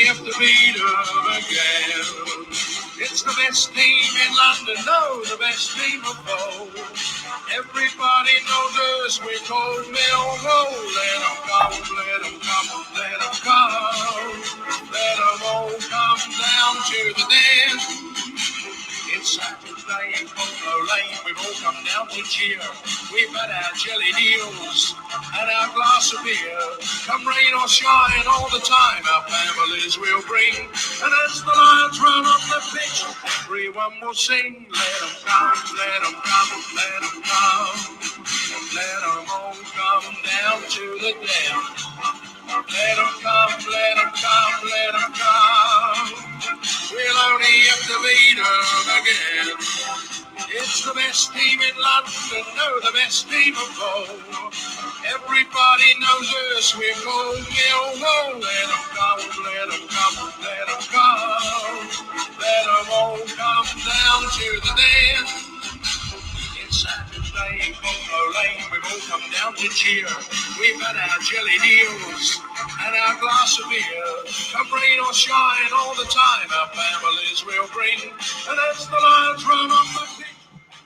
have to beat them again. It's the best team in London, no, the best team of all. Everybody knows us, we're called Millwall. Let them go, let them come, let them go. Let them all come down to the dance. It's Saturday in Congo Lane, we've all come down to cheer. We've had our jelly deals and our glass of beer. Come rain or shine, all the time our families will bring. And as the Lions run up the pitch, everyone will sing. Let them come, let them come, let them come. Let them all come down to the dance. Let them come, let them come, let them come. We'll only have to beat them again. It's the best team in London, no, the best team of all. Everybody knows us, we're called Millwall. Let them come, let them come, let them come. Let them all come down to the dance. It's Saturday in Congo Lane, we've all come down to cheer. We've had our jelly deals and our glass of beer. Come rain or shine, all the time our families will bring. And as the Lions run on the pitch,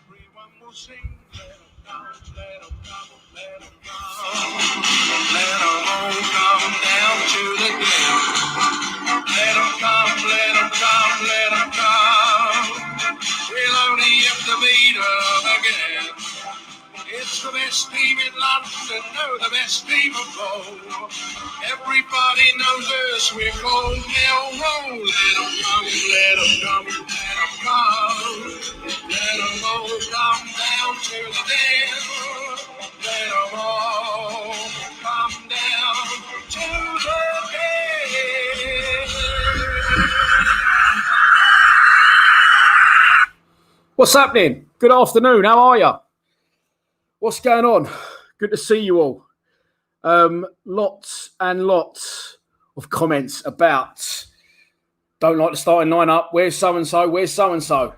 everyone will sing. Let them come, let them come, let them come. Let them all come down to the dance. Let them come, let them come, let them come. We'll only have to beat them again. It's the best team in London, no, the best team of all. Everybody knows us, we're called Millwall. Let them come, let them come, let them come. Let them all come down to the dance. Let them all come down to the dance. What's happening? Good afternoon. How are you? What's going on? Good to see you all. Lots and lots of comments about don't like the starting lineup. Where's so-and-so? Where's so-and-so?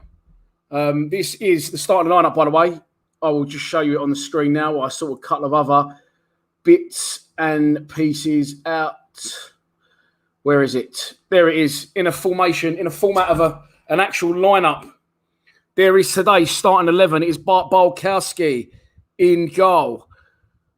This is the starting lineup, by the way. I will just show you it on the screen now. I saw a couple of other bits and pieces out. Where is it? There it is. In a formation, in a format of an actual lineup. There is today's starting 11. It is Bart Bulkowski in goal.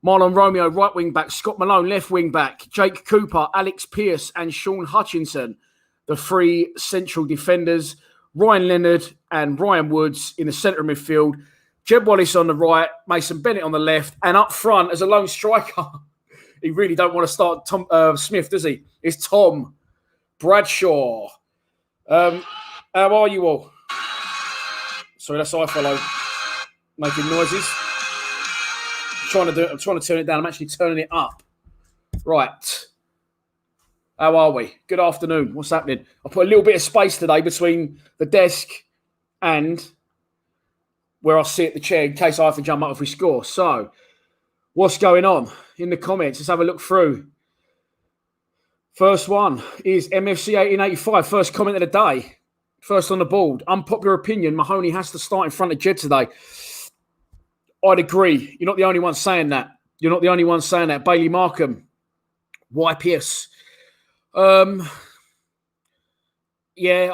Marlon Romeo, right wing back. Scott Malone, left wing back. Jake Cooper, Alex Pearce and Sean Hutchinson, the three central defenders. Ryan Leonard and Ryan Woods in the centre of midfield. Jeb Wallace on the right. Mason Bennett on the left. And up front as a lone striker, he really don't want to start Tom Smith, does he? It's Tom Bradshaw. How are you all? Sorry, that's iFollow making noises. I'm trying to turn it down. I'm actually turning it up. Right. How are we? Good afternoon. What's happening? I put a little bit of space today between the desk and where I sit at the chair in case I have to jump up if we score. So, what's going on in the comments? Let's have a look through. First one is MFC 1885. First comment of the day. First on the board. Unpopular opinion. Mahoney has to start in front of Jed today. I'd agree. You're not the only one saying that. You're not the only one saying that. Bailey Markham. Why Pierce? Yeah,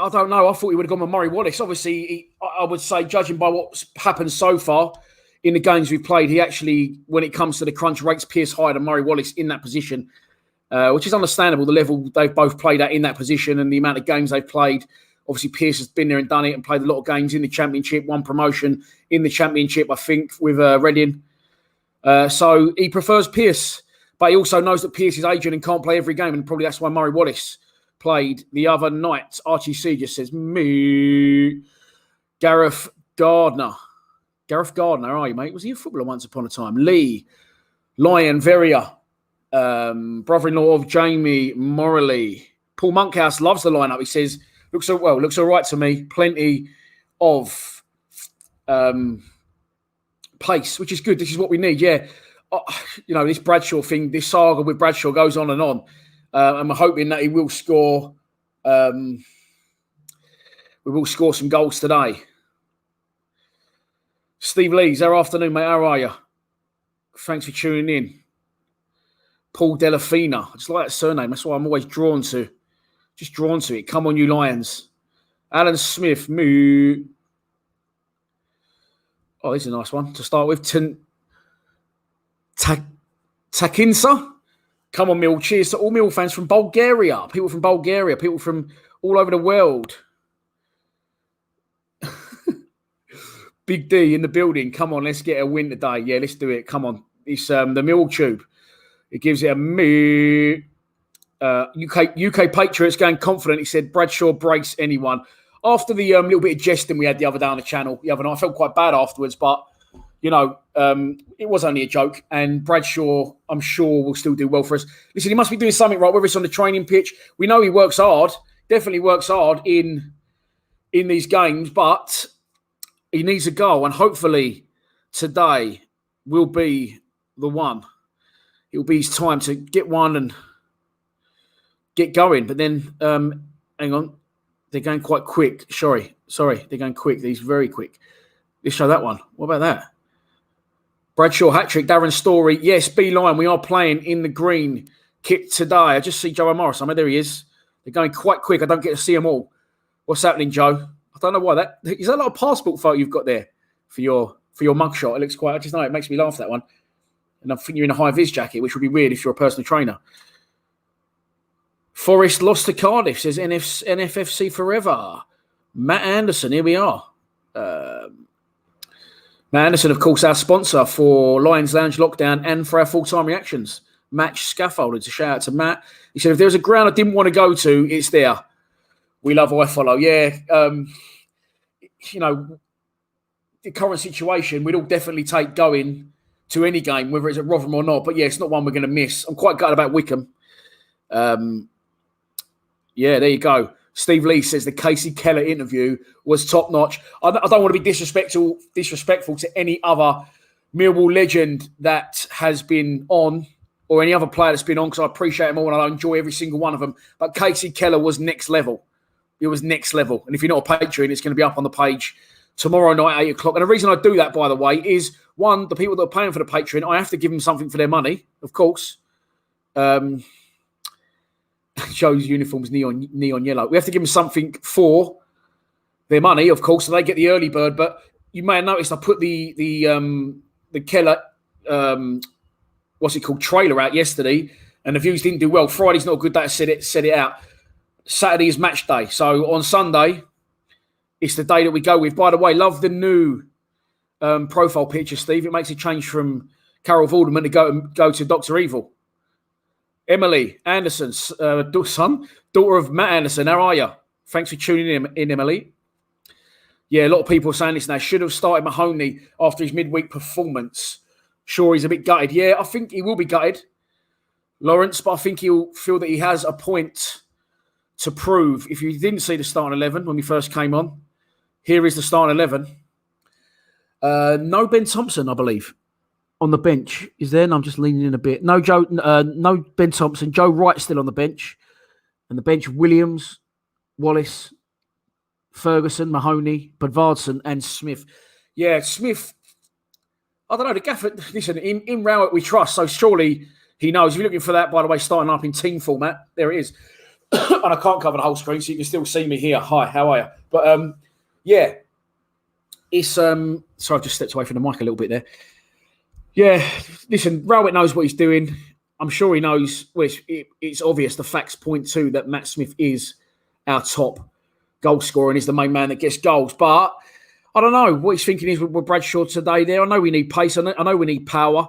I don't know. I thought he would have gone with Murray Wallace. Obviously, I would say, judging by what's happened so far in the games we've played, he actually, when it comes to the crunch, rates Pierce higher than Murray Wallace in that position, which is understandable, the level they've both played at in that position and the amount of games they've played. Obviously, Pierce has been there and done it and played a lot of games in the Championship, won promotion in the Championship, I think, with Reading. So he prefers Pierce, but he also knows that Pierce is aging and can't play every game, and probably that's why Murray Wallace played the other night. Archie C just says, me. Gareth Gardner. Gareth Gardner, are you, mate? Was he a footballer once upon a time? Lee. Lion Verrier. Brother-in-law of Jamie Morley. Paul Monkhouse loves the lineup. He says, looks all right to me. Plenty of pace, which is good. This is what we need, yeah. This Bradshaw thing, this saga with Bradshaw goes on and on. And we're hoping that he will score. We will score some goals today. Steve Lees, good afternoon, mate. How are you? Thanks for tuning in. Paul Delafina. I just like that surname. That's why I'm always drawn to Just drawn to it. Come on, you Lions. Alan Smith, moo. Oh, this is a nice one to start with. Takinsa. Come on, Mill. Cheers to all Mill fans from Bulgaria. People from Bulgaria. People from all over the world. Big D in the building. Come on, let's get a win today. Yeah, let's do it. Come on. It's the Mill Tube. It gives it a moo. UK Patriots going confident. He said Bradshaw breaks anyone. After the little bit of jesting we had the other day on the channel the other night, I felt quite bad afterwards, but it was only a joke. And Bradshaw, I'm sure, will still do well for us. Listen, he must be doing something right, whether it's on the training pitch. We know he works hard, definitely works hard in these games, but he needs a goal, and hopefully today will be the one. It'll be his time to get one and get going. But then, hang on. They're going quite quick. Sorry. They're going quick. These very quick. Let's show that one. What about that? Bradshaw hat-trick. Darren Story. Yes, B-Line. We are playing in the green kit today. I just see Joe Morris. There he is. They're going quite quick. I don't get to see them all. What's happening, Joe? I don't know why that. Is that like a passport photo you've got there for your mugshot? It looks quite. I just know it makes me laugh, that one. And I think you're in a high-vis jacket, which would be weird if you're a personal trainer. Forest lost to Cardiff, says NFFC forever. Matt Anderson, here we are. Matt Anderson, of course, our sponsor for Lions Lounge Lockdown and for our full-time reactions. Match Scaffolding. It's a shout out to Matt. He said, if there's a ground I didn't want to go to, it's there. We love I follow. Yeah. The current situation, we'd all definitely take going to any game, whether it's at Rotherham or not. But yeah, it's not one we're going to miss. I'm quite gutted about Wickham. Yeah, there you go. Steve Lee says the Casey Keller interview was top notch. I don't want to be disrespectful to any other Millwall legend that has been on, or any other player that's been on, because I appreciate them all and I enjoy every single one of them. But Casey Keller was next level. It was next level. And if you're not a Patreon, it's going to be up on the page tomorrow night, 8 o'clock. And the reason I do that, by the way, is, one, the people that are paying for the Patreon, I have to give them something for their money, of course. Joe's uniform's neon yellow. We have to give them something for their money, of course, so they get the early bird. But you may have noticed I put the Keller, trailer out yesterday, and the views didn't do well. Friday's not a good day to set it out. Saturday is match day. So on Sunday, it's the day that we go with. By the way, love the new profile picture, Steve. It makes a change from Carol Vorderman to go to Dr. Evil. Emily Anderson's son, daughter of Matt Anderson. How are you? Thanks for tuning in, Emily. Yeah, a lot of people are saying this now. Should have started Mahoney after his midweek performance. Sure, he's a bit gutted. Yeah, I think he will be gutted, Lawrence, but I think he'll feel that he has a point to prove. If you didn't see the starting 11 when we first came on, here is the starting 11. No Ben Thompson, I believe, on the bench. Is there? And I'm just leaning in a bit. No Ben Thompson. Joe Wright still on the bench. And the bench, Williams, Wallace, Ferguson, Mahoney, Budvarsson and Smith. Yeah, Smith, I don't know. The gaffer, listen, in Rowett we trust, so surely he knows. If you're looking for that, by the way, starting up in team format, there it is. And I can't cover the whole screen, so you can still see me here. Hi, how are you? But, yeah, it's... sorry, I've just stepped away from the mic a little bit there. Yeah, listen, Rowett knows what he's doing. I'm sure he knows. Well, it's obvious. The facts point to that Matt Smith is our top goal scorer and is the main man that gets goals. But I don't know what he's thinking is with Bradshaw today there. I know we need pace. I know we need power.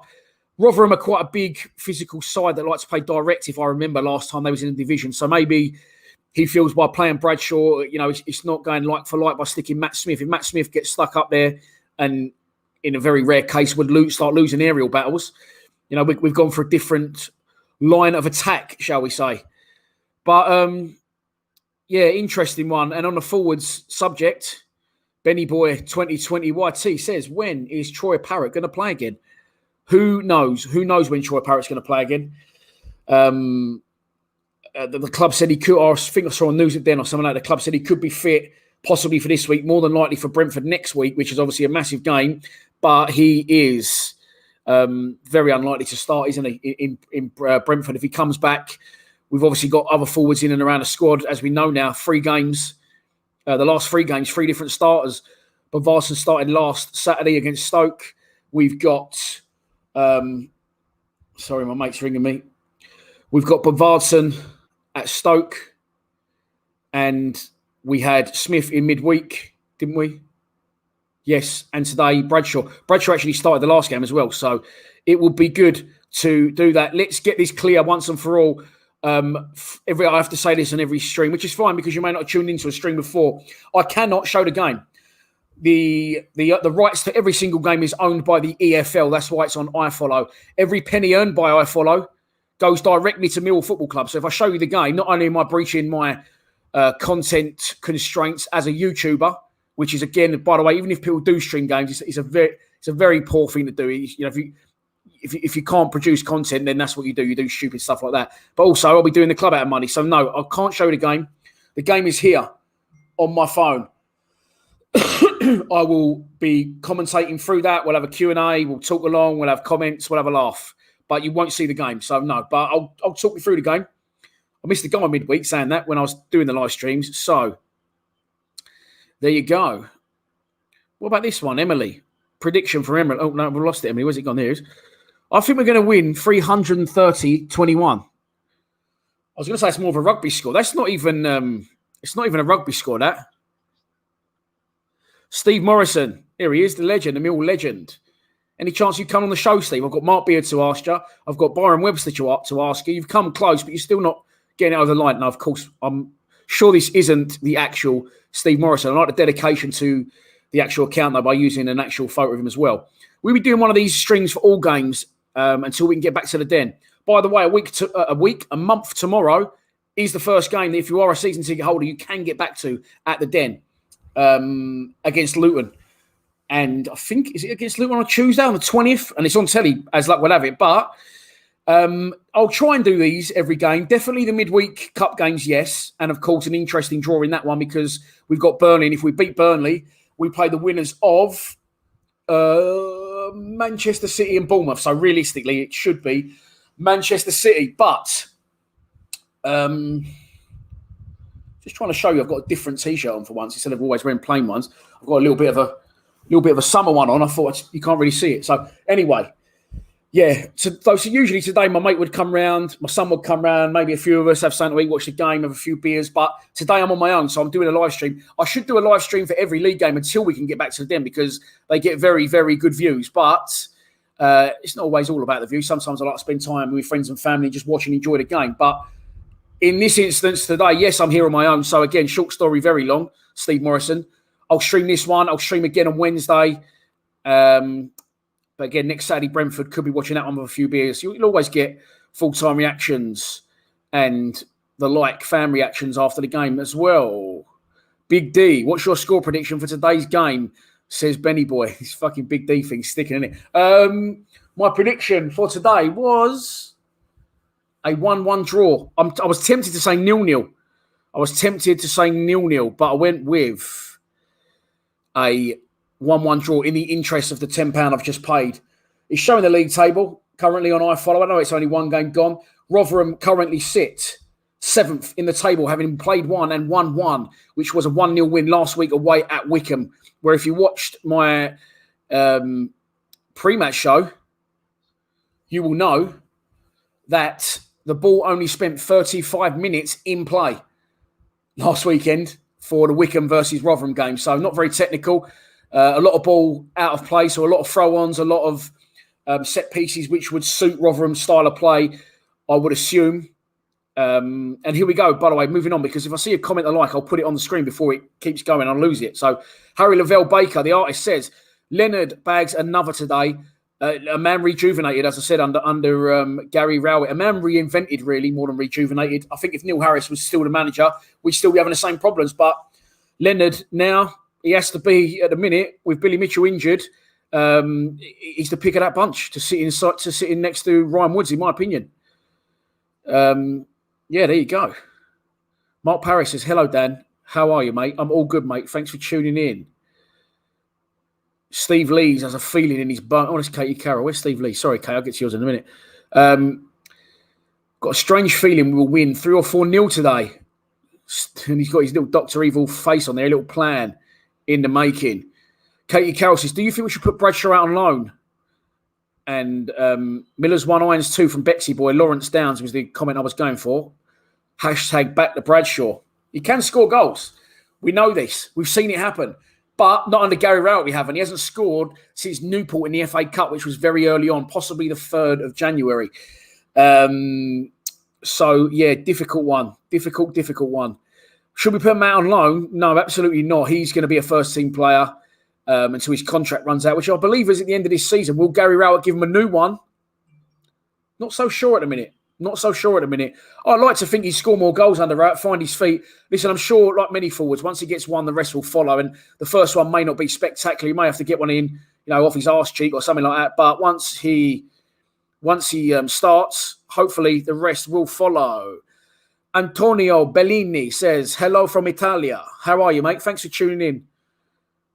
Rotherham are quite a big physical side that likes to play direct, if I remember last time they was in the division. So maybe he feels by playing Bradshaw, it's not going like for like by sticking Matt Smith. If Matt Smith gets stuck up there and in a very rare case, would start losing aerial battles. We've gone for a different line of attack, shall we say. But, yeah, interesting one. And on the forwards subject, Benny Boy 2020 YT says, when is Troy Parrott going to play again? Who knows? Who knows when Troy Parrott's going to play again? The club said he could, or I think I saw on News at Den or something like that. The club said he could be fit possibly for this week, more than likely for Brentford next week, which is obviously a massive game. But he is very unlikely to start, isn't he, in Brentford. If he comes back We've obviously got other forwards in and around the squad, as we know now. 3 games, the last 3 games, 3 different starters. But Varson started last Saturday against Stoke. We've got, sorry, my mate's ringing me. We've got Bavardson at Stoke, and we had Smith in midweek, didn't we? Yes, and today Bradshaw. Bradshaw actually started the last game as well, so it would be good to do that. Let's get this clear once and for all. I have to say this on every stream, which is fine because you may not have tuned into a stream before. I cannot show the game. The rights to every single game is owned by the EFL. That's why it's on iFollow. Every penny earned by iFollow goes directly to Millwall Football Club. So if I show you the game, not only am I breaching my content constraints as a YouTuber, which is, again, by the way, even if people do stream games, it's a very poor thing to do. If you can't produce content, then that's what you do. You do stupid stuff like that. But also, I'll be doing the club out of money. So no, I can't show you the game. The game is here on my phone. I will be commentating through that. We'll have a Q&A. We'll talk along. We'll have comments. We'll have a laugh. But you won't see the game. So no, but I'll talk you through the game. I missed the guy midweek saying that when I was doing the live streams. So there you go. What about this one, Emily? Prediction for Emily. Oh, no, we lost it, Emily. Where's it gone? There it is. I think we're going to win 330-21. I was going to say it's more of a rugby score. That's not even. It's not even a rugby score, that. Steve Morrison. Here he is, the legend, the Mill legend. Any chance you come on the show, Steve? I've got Mark Beard to ask you. I've got Byron Webster to ask you. You've come close, but you're still not getting out of the line. Now, of course, I'm sure this isn't the actual Steve Morrison. I like the dedication to the actual account, though, by using an actual photo of him as well. We'll be doing one of these streams for all games until we can get back to the Den. By the way, a month tomorrow is the first game that if you are a season ticket holder, you can get back to at the Den against Luton. And I think, is it against Luton on a Tuesday on the 20th? And it's on telly, as luck will have it. But I'll try and do these every game. Definitely the midweek cup games, yes. And, of course, an interesting draw in that one because we've got Burnley. And if we beat Burnley, we play the winners of Manchester City and Bournemouth. So, realistically, it should be Manchester City. But just trying to show you I've got a different T-shirt on for once instead of always wearing plain ones. I've got a little bit of a summer one on. I thought you can't really see it. So anyway, yeah. So usually today my mate would come round, my son would come round, maybe a few of us have something to eat, watch the game, have a few beers. But today I'm on my own, so I'm doing a live stream. I should do a live stream for every league game until we can get back to them because they get very, very good views. But it's not always all about the views. Sometimes I like to spend time with friends and family just watch and enjoy the game. But in this instance today, yes, I'm here on my own. So again, short story, very long, Steve Morrison. I'll stream this one. I'll stream again on Wednesday. But again, next Saturday, Brentford, could be watching that one with a few beers. You'll always get full-time reactions and the fan reactions after the game as well. Big D, what's your score prediction for today's game? Says Benny Boy. This fucking Big D thing sticking in it. My prediction for today was a 1-1 draw. I was tempted to say 0-0. But I went with a 1-1 draw in the interest of the £10 I've just paid. It's showing the league table currently on iFollow. I know it's only one game gone. Rotherham currently sit 7th in the table, having played one and won one, which was a 1-0 win last week away at Wickham, where if you watched my pre-match show, you will know that the ball only spent 35 minutes in play last weekend for the Wickham versus Rotherham game. So not very technical. A lot of ball out of play. So a lot of throw-ons, a lot of set pieces, which would suit Rotherham's style of play, I would assume. And here we go, by the way, moving on, because if I see a comment I like, I'll put it on the screen before it keeps going. I'll lose it. So Harry Lavelle Baker, the artist, says, Leonard bags another today. A man rejuvenated, as I said, under Gary Rowett. A man reinvented, really, more than rejuvenated. I think if Neil Harris was still the manager, we'd still be having the same problems. But Leonard now, he has to be, at the minute, with Billy Mitchell injured, he's the pick of that bunch to sit in next to Ryan Woods, in my opinion. Yeah, there you go. Mark Parris says, hello, Dan. How are you, mate? I'm all good, mate. Thanks for tuning in. Steve Lees has a feeling in his bum. Oh, it's Katie Carroll. Where's Steve Lee? Sorry, Kate. I'll get to yours in a minute. Got a strange feeling we'll win 3 or 4-0 today. And he's got his little Dr. Evil face on there, a little plan in the making. Katie Carroll says, do you think we should put Bradshaw out on loan? And Miller's 1 irons 2 from Bexy Boy. Lawrence Downs was the comment I was going for. Hashtag back to Bradshaw. He can score goals. We know this. We've seen it happen. But not under Gary Rowett we haven't. He hasn't scored since Newport in the FA Cup, which was very early on, possibly the 3rd of January. So, yeah, difficult one. Difficult one. Should we put him out on loan? No, absolutely not. He's going to be a first-team player until his contract runs out, which I believe is at the end of this season. Will Gary Rowett give him a new one? Not so sure at the minute. I'd like to think he'd score more goals under Rowett, find his feet. Listen, I'm sure, like many forwards, once he gets one, the rest will follow. And the first one may not be spectacular. He may have to get one in, off his arse cheek or something like that. But once he starts, hopefully the rest will follow. Antonio Bellini says, hello from Italia. How are you, mate? Thanks for tuning in.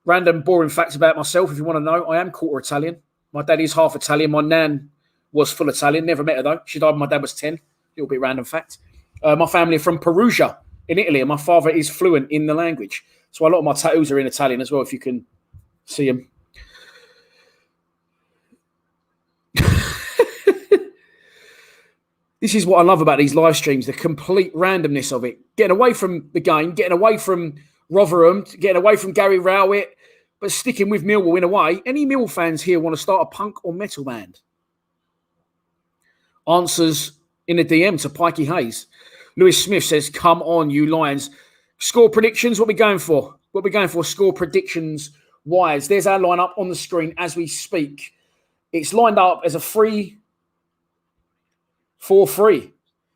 Random boring facts about myself, if you want to know. I am quarter Italian. My dad is half Italian. My nan was full Italian. Never met her, though. She died when my dad was 10. A little bit random fact. My family are from Perugia in Italy, and my father is fluent in the language. So a lot of my tattoos are in Italian as well, if you can see them. This is what I love about these live streams, the complete randomness of it. Getting away from the game, getting away from Rotherham, getting away from Gary Rowett, but sticking with Millwall in a way. Any Millwall fans here want to start a punk or metal band? Answers in a DM to Pikey Hayes. Lewis Smith says, come on, you Lions. Score predictions, what are we going for? Score predictions wise. There's our lineup on the screen as we speak. It's lined up as a 3-4-3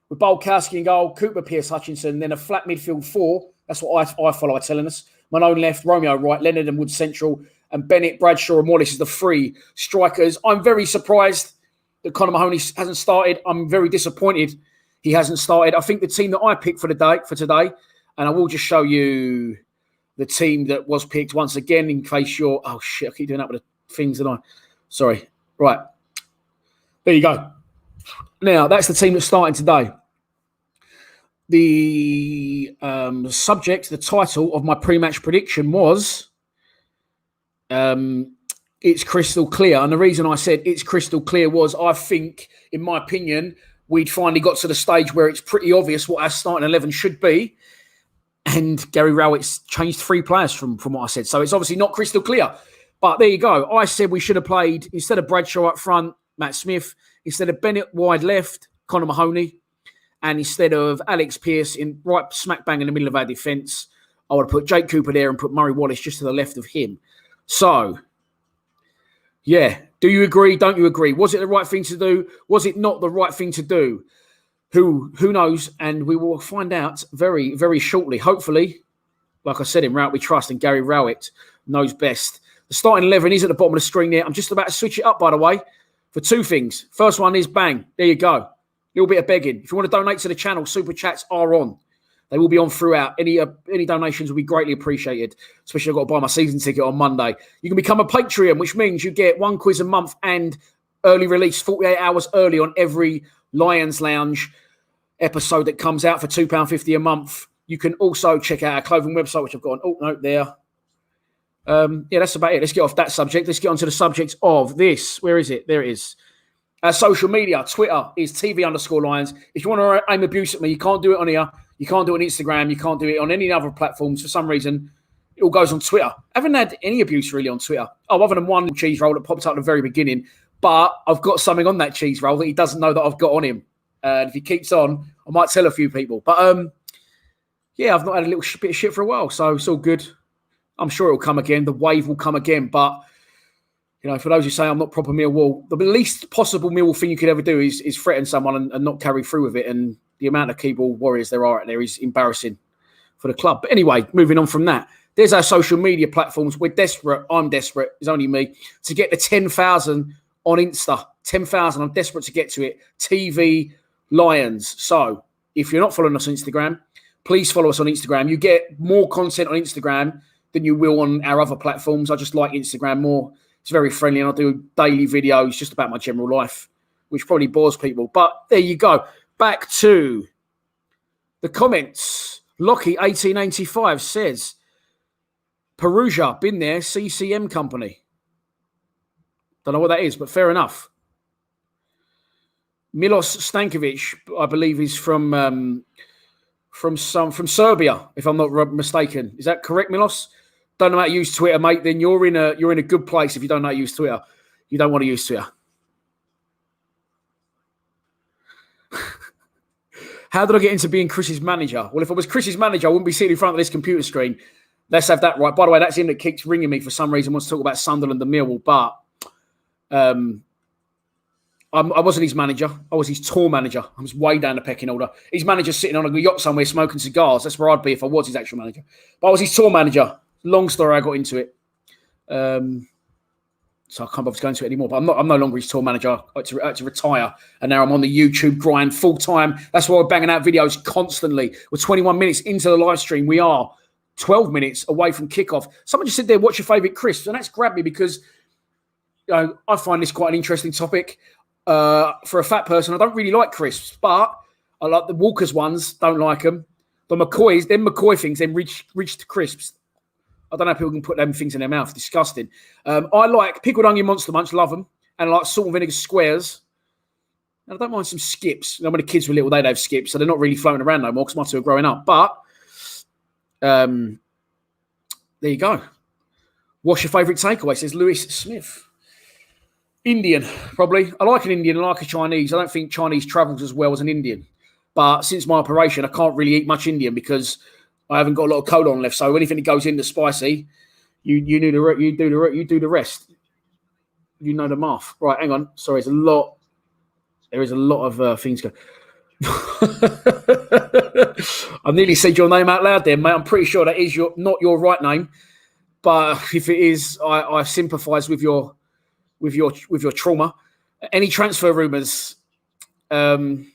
with Bolkowski in goal, Cooper, Pearce, Hutchinson, then a flat midfield 4. That's what I follow telling us. Malone left, Romeo right, Leonard and Wood central, and Bennett, Bradshaw and Wallace is the 3 strikers. I'm very surprised that Conor Mahoney hasn't started. I'm very disappointed he hasn't started. I think the team that I picked for today, and I will just show you the team that was picked once again in case you're... Oh, shit, I keep doing that with the things that Sorry. Right. There you go. Now, that's the team that's starting today. The subject, the title of my pre-match prediction was It's Crystal Clear. And the reason I said it's crystal clear was I think, in my opinion, we'd finally got to the stage where it's pretty obvious what our starting 11 should be. And Gary Rowett's changed 3 players from what I said. So it's obviously not crystal clear. But there you go. I said we should have played, instead of Bradshaw up front, Matt Smith. Instead of Bennett wide left, Conor Mahoney. And instead of Alex Pearce in right smack bang in the middle of our defence, I would have put Jake Cooper there and put Murray Wallace just to the left of him. So, yeah. Do you agree? Don't you agree? Was it the right thing to do? Was it not the right thing to do? Who knows? And we will find out very, very shortly. Hopefully, like I said, in Rowett we trust, and Gary Rowett knows best. The starting 11 is at the bottom of the screen there. I'm just about to switch it up, by the way, for 2 things. First one is bang. There you go. Little bit of begging. If you want to donate to the channel, super chats are on. They will be on throughout. Any donations will be greatly appreciated. Especially I've got to buy my season ticket on Monday. You can become a Patreon, which means you get 1 quiz a month and early release 48 hours early on every Lions Lounge episode that comes out for £2.50 a month. You can also check out our clothing website, which I've got an alt note there. Yeah, that's about it. Let's get off that subject. Let's get on to the subject of this. Where is it? There it is. Our social media, Twitter is TV_Lions. If you want to aim abuse at me, you can't do it on here. You can't do it on Instagram. You can't do it on any other platforms. For some reason, it all goes on Twitter. I haven't had any abuse really on Twitter. Oh, other than one cheese roll that popped up at the very beginning. But I've got something on that cheese roll that he doesn't know that I've got on him. And if he keeps on, I might tell a few people. But, yeah, I've not had a little bit of shit for a while. So it's all good. I'm sure it'll come again. The wave will come again. But... You know, for those who say I'm not proper Millwall, the least possible Millwall thing you could ever do is threaten someone and not carry through with it. And the amount of keyboard warriors there are out there is embarrassing for the club. But anyway, moving on from that, there's our social media platforms. We're desperate. I'm desperate. It's only me to get the 10,000 on Insta. 10,000. I'm desperate to get to it. TV Lions. So if you're not following us on Instagram, please follow us on Instagram. You get more content on Instagram than you will on our other platforms. I just like Instagram more. It's very friendly, and I do daily videos just about my general life, which probably bores people. But there you go. back to the comments. Lockie1885 says, Perugia, been there, CCM company. Don't know what that is, but fair enough. Milos Stankovic, I believe, is from Serbia, if I'm not mistaken. Is that correct, Milos? Don't know how to use Twitter, mate. Then you're in a good place if you don't know how to use Twitter. You don't want to use Twitter. How did I get into being Chris's manager? Well, if I was Chris's manager, I wouldn't be sitting in front of this computer screen. Let's have that right. By the way, that's him that keeps ringing me for some reason, wants to talk about Sunderland and Millwall, but I wasn't his manager. I was his tour manager. I was way down the pecking order. His manager's sitting on a yacht somewhere smoking cigars. That's where I'd be if I was his actual manager. But I was his tour manager. Long story, I got into it. So I can't bother to go into it anymore. But I'm no longer his tour manager. I had to retire. And now I'm on the YouTube grind full time. That's why we're banging out videos constantly. We're 21 minutes into the live stream. We are 12 minutes away from kickoff. Someone just said there, what's your favourite crisps? And that's grabbed me because I find this quite an interesting topic. For a fat person, I don't really like crisps, but I like the Walker's ones. Don't like them. The McCoys, them McCoy things, then reach to crisps. I don't know if people can put them things in their mouth. Disgusting. I like pickled onion Monster Munch. Love them. And I like salt and vinegar squares. And I don't mind some skips. You know, when the kids were little, they'd have skips, so they're not really floating around no more because my two are growing up. But there you go. What's your favourite takeaway? Says Lewis Smith. Indian, probably. I like an Indian. I like a Chinese. I don't think Chinese travels as well as an Indian. But since my operation, I can't really eat much Indian because I haven't got a lot of colon left. So anything that goes into spicy, you do the rest. You know the math. Right, hang on. Sorry, there is a lot of things going. I nearly said your name out loud there, mate. I'm pretty sure that is not your right name. But if it is, I sympathise with your trauma. Any transfer rumours? Any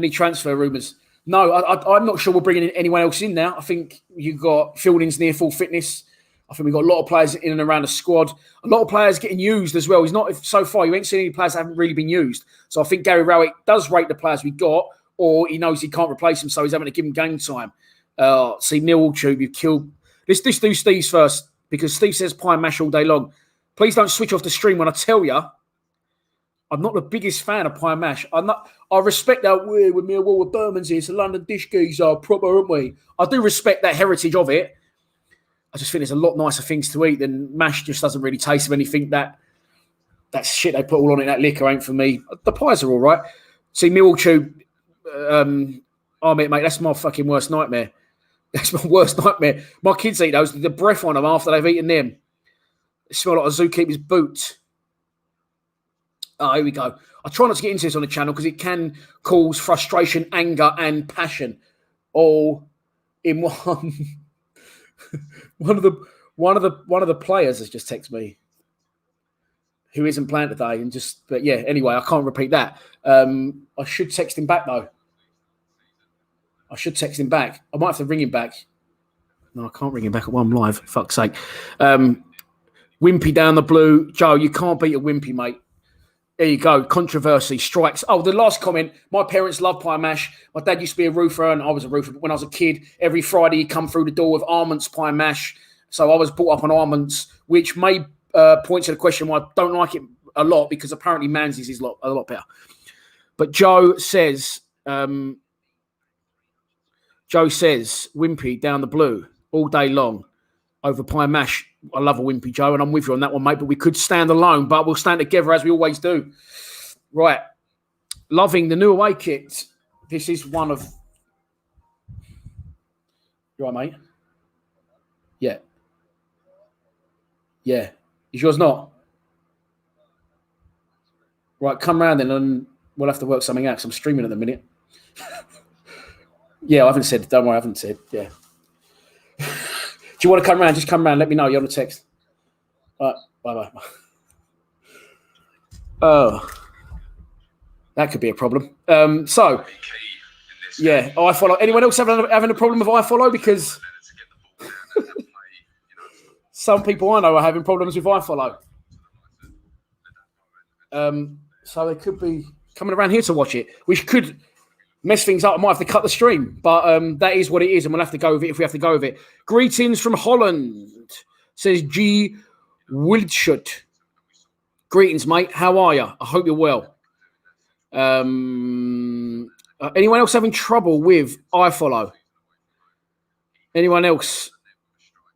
transfer rumours? No, I'm not sure we're bringing anyone else in now. I think you've got Fielding's near full fitness. I think we've got a lot of players in and around the squad. A lot of players getting used as well. He's not so far. You ain't seen any players that haven't really been used. So I think Gary Rowett does rate the players we got, or he knows he can't replace them, so he's having to give them game time. See, Millwall Tube, you've killed. Let's do Steve's first because Steve says pie and mash all day long. Please don't switch off the stream when I tell you I'm not the biggest fan of pie and mash. I respect that we're with Millwall, with Berman's here. It's a London dish geezer, proper, aren't we? I do respect that heritage of it. I just think there's a lot nicer things to eat than mash. Just doesn't really taste of anything. That shit they put all on it, that liquor ain't for me. The pies are all right. See, Millwall Tube, mate, that's my fucking worst nightmare. That's my worst nightmare. My kids eat those. The breath on them after they've eaten them. They smell like a zookeeper's boot. Oh, here we go. I try not to get into this on the channel because it can cause frustration, anger, and passion all in one. One of the players has just texted me who isn't playing today, but yeah. Anyway, I can't repeat that. I should text him back though. I might have to ring him back. No, I can't ring him back while I'm live. For fuck's sake. Wimpy down the blue. Joe, you can't beat a Wimpy, mate. There you go. Controversy strikes. Oh, the last comment. My parents love pie and mash. My dad used to be a roofer, and I was a roofer. But when I was a kid, every Friday he'd come through the door with Armand's pie and mash. So I was brought up on Armand's, which may point to the question why I don't like it a lot, because apparently Manzi's is a lot better. But Joe says, Wimpy down the blue all day long over pie and mash. I love a Wimpy, Joe, and I'm with you on that one, mate. But we could stand alone, but we'll stand together as we always do. Right. Loving the new away kit. This is one of... You all right, mate? Yeah. Yeah. Is yours not? Right, come round then and we'll have to work something out because I'm streaming at the minute. Yeah, I haven't said. Don't worry, I haven't said. Yeah. Do you want to come round? Just come round. Let me know. You're on the text. All right. Bye-bye. Oh. That could be a problem. So, yeah. I follow. Anyone else having a problem with I follow? Because some people I know are having problems with I follow. So it could be coming around here to watch it, which could mess things up. I might have to cut the stream, but that is what it is, and we'll have to go with it if we have to go with it. Greetings from Holland, says G. Wildschut. Greetings, mate. How are you? I hope you're well. Anyone else having trouble with iFollow? Anyone else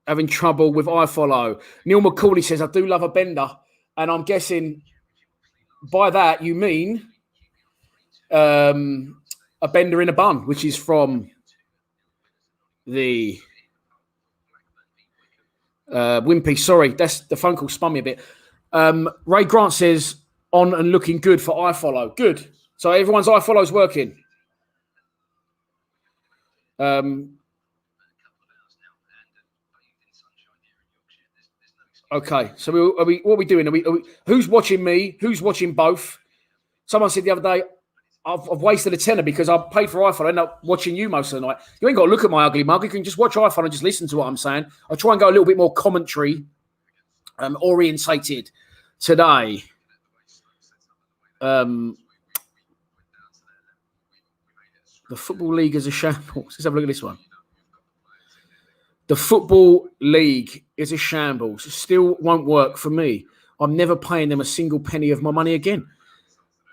having trouble with iFollow? Neil McCauley says, I do love a bender. And I'm guessing by that you mean a bender in a bun, which is from the Wimpy. Sorry, that's the phone call spun me a bit. Ray Grant says, on and looking good for iFollow. Good. So everyone's iFollow's working. Okay. So what are we doing? Who's watching me? Who's watching both? Someone said the other day, I've wasted a tenner because I paid for iPhone. I end up watching you most of the night. You ain't got to look at my ugly mug. You can just watch iPhone and just listen to what I'm saying. I try and go a little bit more commentary orientated today. The Football League is a shambles. Let's have a look at this one. The Football League is a shambles. Still won't work for me. I'm never paying them a single penny of my money again.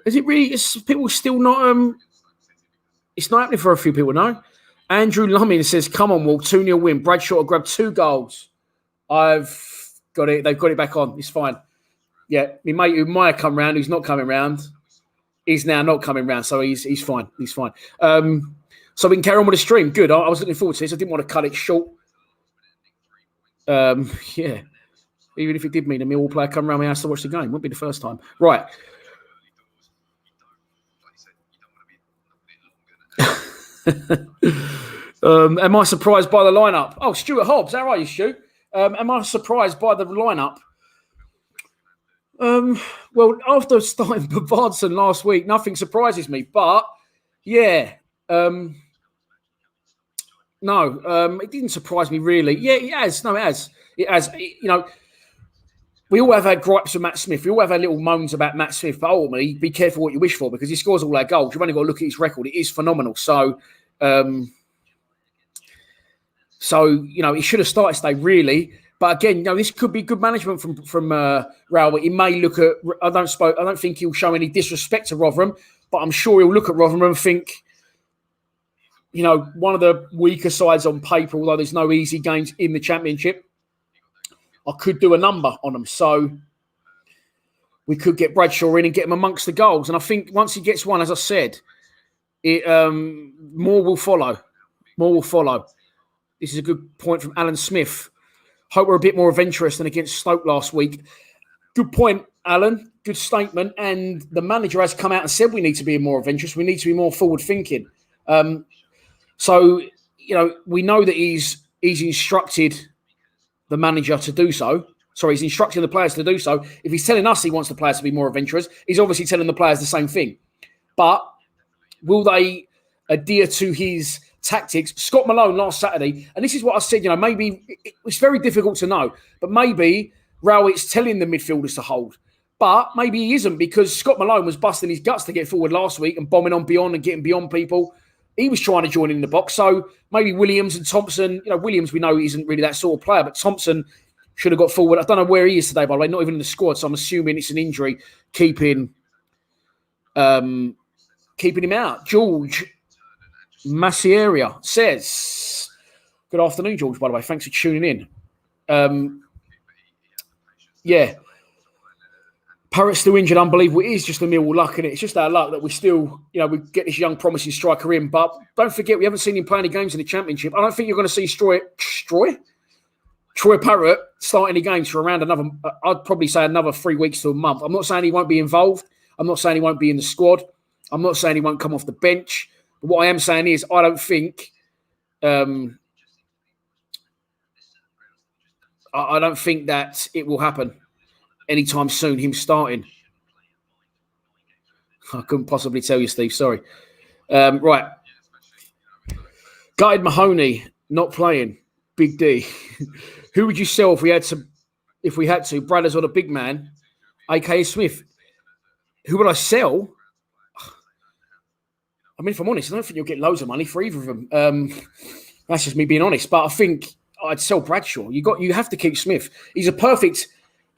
Is it really? Is people still not? It's not happening for a few people, no? Andrew Lumming says, come on, Wall, 2-0 win. Bradshaw will grab 2 goals. I've got it. They've got it back on. It's fine. Yeah, my mate who might have come round, who's not coming round, is now not coming round. So he's fine. He's fine. So we can carry on with the stream. Good. I was looking forward to this. I didn't want to cut it short. Yeah. Even if it did mean a Millwall player come round my house to watch the game. Won't be the first time. Right. Am I surprised by the lineup? Oh, Stuart Hobbs, how are you, Stu? Am I surprised by the lineup? Well, after starting Bavardson last week, nothing surprises me. But yeah, no, it didn't surprise me really. Yeah, it has. No, it has. It has. You know, we all have had gripes with Matt Smith. We all have had little moans about Matt Smith. But ultimately, be careful what you wish for because he scores all our goals. You've only got to look at his record. It is phenomenal. So, you know, he should have started today, really. But again, you know, this could be good management from Raul. He may look at. I don't think he'll show any disrespect to Rotherham, but I'm sure he'll look at Rotherham and think, you know, one of the weaker sides on paper. Although there's no easy games in the Championship, I could do a number on them. So we could get Bradshaw in and get him amongst the goals. And I think once he gets one, as I said, more will follow. More will follow. This is a good point from Alan Smith. Hope we're a bit more adventurous than against Stoke last week. Good point, Alan. Good statement. And the manager has come out and said we need to be more adventurous. We need to be more forward-thinking. So, you know, we know that he's instructed the manager to do so. Sorry, he's instructing the players to do so. If he's telling us he wants the players to be more adventurous, he's obviously telling the players the same thing. But will they adhere to his tactics? Scott Malone last Saturday, and this is what I said, you know, maybe it's very difficult to know, but maybe Rowett's telling the midfielders to hold. But maybe he isn't because Scott Malone was busting his guts to get forward last week and bombing on beyond and getting beyond people. He was trying to join in the box. So maybe Williams and Thompson, you know, Williams we know isn't really that sort of player, but Thompson should have got forward. I don't know where he is today, by the way, not even in the squad. So I'm assuming it's an injury keeping him out. George Massieria says, good afternoon, George, by the way. Thanks for tuning in. Yeah. Parrott's still injured, unbelievable. It is just the Millwall luck, and it's just our luck that we still, you know, we get this young promising striker in. But don't forget, we haven't seen him play any games in the Championship. I don't think you're going to see Troy Parrott start any games for around another, I'd probably say another 3 weeks to a month. I'm not saying he won't be involved. I'm not saying he won't be in the squad. I'm not saying he won't come off the bench. But what I am saying is I don't think I don't think that it will happen anytime soon, him starting. I couldn't possibly tell you, Steve. Sorry. Right. Gutted Mahoney not playing. Big D. Who would you sell if we had to? Brothers or the big man, a.k.a. Smith. Who would I sell? I mean, if I'm honest, I don't think you'll get loads of money for either of them. That's just me being honest. But I think I'd sell Bradshaw. You have to keep Smith. He's perfect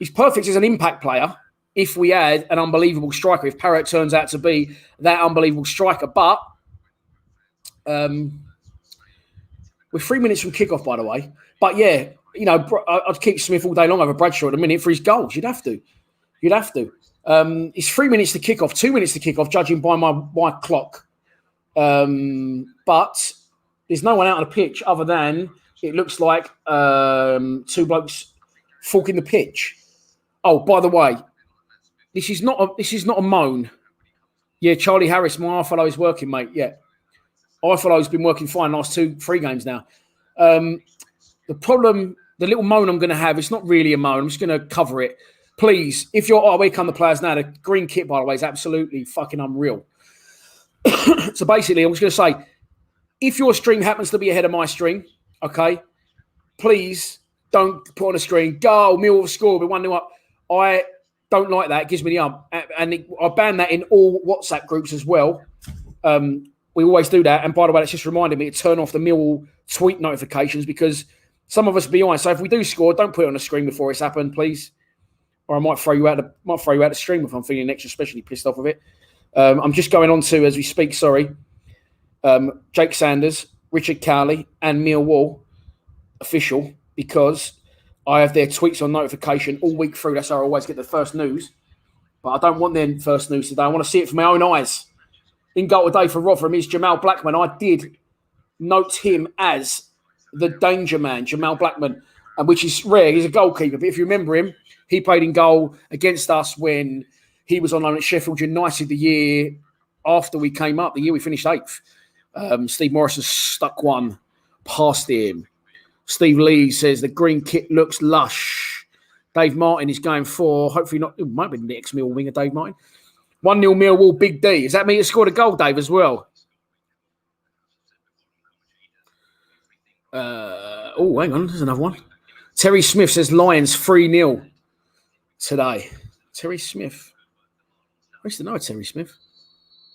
as an impact player if we add an unbelievable striker, if Parrott turns out to be that unbelievable striker. But we're 3 minutes from kickoff, by the way. But yeah, I'd keep Smith all day long over Bradshaw at the minute for his goals. You'd have to. It's 3 minutes to kick off, 2 minutes to kick off, judging by my clock. But there's no one out on the pitch other than it looks like two blokes forking the pitch. Oh, by the way, this is not a moan. Yeah, Charlie Harris, my iFollow is working, mate. Yeah, iFollow's been working fine last 2-3 games now. The problem, the little moan I'm going to have, it's not really a moan. I'm just going to cover it. Please, if you're we come the players now. The green kit, by the way, is absolutely fucking unreal. So basically, I'm just going to say, if your stream happens to be ahead of my stream, okay, please don't put on a screen, go, Millwall score, we're 1-0 up. I don't like that. It gives me the and I ban that in all WhatsApp groups as well. We always do that. And by the way, it's just reminded me to turn off the Millwall tweet notifications because some of us are behind. So if we do score, don't put it on the screen before it's happened, please. Or I might throw you out the stream if I'm feeling extra especially pissed off of it. I'm just going on to, as we speak, Jake Sanders, Richard Cowley, and Millwall official, because I have their tweets on notification all week through. That's how I always get the first news. But I don't want their first news today. I want to see it from my own eyes. In goal today for Rotherham is Jamal Blackman. I did note him as the danger man, Jamal Blackman, and which is rare. He's a goalkeeper. But if you remember him, he played in goal against us when he was on loan at Sheffield United the year after we came up, the year we finished 8th. Steve Morrison stuck one past him. Steve Lee says the green kit looks lush. Dave Martin is going for, hopefully not, it might be the next Millwall winger, Dave Martin. 1-0 Millwall, Big D. Is that me that scored a goal, Dave, as well? Hang on, there's another one. Terry Smith says Lions 3-0 today. Terry Smith. I used to know Terry Smith.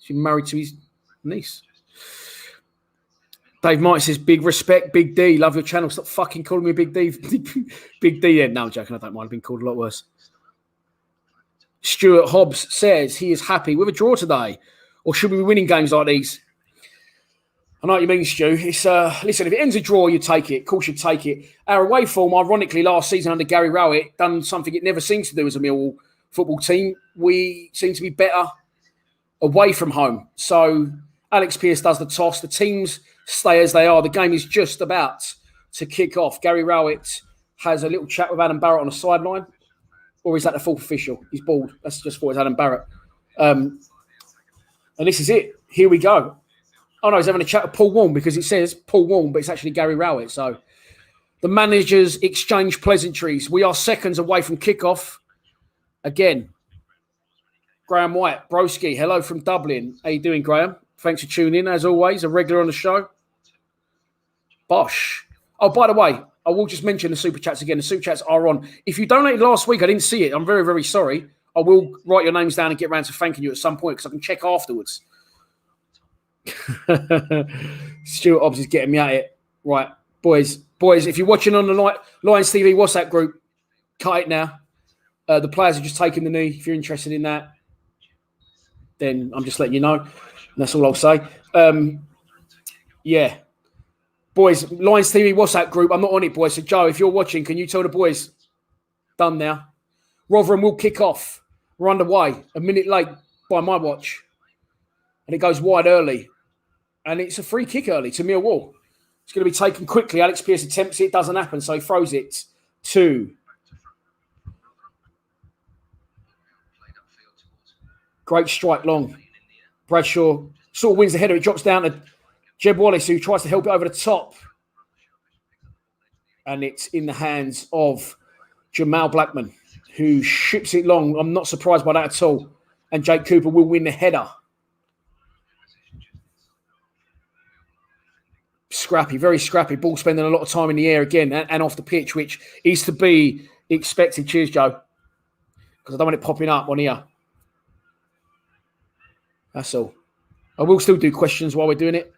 She's married to his niece. Dave Martin says, big respect, Big D. Love your channel. Stop fucking calling me Big D. Big D, yeah. No, I'm joking. I don't mind. I've been called a lot worse. Stuart Hobbs says he is happy with a draw today. Or should we be winning games like these? I know what you mean, Stu. It's listen, if it ends a draw, you take it. Of course, you take it. Our away form, ironically, last season under Gary Rowett, done something it never seems to do as a Millwall football team. We seem to be better away from home. So Alex Pearce does the toss. The teams stay as they are. The game is just about to kick off. Gary Rowett has a little chat with Adam Barrett on the sideline. Or is that the fourth official? He's bald. That's just for Adam Barrett. And this is it. Here we go. Oh, no, he's having a chat with Paul Warne because it says Paul Warne, but it's actually Gary Rowett. So the managers exchange pleasantries. We are seconds away from kickoff. Again, Graham White, Broski, hello from Dublin. How you doing, Graham? Thanks for tuning in, as always. A regular on the show. Bosh. Oh, by the way, I will just mention the Super Chats again. The Super Chats are on. If you donated last week, I didn't see it. I'm very, very sorry. I will write your names down and get around to thanking you at some point because I can check afterwards. Stuart Hobbs is getting me at it. Right, boys, if you're watching on the Lions TV WhatsApp group, cut it now. The players are just taking the knee. If you're interested in that, then I'm just letting you know. And that's all I'll say. Yeah. Boys, Lions TV WhatsApp group. I'm not on it, boys. So, Joe, if you're watching, can you tell the boys? Done now. Rotherham will kick off. We're underway. A minute late by my watch. And it goes wide early. And it's a free kick early to Millwall. It's going to be taken quickly. Alex Pearce attempts it. Doesn't happen. So he throws it to great strike long. Bradshaw sort of wins the header. It drops down to Jeb Wallace, who tries to help it over the top. And it's in the hands of Jamal Blackman, who ships it long. I'm not surprised by that at all. And Jake Cooper will win the header. Scrappy, very scrappy. Ball spending a lot of time in the air again and off the pitch, which is to be expected. Cheers, Joe. Because I don't want it popping up on here. That's all. I will still do questions while we're doing it.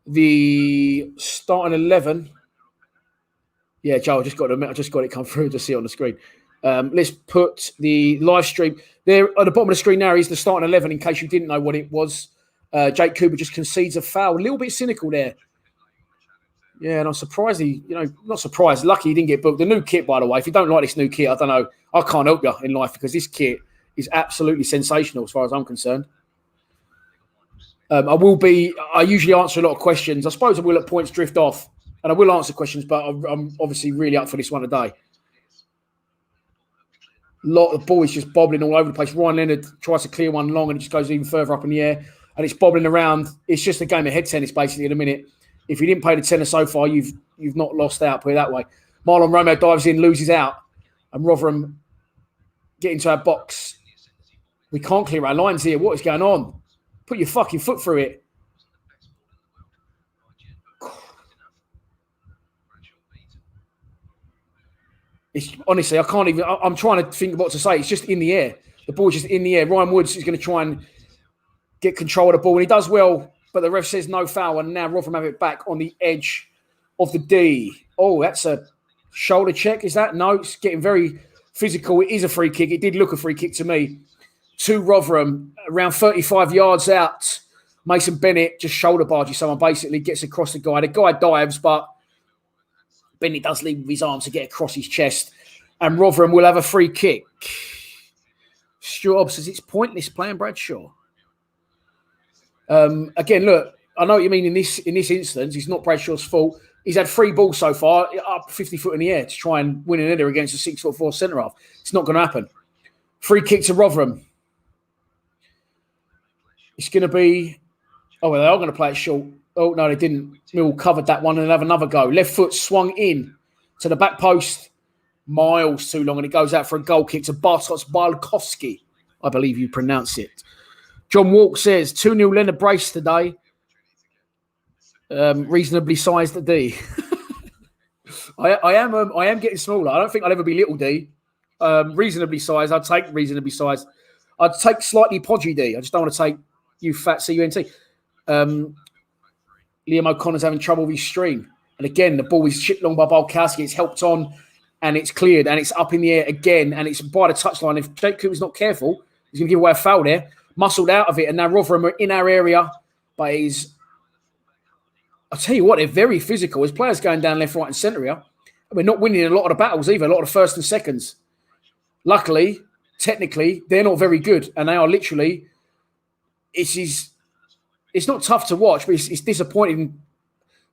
The starting 11. Yeah, Joe, I just got it come through to see it on the screen. Let's put the live stream there at the bottom of the screen. Now is the starting 11. In case you didn't know what it was, Jake Cooper just concedes a foul. A little bit cynical there. Yeah, and I'm surprised not surprised. Lucky he didn't get booked. The new kit, by the way. If you don't like this new kit, I don't know. I can't help you in life because this kit is absolutely sensational as far as I'm concerned. I usually answer a lot of questions. I suppose I will let points drift off. And I will answer questions, but I'm obviously really up for this one today. A lot of the ball is just bobbling all over the place. Ryan Leonard tries to clear one long and it just goes even further up in the air. And it's bobbling around. It's just a game of head tennis, basically, in a minute. If you didn't play the tenner so far, you've not lost out, put it that way. Marlon Romeo dives in, loses out. And Rotherham get into our box. We can't clear our lines here. What is going on? Put your fucking foot through it. Honestly, I can't even. I'm trying to think what to say. It's just in the air. The ball's just in the air. Ryan Woods is going to try and get control of the ball. And he does well, but the ref says no foul. And now Rotherham have it back on the edge of the D. Oh, that's a shoulder check. Is that? No, it's getting very physical. It is a free kick. It did look a free kick to me. To Rotherham, around 35 yards out. Mason Bennett just shoulder barges someone, basically gets across the guy. The guy dives, but Bennett does leave with his arm to get across his chest. And Rotherham will have a free kick. Stuart says it's pointless playing Bradshaw. Again, look, I know what you mean in this instance. It's not Bradshaw's fault. He's had 3 balls so far, up 50 foot in the air to try and win an header against a 6'4" centre-half. It's not going to happen. Free kick to Rotherham. It's going to be... Oh, well, they are going to play it short. Oh, no, they didn't. Millwall covered that one and they'll have another go. Left foot swung in to the back post. Miles too long, and it goes out for a goal kick to Bartosz Balkowski. I believe you pronounce it. John Walk says, 2-0 Leonard Brace today. Reasonably sized D. I am getting smaller. I don't think I'll ever be little D. Reasonably sized. I'd take reasonably sized. I'd take slightly podgy D. I just don't want to take you fat CUNT. Liam O'Connor's having trouble with his stream. And again, the ball is chipped long by Balkowski. It's helped on and it's cleared and it's up in the air again and it's by the touchline. If Jake Cooper's not careful, he's going to give away a foul there. Muscled out of it and now Rotherham are in our area. But I'll tell you what, they're very physical. His players going down left, right and centre here. We're not winning a lot of the battles either, a lot of first and seconds. Luckily, technically, they're not very good. And they are literally, it's not tough to watch, but it's disappointing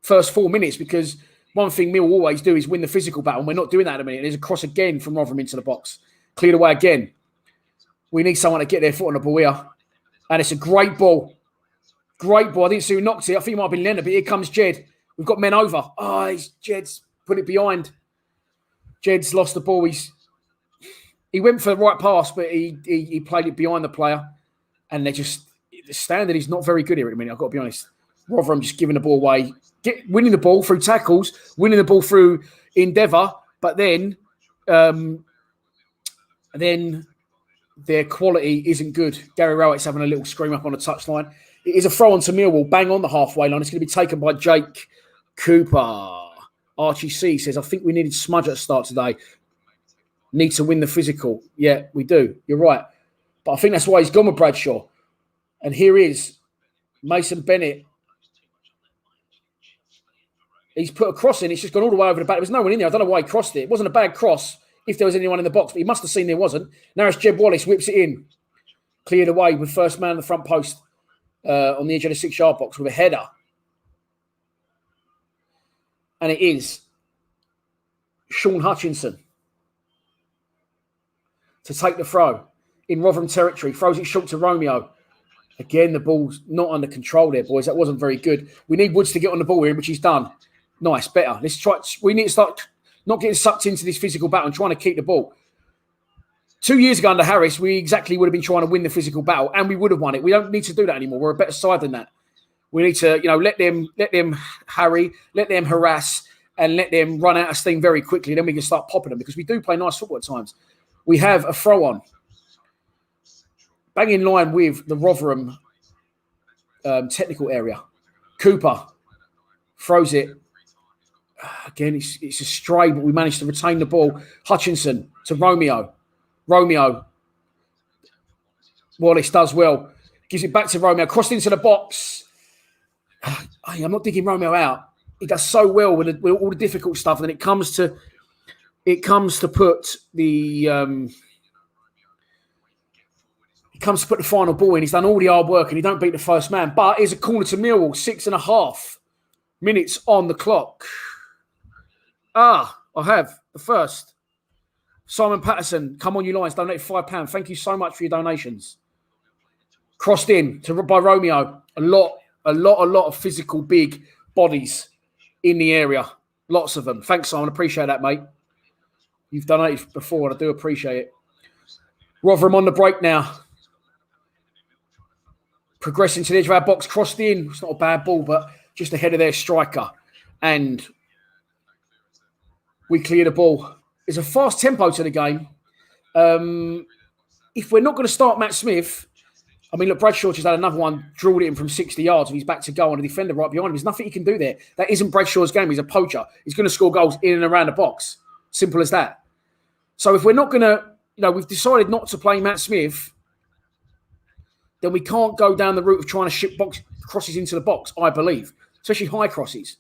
first 4 minutes because one thing Mill always do is win the physical battle, and we're not doing that at the minute. There's a cross again from Rotherham into the box. Cleared away again. We need someone to get their foot on the ball here. And it's a great ball. Great ball. I didn't see who knocked it. I think it might have been Leonard, but here comes Jed. We've got men over. Oh, Jed's put it behind. Jed's lost the ball. He went for the right pass, but he played it behind the player. And the standard is not very good here at the minute, I've got to be honest. Rotherham just giving the ball away, winning the ball through tackles, winning the ball through endeavour, but then their quality isn't good. Gary Rowett's having a little scream up on the touchline. It is a throw on to Millwall, bang on the halfway line. It's going to be taken by Jake Cooper. Archie C says, I think we needed smudge at the start today. Need to win the physical. Yeah, we do. You're right. But I think that's why he's gone with Bradshaw. And here is Mason Bennett. He's put a cross in. It's just gone all the way over the back. There was no one in there. I don't know why he crossed it. It wasn't a bad cross if there was anyone in the box, but he must have seen there wasn't. Now it's Jeb Wallace, whips it in. Cleared away with first man on the front post on the edge of the 6-yard box with a header. And it is Sean Hutchinson to take the throw in Rotherham territory. Throws it short to Romeo. Again, the ball's not under control there, boys. That wasn't very good. We need Woods to get on the ball here, which he's done. Nice, better. Let's try. We need to start not getting sucked into this physical battle and trying to keep the ball. 2 years ago under Harris, we exactly would have been trying to win the physical battle, and we would have won it. We don't need to do that anymore. We're a better side than that. We need to, let them harry, let them harass, and let them run out of steam very quickly. Then we can start popping them because we do play nice football at times. We have a throw on. Bang in line with the Rotherham technical area. Cooper throws it. Again, it's a stray, but we managed to retain the ball. Hutchinson to Romeo. Wallace does well. Gives it back to Romeo. Crossed into the box. I'm not digging Romeo out. He does so well with all the difficult stuff. And then it comes to put the final ball in. He's done all the hard work and he don't beat the first man. But here's a corner to Millwall. 6.5 minutes on the clock. I have the first. Simon Patterson, come on, you lines, donated £5. Thank you so much for your donations. Crossed in by Romeo. A lot of physical big bodies in the area. Lots of them. Thanks, Simon. Appreciate that, mate. You've donated before, and I do appreciate it. Rotherham on the break now. Progressing to the edge of our box. Crossed in. It's not a bad ball, but just ahead of their striker. And we clear the ball. There's a fast tempo to the game. If we're not going to start Matt Smith, I mean, look, Bradshaw just had another one, drilled it in from 60 yards, and he's back to goal, and a defender right behind him. There's nothing he can do there. That isn't Bradshaw's game. He's a poacher. He's going to score goals in and around the box. Simple as that. So if we're not going to, we've decided not to play Matt Smith, then we can't go down the route of trying to ship box crosses into the box, I believe, especially high crosses.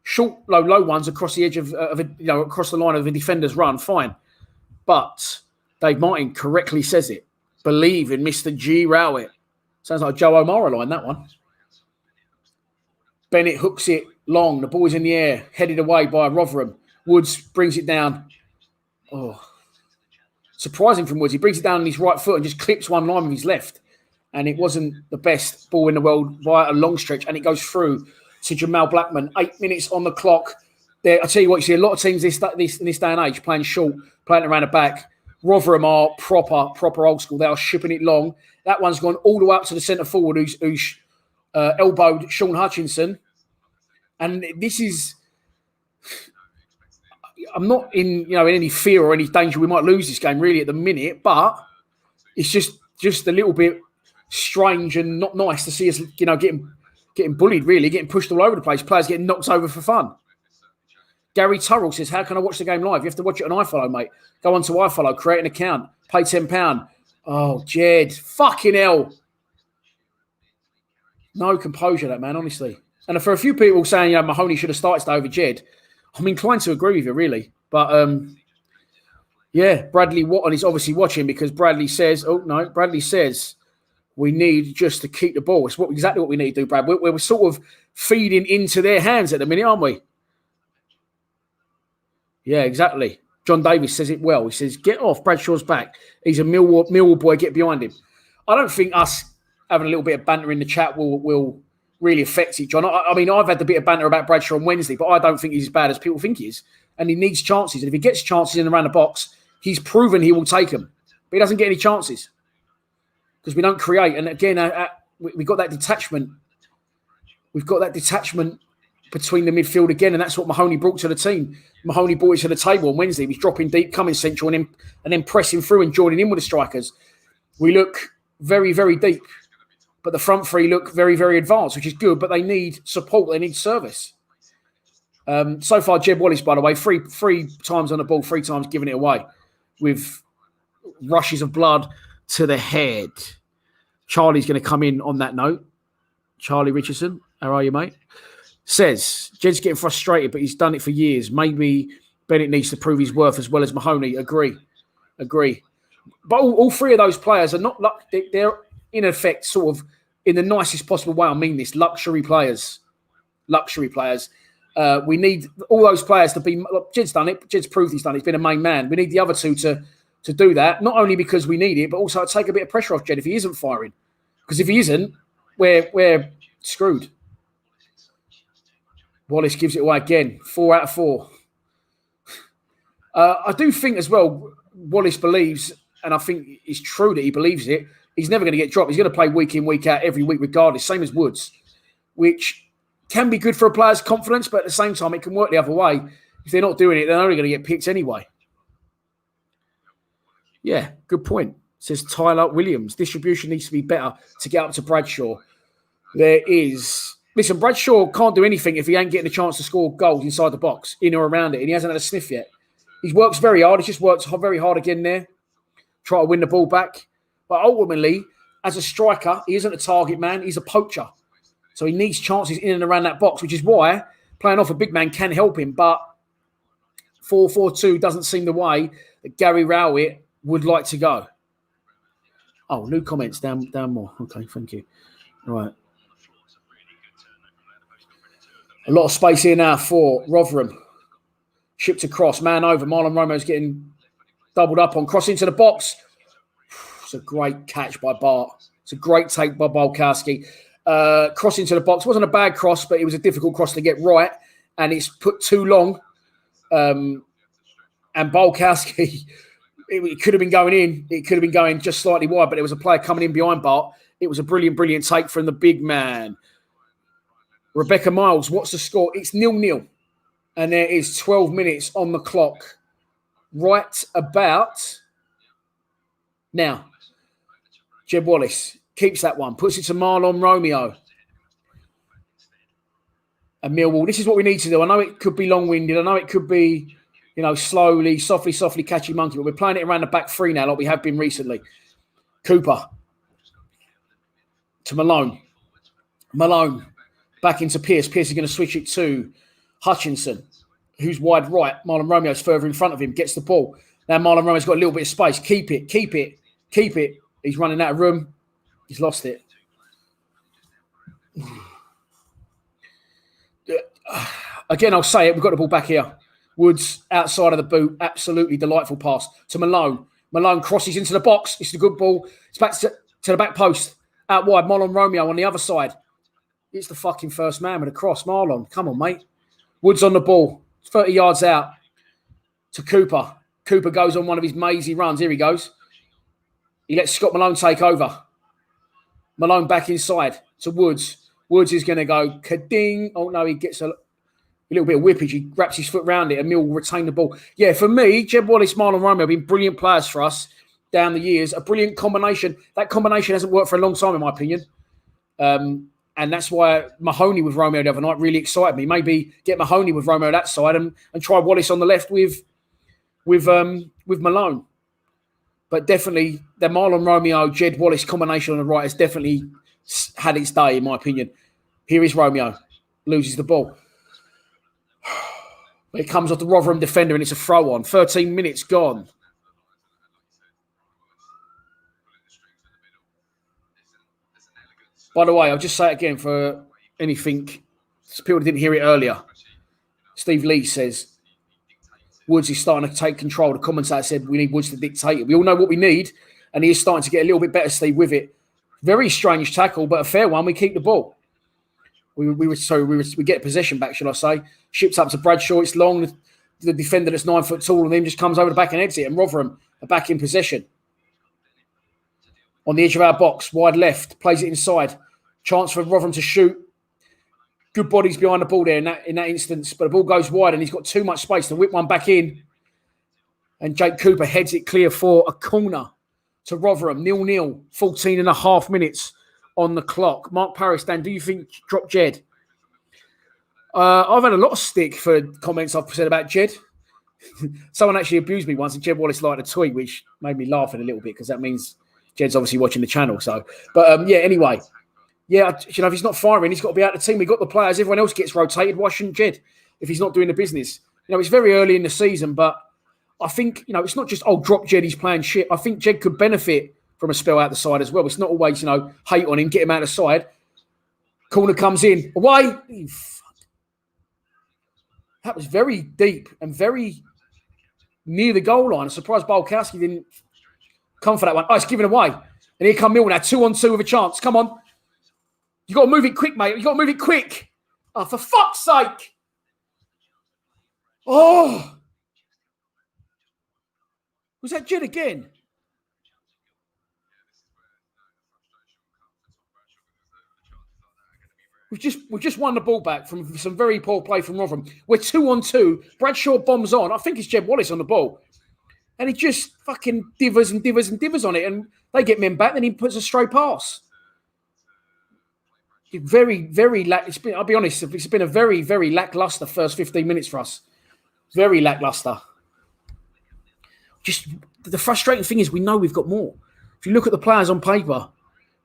Short, low ones across the edge of across the line of a defender's run, fine. But Dave Martin correctly says it. Believe in Mr. G. Rowett. Sounds like a Joe O'Mara line, that one. Bennett hooks it long. The ball's in the air, headed away by Rotherham. Woods brings it down. Oh, surprising from Woods. He brings it down on his right foot and just clips one line with his left. And it wasn't the best ball in the world by a long stretch. And it goes through to Jamal Blackman. 8 minutes on the clock. There, I tell you what, you see a lot of teams in this day and age playing short, playing around the back. Rotherham are proper old school. They are shipping it long. That one's gone all the way up to the centre forward who's elbowed Sean Hutchinson. And this is... I'm not in any fear or any danger we might lose this game really at the minute, but it's just a little bit strange and not nice to see us getting bullied, really, getting pushed all over the place, players getting knocked over for fun. Gary Turrell says, how can I watch the game live? You have to watch it on iFollow, mate. Go on to iFollow, create an account, pay £10. Oh, Jed, fucking hell. No composure, that man, honestly. And for a few people saying, Mahoney should have started today over Jed, I'm inclined to agree with you, really. But, Bradley Watton is obviously watching because Bradley says, we need just to keep the ball. It's exactly what we need to do, Brad. We're sort of feeding into their hands at the minute, aren't we? Yeah, exactly. John Davis says it well. He says, get off. Bradshaw's back. He's a Millwall boy. Get behind him. I don't think us having a little bit of banter in the chat will really affect it, John. I mean, I've had a bit of banter about Bradshaw on Wednesday, but I don't think he's as bad as people think he is. And he needs chances. And if he gets chances in and around the box, he's proven he will take them. But he doesn't get any chances because we don't create. And again, we've got that detachment. We've got that detachment between the midfield again, and that's what Mahoney brought to the team. Mahoney brought it to the table on Wednesday. He was dropping deep, coming central, and then pressing through and joining in with the strikers. We look very, very deep, but the front three look very, very advanced, which is good, but they need support. They need service. So far, Jeb Wallace, by the way, three times on the ball, 3 times giving it away with rushes of blood to the head. Charlie's going to come in on that note. Charlie Richardson, how are you, mate? Says, Jed's getting frustrated, but he's done it for years. Maybe Bennett needs to prove his worth as well as Mahoney. Agree. But all 3 of those players are not, they're in effect sort of, in the nicest possible way, I mean this, luxury players. We need all those players to be, look, Jed's done it. Jed's proved he's done it. He's been a main man. We need the other 2 to do that, not only because we need it, but also to take a bit of pressure off Jed if he isn't firing. Because if he isn't, we're screwed. Wallace gives it away again. 4 out of 4. I do think as well, Wallace believes, and I think it's true that he believes it, he's never going to get dropped. He's going to play week in, week out, every week regardless, same as Woods, which can be good for a player's confidence, but at the same time, it can work the other way. If they're not doing it, they're only going to get picked anyway. Yeah, good point. Says Tyler Williams. Distribution needs to be better to get up to Bradshaw. There is... Listen, Bradshaw can't do anything if he ain't getting a chance to score goals inside the box, in or around it, and he hasn't had a sniff yet. He works very hard. He just works very hard again there. Try to win the ball back. But ultimately, as a striker, he isn't a target man. He's a poacher. So he needs chances in and around that box, which is why playing off a big man can help him. But 4-4-2 doesn't seem the way that Gary Rowett would like to go. Oh, new comments. Down more. Okay, thank you. All right. A lot of space here now for Rotherham. Shipped across. Man over. Marlon Romeo's getting doubled up on. Cross into the box. It's a great catch by Bart. It's a great take by Bolkowski. Cross into the box. It wasn't a bad cross, but it was a difficult cross to get right. And it's put too long. And Bolkowski, it could have been going in. It could have been going just slightly wide, but there was a player coming in behind Bart. It was a brilliant, brilliant take from the big man. Rebecca Miles, what's the score? It's 0-0. And there is 12 minutes on the clock. Right about now. Jeb Wallace keeps that one. Puts it to Marlon Romeo. And Millwall. This is what we need to do. I know it could be long-winded. I know it could be, slowly, softly catchy monkey. But we're playing it around the back three now like we have been recently. Cooper. To Malone. Malone. Back into Pearce. Pearce is going to switch it to Hutchinson, who's wide right. Marlon Romeo's further in front of him. Gets the ball. Now Marlon Romeo's got a little bit of space. Keep it. He's running out of room. He's lost it. Again, I'll say it. We've got the ball back here. Woods outside of the boot. Absolutely delightful pass to Malone. Malone crosses into the box. It's a good ball. It's back to the back post. Out wide. Marlon Romeo on the other side. It's the fucking first man with a cross. Marlon, come on, mate. Woods on the ball. 30 yards out to Cooper. Cooper goes on one of his mazy runs. Here he goes. He lets Scott Malone take over. Malone back inside to Woods. Woods is going to go ka-ding. Oh, no, he gets a little bit of whippage. He wraps his foot around it and Mill will retain the ball. Yeah, for me, Jeb Wallace, Marlon Romeo have been brilliant players for us down the years. A brilliant combination. That combination hasn't worked for a long time, in my opinion. And that's why Mahoney with Romeo the other night really excited me. Maybe get Mahoney with Romeo that side and try Wallace on the left with Malone. But definitely the Marlon Romeo, Jed Wallace combination on the right has definitely had its day, in my opinion. Here is Romeo. Loses the ball. It comes off the Rotherham defender and it's a throw on. 13 minutes gone. By the way, I'll just say it again for anything. People didn't hear it earlier. Steve Lee says, Woods is starting to take control. The commentator said, we need Woods to dictate it. We all know what we need, and he is starting to get a little bit better, Steve, with it. Very strange tackle, but a fair one. We keep the ball. We get possession back, shall I say. Shipped up to Bradshaw. It's long. The defender that's 9 foot tall and him just comes over the back and heads it, and Rotherham are back in possession. On the edge of our box, wide left, plays it inside. Chance for Rotherham to shoot. Good bodies behind the ball there in that instance, but the ball goes wide and he's got too much space to whip one back in. And Jake Cooper heads it clear for a corner to Rotherham. 0-0, 14 and a half minutes on the clock. Mark Paris, Dan, do you think drop Jed? I've had a lot of stick for comments I've said about Jed. Someone actually abused me once and Jed Wallace liked a tweet, which made me laugh a little bit because that means Jed's obviously watching the channel. So, but anyway. Yeah, if he's not firing, he's got to be out of the team. We've got the players. Everyone else gets rotated. Why shouldn't Jed if he's not doing the business? It's very early in the season, but I think, it's not just, drop Jed, he's playing shit. I think Jed could benefit from a spell out the side as well. It's not always, hate on him, get him out of the side. Corner comes in. Away. That was very deep and very near the goal line. I'm surprised Bolkowski didn't come for that one. Oh, it's given away. And here come Millwall now, 2-on-2 with a chance. Come on. You got to move it quick, mate. You got to move it quick. Oh, for fuck's sake. Oh. Was that Jed again? We've just won the ball back from some very poor play from Rotherham. We're 2-on-2. Bradshaw bombs on. I think it's Jed Wallace on the ball. And he just fucking divers on it. And they get men back, then he puts a straight pass. very, very I'll be honest, it's been a very, very lackluster first 15 minutes for us. Very lackluster. Just the frustrating thing is we know we've got more. If you look at the players on paper,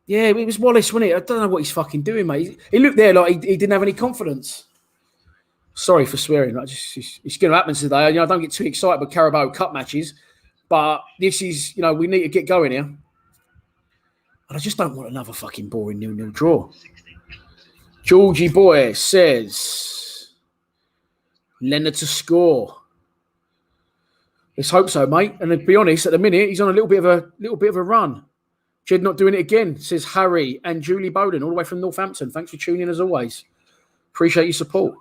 yeah, it was Wallace, wasn't it? I don't know what he's fucking doing, mate. He looked there like he didn't have any confidence. Sorry for swearing. It's going to happen today. I don't get too excited with Carabao Cup matches, but this is, we need to get going here. And I just don't want another fucking boring 0-0 draw. Georgie Boy says, Leonard to score. Let's hope so, mate. And to be honest, at the minute, he's on a little bit of a run. Jed not doing it again, says Harry and Julie Bowden, all the way from Northampton. Thanks for tuning in as always. Appreciate your support.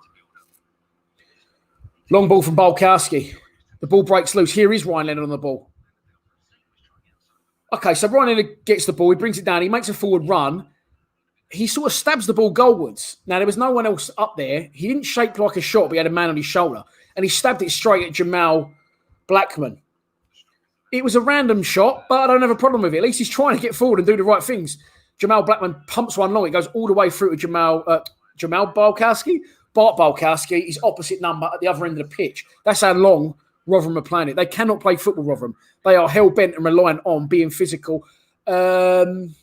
Long ball from Balkowski. The ball breaks loose. Here is Ryan Leonard on the ball. Okay, so Ryan Leonard gets the ball. He brings it down. He makes a forward run. He sort of stabs the ball goalwards. Now, there was no one else up there. He didn't shape like a shot, but he had a man on his shoulder. And he stabbed it straight at Jamal Blackman. It was a random shot, but I don't have a problem with it. At least he's trying to get forward and do the right things. Jamal Blackman pumps one long. It goes all the way through to Jamal Balkowski. Bart Balkowski is opposite number at the other end of the pitch. That's how long Rotherham are playing it. They cannot play football, Rotherham. They are hell-bent and reliant on being physical. Danny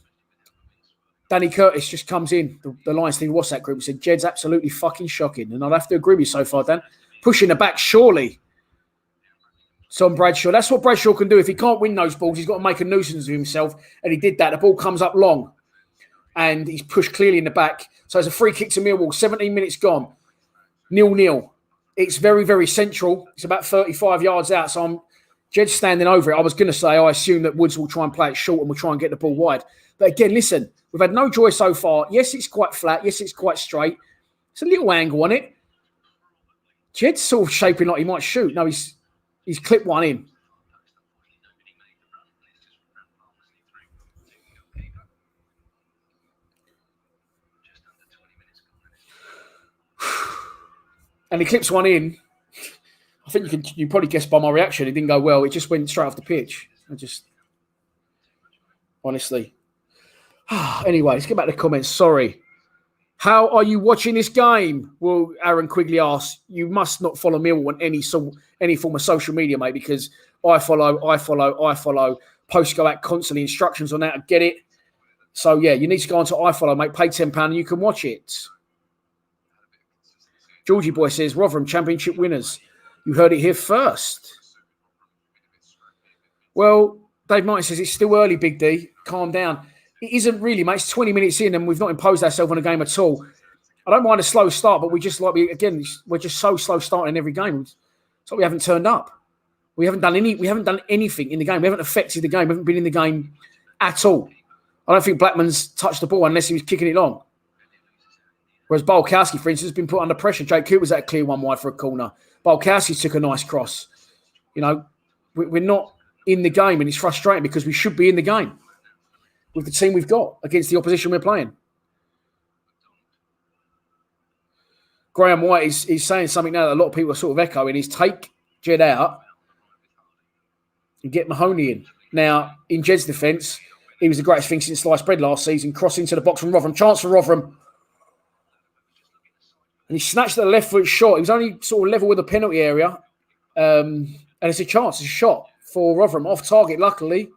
Curtis just comes in, the Lions Team WhatsApp group, and said, Jed's absolutely fucking shocking. And I'd have to agree with you so far, Dan. Pushing the back, surely. Tom Bradshaw. That's what Bradshaw can do. If he can't win those balls, he's got to make a nuisance of himself. And he did that. The ball comes up long. And he's pushed clearly in the back. So it's a free kick to Millwall. 17 minutes gone. 0-0. It's very, very central. It's about 35 yards out. So Jed's standing over it. I was going to say, I assume that Woods will try and play it short and will try and get the ball wide. But again, listen, we've had no joy so far. Yes, it's quite flat. Yes, it's quite straight. It's a little angle on it. Jed's sort of shaping like he might shoot. No, he's clipped one in. And he clips one in. I think you probably guessed by my reaction. It didn't go well. It just went straight off the pitch. Honestly. Anyway, let's get back to the comments. Sorry. How are you watching this game? Well, Aaron Quigley asks, you must not follow Millwall on any form of social media, mate, because I follow. Posts go out constantly, instructions on how to get it. So, yeah, you need to go onto iFollow, mate. Pay £10 and you can watch it. Georgie Boy says, Rotherham Championship winners. You heard it here first. Well, Dave Martin says, it's still early, Big D. Calm down. It isn't really, mate. It's 20 minutes in and we've not imposed ourselves on a game at all. I don't mind a slow start, but we're just so slow starting in every game. So we haven't turned up. We haven't done anything in the game. We haven't affected the game. We haven't been in the game at all. I don't think Blackman's touched the ball unless he was kicking it long. Whereas Balkowski, for instance, has been put under pressure. Jake Cooper's at a clear one wide for a corner. Balkowski took a nice cross. We're not in the game, and it's frustrating because we should be in the game with the team we've got against the opposition we're playing. Graham White is saying something now that a lot of people are sort of echoing, is take Jed out and get Mahoney in. Now, in Jed's defence, he was the greatest thing since sliced bread last season, crossing to the box from Rotherham. Chance for Rotherham. And he snatched the left foot shot. He was only sort of level with the penalty area. And it's a chance, it's a shot for Rotherham. Off target, luckily.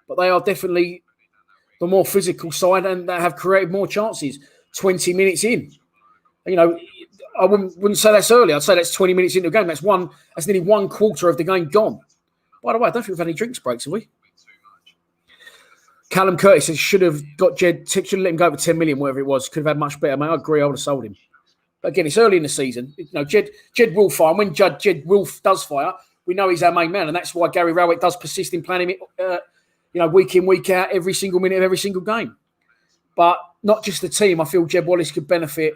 But they are definitely the more physical side and they have created more chances. 20 minutes in. I wouldn't say that's early. I'd say that's 20 minutes into the game. That's nearly 1/4 of the game gone. By the way, I don't think we've had any drinks breaks, have we? Callum Curtis says, should have got Jed, should have let him go for 10 million, whatever it was. Could have had much better, mate. I agree. I would have sold him. But again, it's early in the season. Jed will fire. And when Jed does fire, we know he's our main man. And that's why Gary Rowett does persist in playing him, week in, week out, every single minute of every single game. But not just the team. I feel Jed Wallace could benefit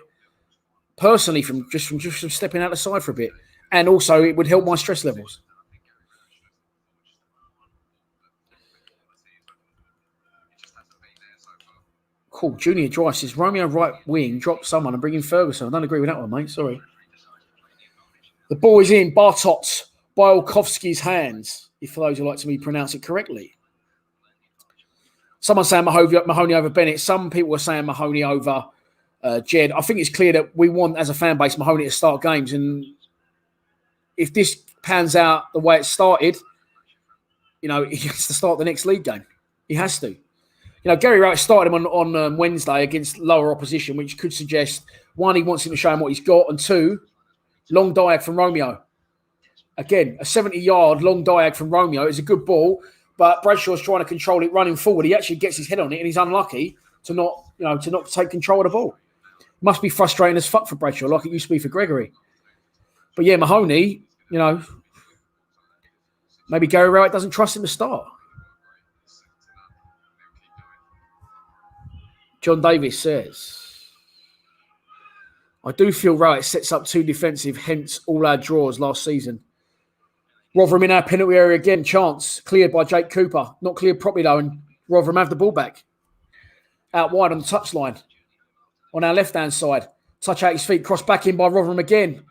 personally from stepping out the side for a bit. And also, it would help my stress levels. Cool. Junior Dry says, Romeo right wing, drop someone and bring in Ferguson. I don't agree with that one, mate. Sorry. The ball is in Bartot Bialkowski's hands, if for those who like to me pronounce it correctly. Someone's saying Mahoney over Bennett. Some people are saying Mahoney over Jed. I think it's clear that we want, as a fan base, Mahoney to start games. And if this pans out the way it started, he has to start the next league game. He has to. Gary Rowett started him on Wednesday against lower opposition, which could suggest, one, he wants him to show him what he's got, and two, long diag from Romeo. Again, a 70-yard long diag from Romeo is a good ball, but Bradshaw's trying to control it running forward. He actually gets his head on it, and he's unlucky to not take control of the ball. Must be frustrating as fuck for Bradshaw, like it used to be for Gregory. But yeah, Mahoney, maybe Gary Rowett doesn't trust him to start. John Davis says, I do feel Rowett sets up too defensive, hence all our draws last season. Rotherham in our penalty area again, chance, cleared by Jake Cooper. Not cleared properly though, and Rotherham have the ball back. Out wide on the touchline. On our left-hand side. Touch out his feet, cross back in by Rotherham again.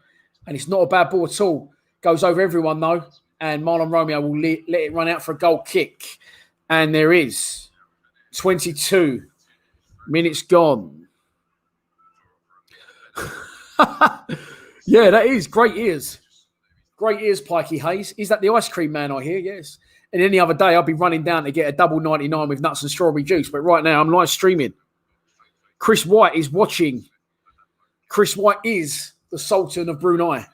And it's not a bad ball at all. Goes over everyone though. And Marlon Romeo will let it run out for a goal kick. And there is 22 minutes gone. Yeah, that is great ears. Great ears, Pikey Hayes. Is that the ice cream man I hear? Yes. And any other day, I'll be running down to get a double 99 with nuts and strawberry juice. But right now, I'm live streaming. Chris White is watching. Chris White is the Sultan of Brunei.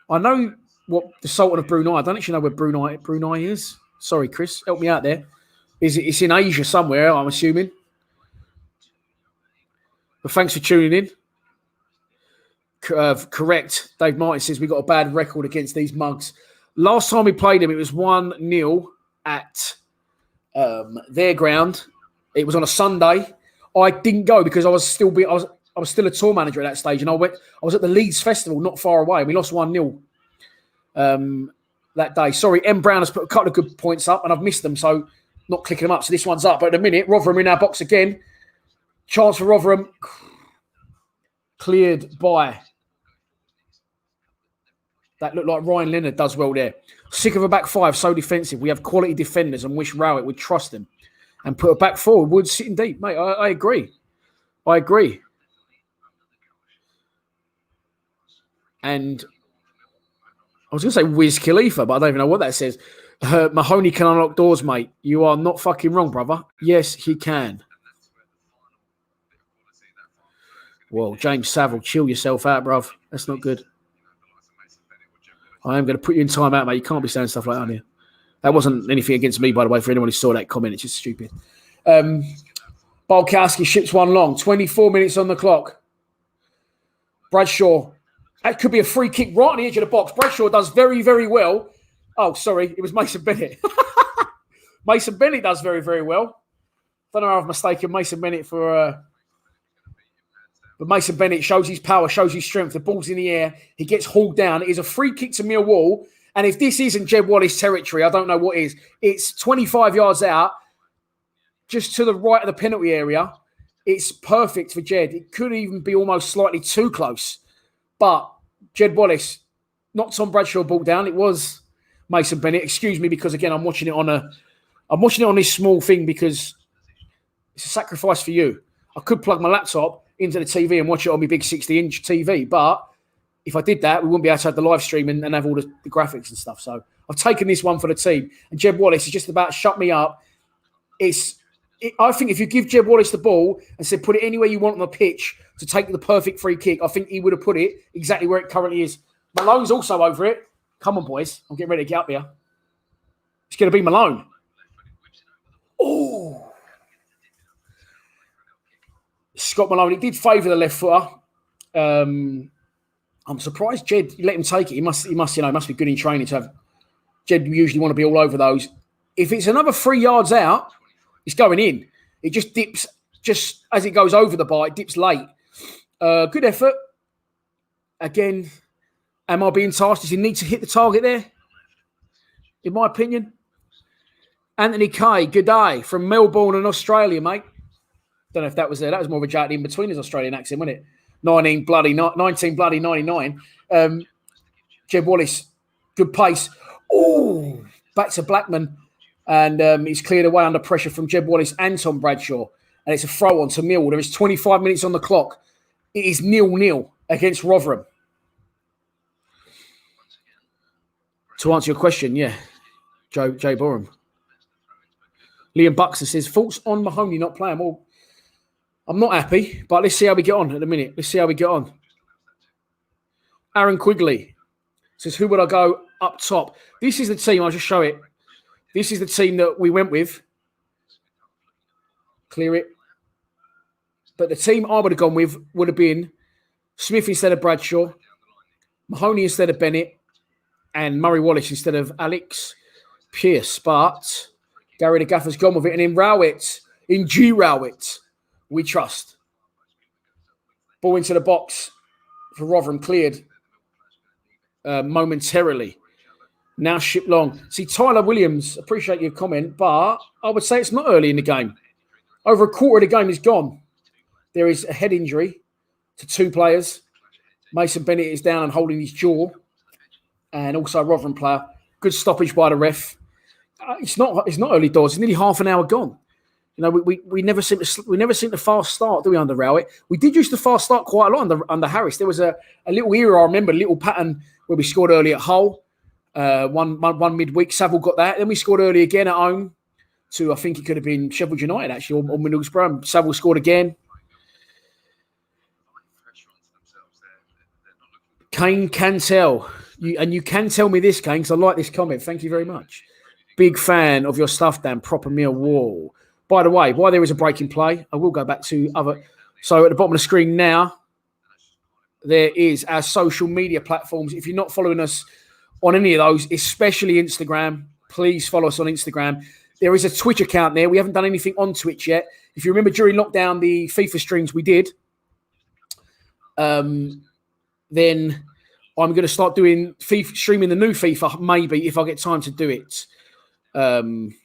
I know what the Sultan of Brunei. I don't actually know where Brunei is. Sorry, Chris. Help me out there. It's in Asia somewhere, I'm assuming. But thanks for tuning in. Correct. Dave Martin says we got a bad record against these mugs. Last time we played them, it was 1-0 at their ground. It was on a Sunday. I didn't go because I was still a tour manager at that stage, and I was at the Leeds Festival, not far away. We lost 1-0 that day. Sorry, M Brown has put a couple of good points up, and I've missed them, so not clicking them up. So this one's up. But at the minute, Rotherham in our box again. Chance for Rotherham. Cleared by. That looked like Ryan Leonard does well there. Sick of a back five, so defensive. We have quality defenders and wish Rowett would trust them and put a back forward. Wood sitting deep. Mate, I agree. I agree. And I was going to say Wiz Khalifa, but I don't even know what that says. Mahoney can unlock doors, mate. You are not fucking wrong, brother. Yes, he can. Well, James Saville, chill yourself out, bruv. That's not good. I am going to put you in timeout, mate. You can't be saying stuff like that on here. That wasn't anything against me, by the way, for anyone who saw that comment. It's just stupid. Balkowski ships one long. 24 minutes on the clock. Bradshaw. That could be a free kick right on the edge of the box. Bradshaw does very, very well. Oh, sorry. It was Mason Bennett. Mason Bennett does very, very well. Don't know how I've mistaken Mason Bennett for... But Mason Bennett shows his power, shows his strength. The ball's in the air. He gets hauled down. It is a free kick to Millwall. And if this isn't Jed Wallace territory, I don't know what is. It's 25 yards out, just to the right of the penalty area. It's perfect for Jed. It could even be almost slightly too close. But Jed Wallace, not Tom Bradshaw ball down. It was Mason Bennett. Excuse me, because again, I'm watching it on this small thing because it's a sacrifice for you. I could plug my laptop into the TV and watch it on my big 60-inch TV. But if I did that, we wouldn't be able to have the live stream and have all the graphics and stuff. So I've taken this one for the team. And Jed Wallace is just about shut me up. I think if you give Jed Wallace the ball and said put it anywhere you want on the pitch to take the perfect free kick, I think he would have put it exactly where it currently is. Malone's also over it. Come on, boys. I'm getting ready to get up here. It's going to be Malone. Oh. Scott Malone, it did favour the left footer. I'm surprised Jed let him take it. He must be good in training to have. Jed usually want to be all over those. If it's another 3 yards out, it's going in. It just dips, just as it goes over the bar, it dips late. Good effort. Again, am I being tasked? Does he need to hit the target there? In my opinion. Anthony Kay, good day from Melbourne in Australia, mate. Don't know if that was there. That was more of a jacket in between his Australian accent, wasn't it? 19 bloody 99. Jed Wallace, good pace. Oh, back to Blackman. And he's cleared away under pressure from Jeb Wallace and Tom Bradshaw. And it's a throw on to Millwall. There is 25 minutes on the clock. It is 0-0 against Rotherham. To answer your question, yeah. Jay Borum. Liam Buxton says, thoughts on Mahoney not playing? Well, I'm not happy, but let's see how we get on at the minute. Let's see how we get on. Aaron Quigley says, who would I go up top? This is the team. I'll just show it. This is the team that we went with. Clear it. But the team I would have gone with would have been Smith instead of Bradshaw, Mahoney instead of Bennett, and Murray Wallace instead of Alex Pearce. But Gary the Gaffer's gone with it. And in Rowett, in G. Rowett, we trust. Ball into the box for Rotherham, cleared momentarily. Now ship long. See, Tyler Williams, appreciate your comment, but I would say it's not early in the game. Over a quarter of the game is gone. There is a head injury to two players. Mason Bennett is down and holding his jaw. And also a Rotherham player. Good stoppage by the ref. It's not early doors. It's nearly half an hour gone. You know, we never seem to fast start, do we, under Rowett? We did used to fast start quite a lot under Harris. There was a little era, I remember, a little pattern where we scored early at Hull. One midweek. Savile got that. Then we scored early again at home to, I think it could have been Sheffield United, actually, or Middlesbrough. Savile scored again. Kane can tell. You can tell me this, Kane, because I like this comment. Thank you very much. Big fan of your stuff, Dan. Proper Millwall. By the way, while there is a break in play, I will go back to other. So at the bottom of the screen now, there is our social media platforms. If you're not following us on any of those, especially Instagram, please follow us on Instagram. There is a Twitch account there. We haven't done anything on Twitch yet. If you remember during lockdown, the FIFA streams we did, then I'm going to start doing FIFA, streaming the new FIFA, maybe, if I get time to do it, on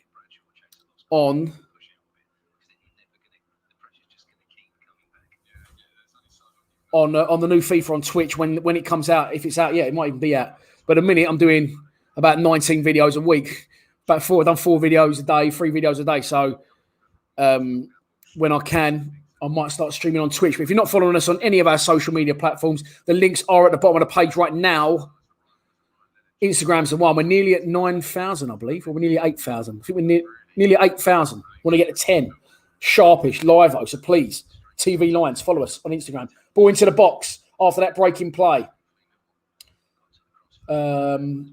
the new FIFA on Twitch when it comes out. If it's out, yeah, it might even be out. But a minute, I'm doing about 19 videos a week. I've done 4 videos a day, 3 videos a day. So when I can, I might start streaming on Twitch. But if you're not following us on any of our social media platforms, the links are at the bottom of the page right now. Instagram's the one. We're nearly at 9,000, I believe, or we're nearly 8,000. I think we're nearly 8,000. Want to get to 10. Sharpish, live. So please, TV Lions, follow us on Instagram. Ball into the box after that breaking play. The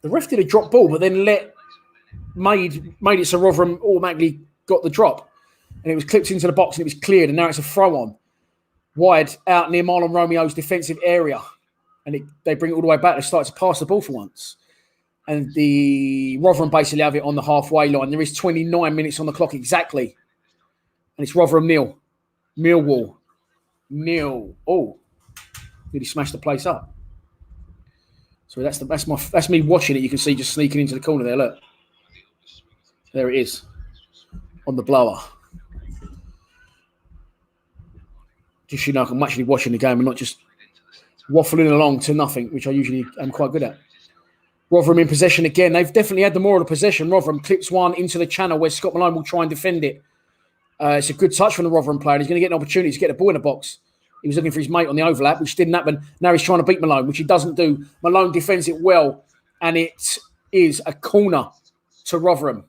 ref did a drop ball, but then made it so Rotherham automatically got the drop. And it was clipped into the box and it was cleared. And now it's a throw on. Wide out near Marlon Romeo's defensive area. And they bring it all the way back. They start to pass the ball for once. And the Rotherham basically have it on the halfway line. There is 29 minutes on the clock exactly. And it's Rotherham 0. Millwall 0. Oh, really smashed the place up. So that's me watching it. You can see just sneaking into the corner there. Look, there it is on the blower. Just so you know, I'm actually watching the game and not just waffling along to nothing, which I usually am quite good at. Rotherham in possession again. They've definitely had the more of the possession. Rotherham clips one into the channel where Scott Malone will try and defend it. It's a good touch from the Rotherham player. He's going to get an opportunity to get the ball in the box. He was looking for his mate on the overlap, which didn't happen. Now he's trying to beat Malone, which he doesn't do. Malone defends it well, and it is a corner to Rotherham.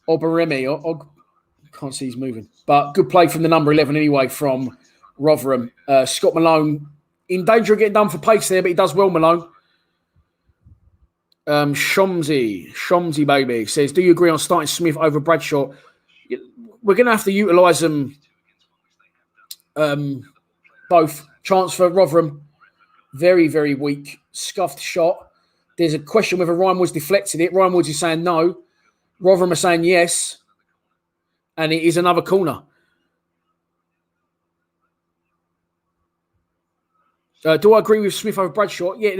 Oberemi. Can't see he's moving. But good play from the number 11 anyway from Rotherham. Scott Malone in danger of getting done for pace there, but he does well, Malone. Shomsy baby says, do you agree on starting Smith over Bradshaw? We're going to have to utilise them both. Chance for Rotherham, very, very weak. Scuffed shot. There's a question whether Ryan Woods deflected it. Ryan Woods is saying no. Rotherham are saying yes. And it is another corner. Do I agree with Smith over Bradshaw? Yeah,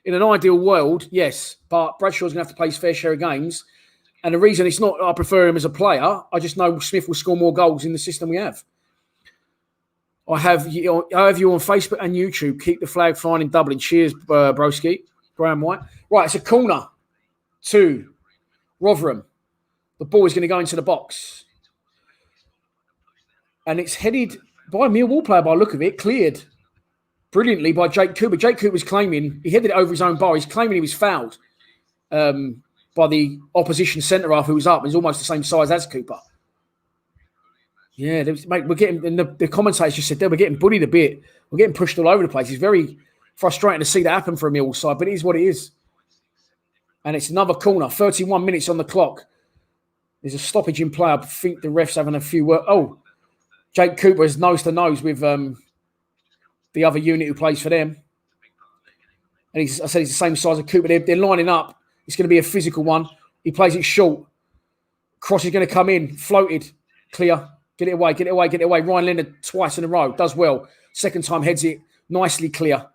in an ideal world, yes. But Bradshaw's going to have to play his fair share of games. And the reason it's not I prefer him as a player, I just know Smith will score more goals in the system we have. I have you on Facebook and YouTube. Keep the flag flying in Dublin. Cheers, broski. Graham White. Right, it's a corner. to Rotherham. The ball is going to go into the box. And it's headed by a Millwall player by the look of it, cleared brilliantly by Jake Cooper. Jake Cooper was claiming, he headed it over his own bar. He's claiming he was fouled by the opposition centre-half who was up. He's almost the same size as Cooper. Yeah, mate, we're getting, and the commentators just said, we're getting bullied a bit. We're getting pushed all over the place. It's very frustrating to see that happen for a Millwall side, but it is what it is. And it's another corner, 31 minutes on the clock. There's a stoppage in play. I think the ref's having a few work. Oh, Jake Cooper is nose to nose with the other unit who plays for them. And I said he's the same size as Cooper. They're lining up. It's going to be a physical one. He plays it short. Cross is going to come in. Floated. Clear. Get it away. Get it away. Get it away. Ryan Leonard twice in a row. Does well. Second time heads it. Nicely clear.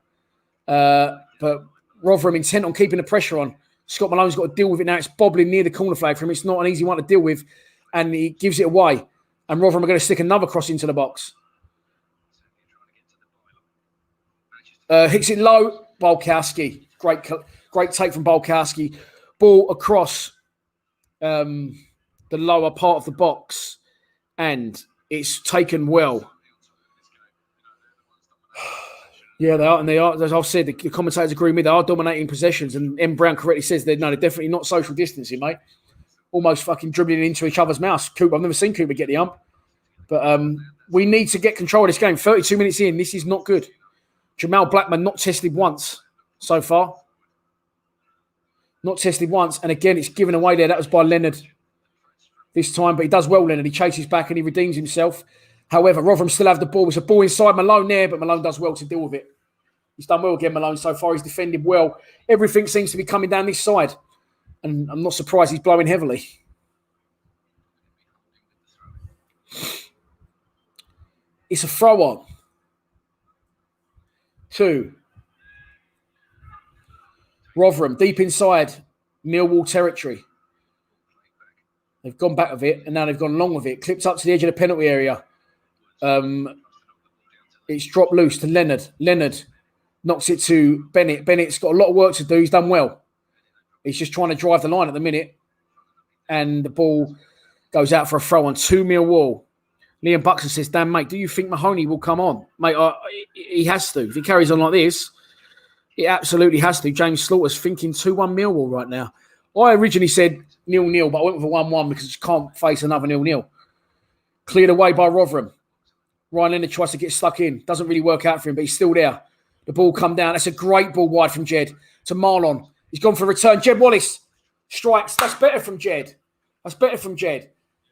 But Rotherham intent on keeping the pressure on. Scott Malone's got to deal with it now. It's bobbling near the corner flag for him. It's not an easy one to deal with. And he gives it away. And Rotherham are going to stick another cross into the box. Hits it low. Bolkowski. Great take from Bolkowski. Ball across the lower part of the box. And it's taken well. Yeah, they are. And they are, as I've said, the commentators agree with me. They are dominating possessions. And M. Brown correctly says they're definitely not social distancing, mate. Almost fucking dribbling into each other's mouths. Cooper, I've never seen Cooper get the ump. But we need to get control of this game. 32 minutes in, this is not good. Jamal Blackman not tested once so far. Not tested once. And again, it's given away there. That was by Leonard this time. But he does well, Leonard. He chases back and he redeems himself. However, Rotherham still have the ball. It's a ball inside Malone there, but Malone does well to deal with it. He's done well again, Malone, so far. He's defended well. Everything seems to be coming down this side. And I'm not surprised he's blowing heavily. It's a throw on. 2. Rotherham, deep inside Millwall territory. They've gone back with it, and now they've gone long with it. Clipped up to the edge of the penalty area. It's dropped loose to Leonard. Leonard knocks it to Bennett. Bennett's got a lot of work to do. He's done well. He's just trying to drive the line at the minute. And the ball goes out for a throw on 2 Millwall. Liam Buxton says, damn, mate, do you think Mahoney will come on? Mate, he has to. If he carries on like this, he absolutely has to. James Slaughter's thinking 2-1 Millwall right now. I originally said 0-0, but I went with a 1-1 because you can't face another 0-0. Cleared away by Rotherham. Ryan Leonard tries to get stuck in. Doesn't really work out for him, but he's still there. The ball come down. That's a great ball wide from Jed to Marlon. He's gone for a return. Jed Wallace strikes. That's better from Jed.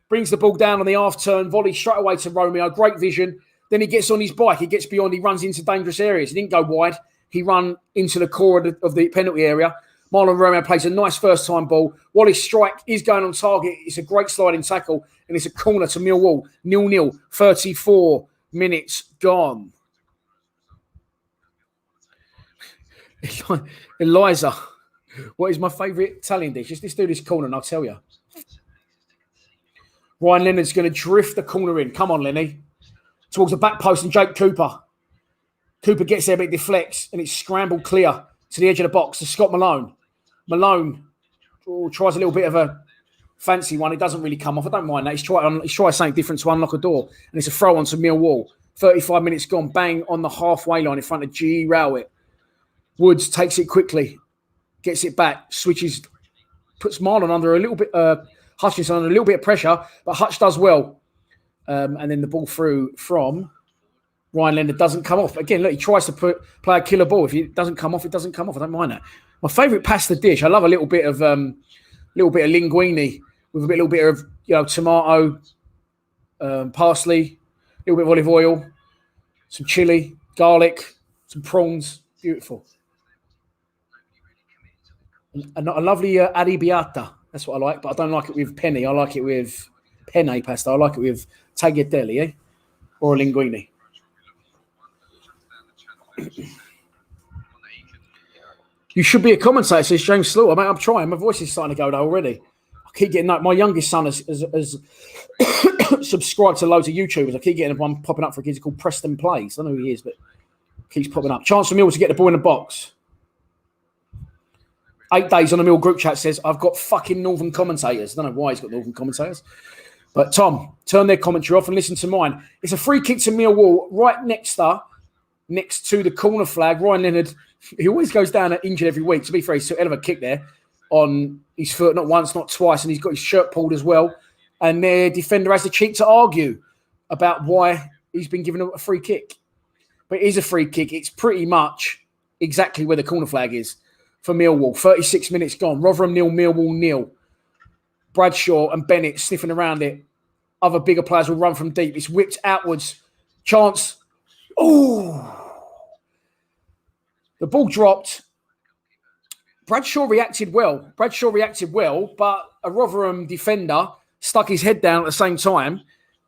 Brings the ball down on the half turn. Volley straight away to Romeo. Great vision. Then he gets on his bike. He gets beyond. He runs into dangerous areas. He didn't go wide. He ran into the core of the penalty area. Marlon Romeo plays a nice first-time ball. Wallace strike is going on target. It's a great sliding tackle. And it's a corner to Millwall. 0-0. 34 minutes gone. Eliza, what is my favourite Italian dish? Let's do this corner and I'll tell you. Ryan Leonard's going to drift the corner in. Come on, Lenny. Towards the back post and Jake Cooper. Cooper gets there, but it deflects and it's scrambled clear to the edge of the box to Scott Malone. Malone tries a little bit of a fancy one. It doesn't really come off. I don't mind that. He's tried something different to unlock a door. And it's a throw on to Millwall. 35 minutes gone. Bang on the halfway line in front of G. Rowett. Woods takes it quickly. Gets it back. Switches. Puts Marlon under a little bit... Hutchinson under a little bit of pressure. But Hutch does well. And then the ball through from Ryan Leonard doesn't come off. Again, look, he tries to play a killer ball. If it doesn't come off, it doesn't come off. I don't mind that. My favourite pasta dish. I love a little bit of linguine with a little bit of tomato, parsley, a little bit of olive oil, some chili, garlic, some prawns. Beautiful. And a lovely arrabbiata. That's what I like, but I don't like it with penne. I like it with penne pasta. I like it with tagliatelle, or a linguine. You should be a commentator, says James Slaughter. Mate, I'm trying. My voice is starting to go there already. I keep getting that. My youngest son has subscribed to loads of YouTubers. I keep getting one popping up for a kid called Preston Plays. I don't know who he is, but keeps popping up. Chance for Mill to get the ball in the box. 8 days on the Mill group chat says, I've got fucking Northern commentators. I don't know why he's got Northern commentators. But Tom, turn their commentary off and listen to mine. It's a free kick to Millwall right next to the corner flag. Ryan Leonard, he always goes down injured every week. To be fair, he's a hell of a kick there on his foot, not once, not twice, and he's got his shirt pulled as well. And their defender has the cheek to argue about why he's been given a free kick. But it is a free kick. It's pretty much exactly where the corner flag is for Millwall. 36 minutes gone. Rotherham 0, Millwall 0. Bradshaw and Bennett sniffing around it. Other bigger players will run from deep. It's whipped outwards. Chance. Oh. The ball dropped. Bradshaw reacted well. But a Rotherham defender stuck his head down at the same time.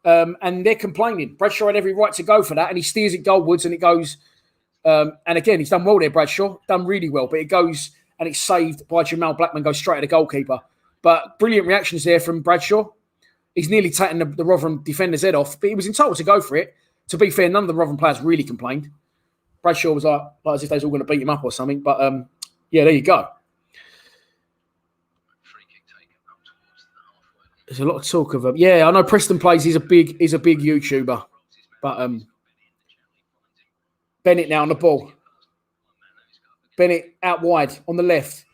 And they're complaining. Bradshaw had every right to go for that, and he steers it goalwards, and it goes. And again, he's done well there, Bradshaw. Done really well, but it goes and it's saved by Jamal Blackman. Goes straight at the goalkeeper. But brilliant reactions there from Bradshaw. He's nearly taken the Rotherham defender's head off, but he was entitled to go for it. To be fair, none of the Rotherham players really complained. Bradshaw was like as if they was all going to beat him up or something. But yeah, there you go. There's a lot of talk of yeah, I know Preston Plays. He's a big YouTuber, but Bennett now on the ball. Bennett out wide on the left,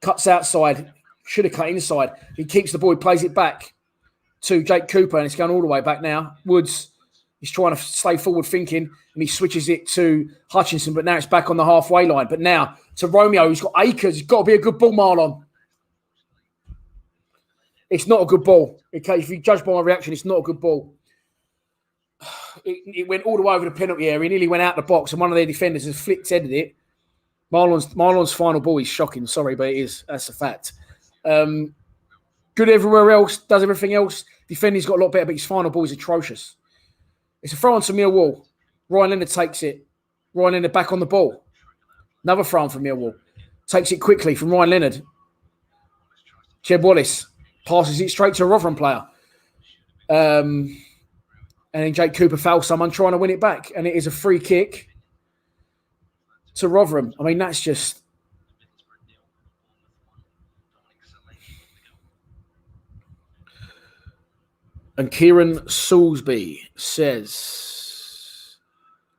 cuts outside. Should have cut inside. He keeps the ball. He plays it back to Jake Cooper, and it's going all the way back now. Woods is trying to stay forward thinking, and he switches it to Hutchinson, but now it's back on the halfway line. But now to Romeo, who's got acres. It's got to be a good ball, Marlon. It's not a good ball. Okay, if you judge by my reaction, it's not a good ball. It went all the way over the penalty area. He nearly went out the box, and one of their defenders has flicked-headed it. Marlon's final ball is shocking. Sorry, but it is. That's a fact. Good everywhere else, does everything else. Defending's got a lot better, but his final ball is atrocious. It's a throw on to Millwall. Ryan Leonard takes it. Ryan Leonard back on the ball. Another throw on from Millwall. Takes it quickly from Ryan Leonard. Jeb Wallace passes it straight to a Rotherham player. And then Jake Cooper fouls someone trying to win it back. And it is a free kick to Rotherham. I mean, that's just... And Kieran Salisbury says,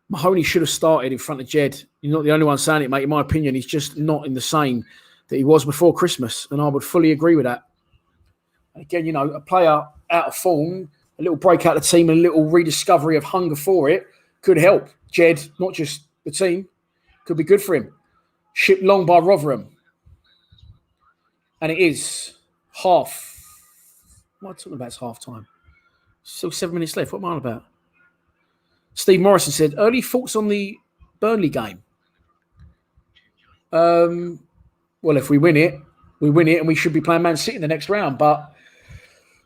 Mahoney should have started in front of Jed. You're not the only one saying it, mate. In my opinion, he's just not in the same that he was before Christmas. And I would fully agree with that. Again, you know, a player out of form, a little break out of the team, and a little rediscovery of hunger for it could help Jed, not just the team. Could be good for him. Shipped long by Rotherham. And it is half. What am I talking about? It's half time. Still 7 minutes left. What am I on about? Steve Morrison said, early thoughts on the Burnley game. Well, if we win it, and we should be playing Man City in the next round. But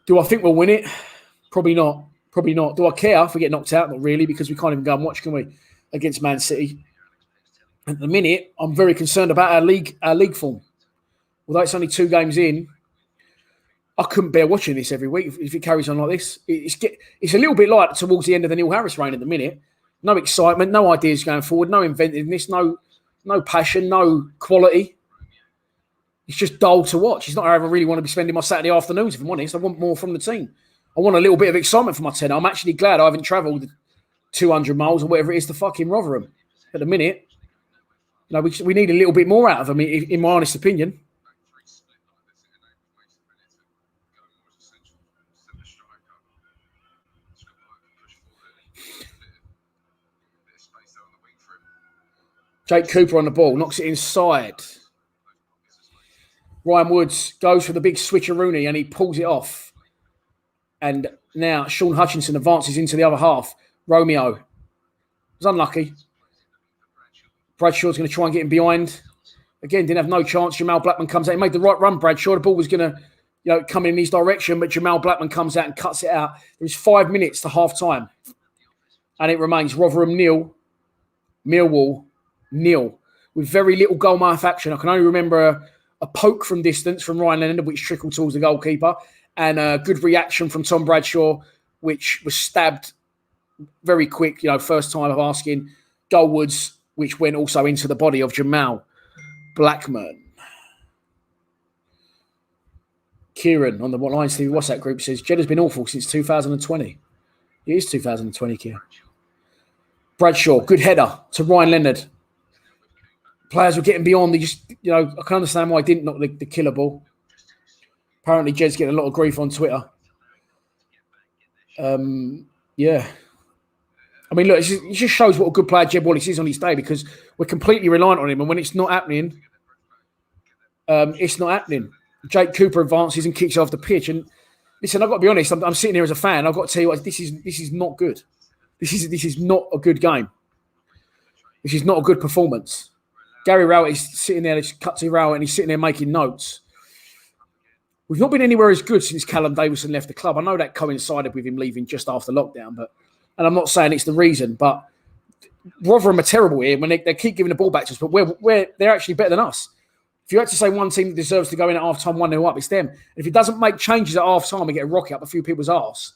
do I think we'll win it? Probably not. Do I care if we get knocked out? Not really, because we can't even go and watch, can we, against Man City? At the minute, I'm very concerned about our league form. Although it's only 2 games in, I couldn't bear watching this every week if it carries on like this. It's a little bit like towards the end of the Neil Harris reign at the minute. No excitement, no ideas going forward, no inventiveness, no passion, no quality. It's just dull to watch. It's not how I ever really want to be spending my Saturday afternoons, if I'm honest. I want more from the team. I want a little bit of excitement for my tenner. I'm actually glad I haven't travelled 200 miles or whatever it is to fucking Rotherham. At the minute, you know, we need a little bit more out of them, in my honest opinion. Jake Cooper on the ball, knocks it inside. Ryan Woods goes for the big switcheroonie and he pulls it off. And now Sean Hutchinson advances into the other half. Romeo was unlucky. Bradshaw's going to try and get him behind. Again, didn't have no chance. Jamal Blackman comes out. He made the right run, Bradshaw. The ball was going to come in his direction, but Jamal Blackman comes out and cuts it out. There's 5 minutes to half time. And it remains Rotherham 0, Millwall 0, with very little goal-mouth action. I can only remember a poke from distance from Ryan Leonard, which trickled towards the goalkeeper, and a good reaction from Tom Bradshaw, which was stabbed very quick, first time of asking. Goalwards, which went also into the body of Jamal Blackman. Kieran on the Lions TV WhatsApp group says, Jed has been awful since 2020. It is 2020, Kieran. Bradshaw, good header to Ryan Leonard. Players were getting beyond. They just, I can understand why he didn't knock the killer ball. Apparently, Jed's getting a lot of grief on Twitter. Yeah. I mean, look, it just shows what a good player Jed Wallace is on his day, because we're completely reliant on him. And when it's not happening, it's not happening. Jake Cooper advances and kicks off the pitch. And listen, I've got to be honest, I'm sitting here as a fan. I've got to tell you what, this is not good. This is not a good game. This is not a good performance. Gary Rowett is sitting there, it's cut to Rowett, and he's sitting there making notes. We've not been anywhere as good since Callum Davison left the club. I know that coincided with him leaving just after lockdown, and I'm not saying it's the reason, but Rotherham are terrible here when they keep giving the ball back to us, but they're actually better than us. If you had to say one team that deserves to go in at half-time 1-0 up, it's them. If he doesn't make changes at half-time and get a rocket up a few people's arse,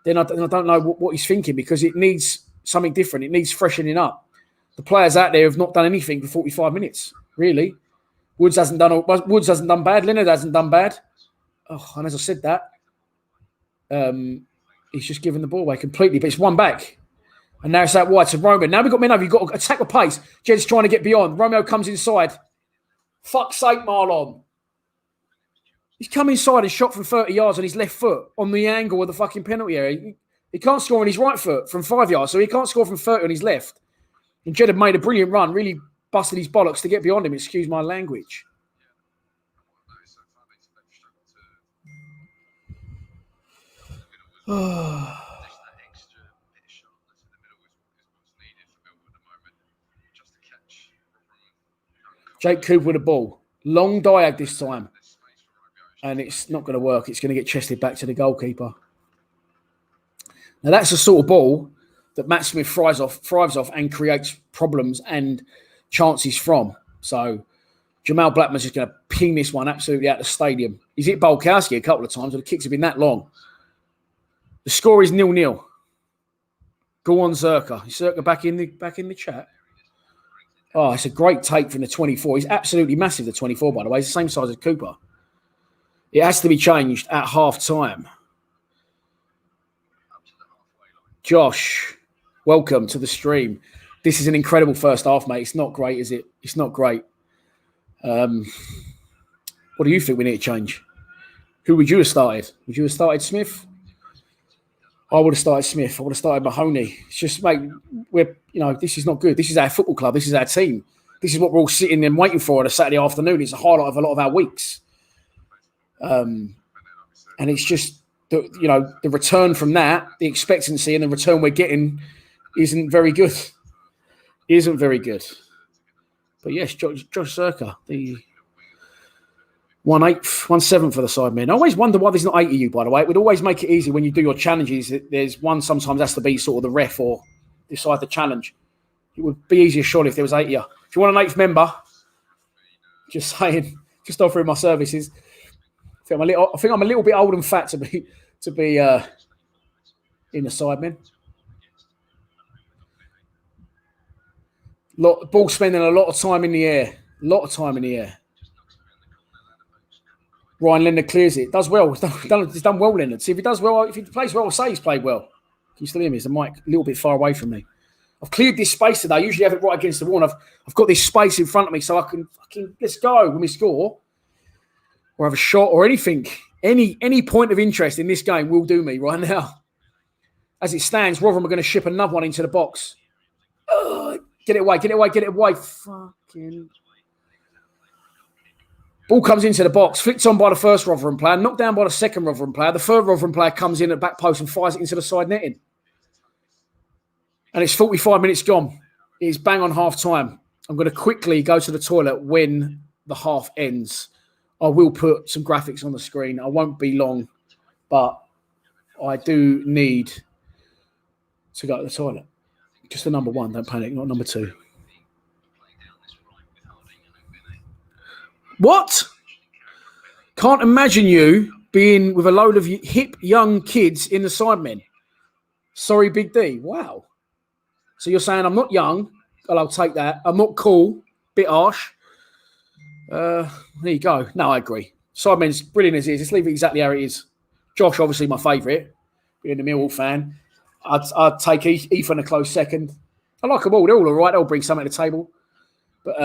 then I don't know what he's thinking, because it needs something different. It needs freshening up. The players out there have not done anything for 45 minutes, really. Woods hasn't done bad. Leonard hasn't done bad. Oh, and as I said that, he's just given the ball away completely. But it's one back. And now it's out wide to Romeo. Now we've got men over. You've got to attack with pace. Jed's trying to get beyond. Romeo comes inside. Fuck's sake, Marlon. He's come inside and shot from 30 yards on his left foot on the angle of the fucking penalty area. He can't score on his right foot from 5 yards, so he can't score from 30 on his left. And Jed had made a brilliant run, really busted his bollocks to get beyond him, excuse my language. Jake Cooper with the ball. Long diag this time. And it's not going to work. It's going to get chested back to the goalkeeper. Now, that's the sort of ball that Matt Smith thrives off and creates problems and chances from. So, Jamal Blackman's just going to ping this one absolutely out of the stadium. He's hit Bolkowski a couple of times, but the kicks have been that long. The score is 0-0. Go on, Zerka. Is Zerka back in the chat? Oh, it's a great take from the 24. He's absolutely massive, the 24, by the way. He's the same size as Cooper. It has to be changed at half-time. Josh, welcome to the stream. This is an incredible first half, mate. It's not great, is it? It's not great. What do you think we need to change? Who would you have started? Would you have started Smith? I would have started Smith. I would have started Mahoney. It's just, mate, this is not good. This is our football club. This is our team. This is what we're all sitting and waiting for on a Saturday afternoon. It's a highlight of a lot of our weeks. And it's just, the return from that, the expectancy and the return we're getting isn't very good. Isn't very good. But yes, Josh Zerka, the 1/8, 1/7 for the Sidemen. I always wonder why there's not 8 of you, by the way. It would always make it easy when you do your challenges. There's one sometimes has to be sort of the ref or decide the challenge. It would be easier, surely, if there was 8 of you. If you want an 8th member, just saying, just offering my services. I think I'm a little bit old and fat to be in the Sidemen. Ball spending a lot of time in the air. A lot of time in the air. Ryan Leonard clears it. Does well. He's done well, Leonard. See, if he does well, if he plays well, I'll say he's played well. Can you still hear me? Is the mic a little bit far away from me? I've cleared this space today. I usually have it right against the wall. And I've got this space in front of me so I can fucking, let's go when we score. Or have a shot or anything. Any point of interest in this game will do me right now. As it stands, Rotherham are going to ship another one into the box. Get it away. Fucking... Ball comes into the box, flicked on by the first Rotherham player, knocked down by the second Rotherham player. The third Rotherham player comes in at the back post and fires it into the side netting. And it's 45 minutes gone. It is bang on half time. I'm going to quickly go to the toilet when the half ends. I will put some graphics on the screen. I won't be long, but I do need to go to the toilet. Just the number one, don't panic, not number two. What? Can't imagine you being with a load of hip young kids in the Sidemen. Sorry, Big D. Wow. So you're saying I'm not young. Well, I'll take that. I'm not cool. Bit harsh. There you go. No, I agree. Sidemen's brilliant as it is. Let's leave it exactly how it is. Josh, obviously my favourite, being a Millwall fan. I'd take Ethan a close second. I like them all. They're all right. They'll bring something to the table. But,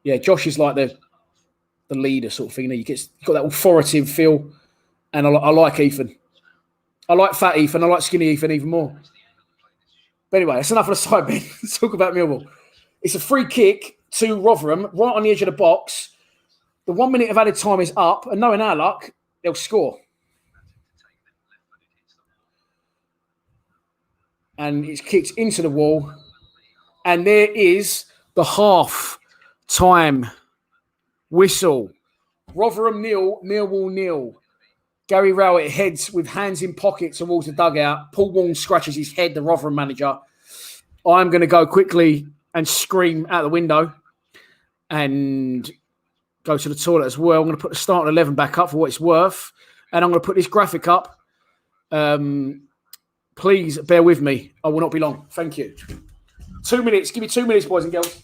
yeah, Josh is like the leader sort of thing. You've got that authoritative feel. And I like Ethan. I like fat Ethan. I like skinny Ethan even more. But anyway, that's enough of the sidemen. Let's talk about Millwall. It's a free kick to Rotherham, right on the edge of the box. The 1 minute of added time is up, and knowing our luck, they'll score. And it's kicked into the wall. And there is the half-time whistle. Rotherham 0, Millwall 0. Gary Rowett heads with hands in pocket towards the dugout. Paul Wong scratches his head, the Rotherham manager. I'm going to go quickly and scream out the window and go to the toilet as well. I'm going to put the starting 11 back up for what it's worth. And I'm going to put this graphic up. Please bear with me. I will not be long. Thank you. 2 minutes. Give me 2 minutes, boys and girls.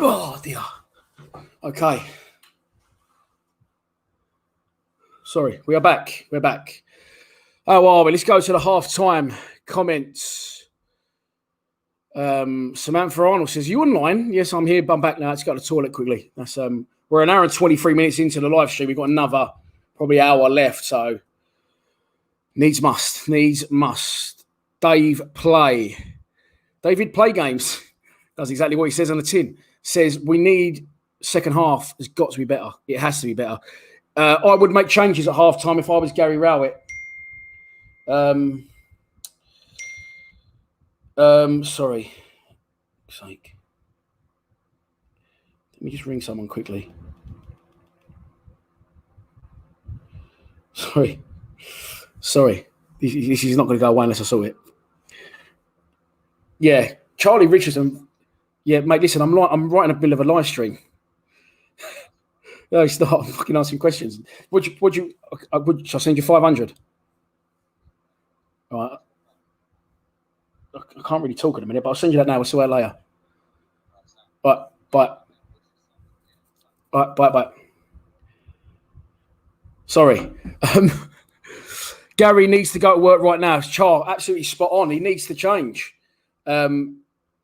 Oh, dear. Okay. Sorry, we are back. We're back. How are we? Let's go to the half-time comments. Samantha Arnold says, you online? Yes, I'm here, but I'm back now. Let's go to the toilet quickly. That's we're an hour and 23 minutes into the live stream. We've got another probably hour left, so needs must. David play games. Does exactly what he says on the tin. Says we need second half has got to be better. It has to be better. I would make changes at half time if I was Gary Rowett. Sorry. Sake. Let me just ring someone quickly. Sorry. This is not going to go away unless I saw it. Yeah, Charlie Richardson. Yeah, mate, listen, I'm right in the middle of a live stream. No, it's not. I'm fucking asking questions. Should I send you 500? All right. I can't really talk at a minute, but I'll send you that now. We'll sort it later. Bye. Sorry. Gary needs to go to work right now. Char, absolutely spot on. He needs to change.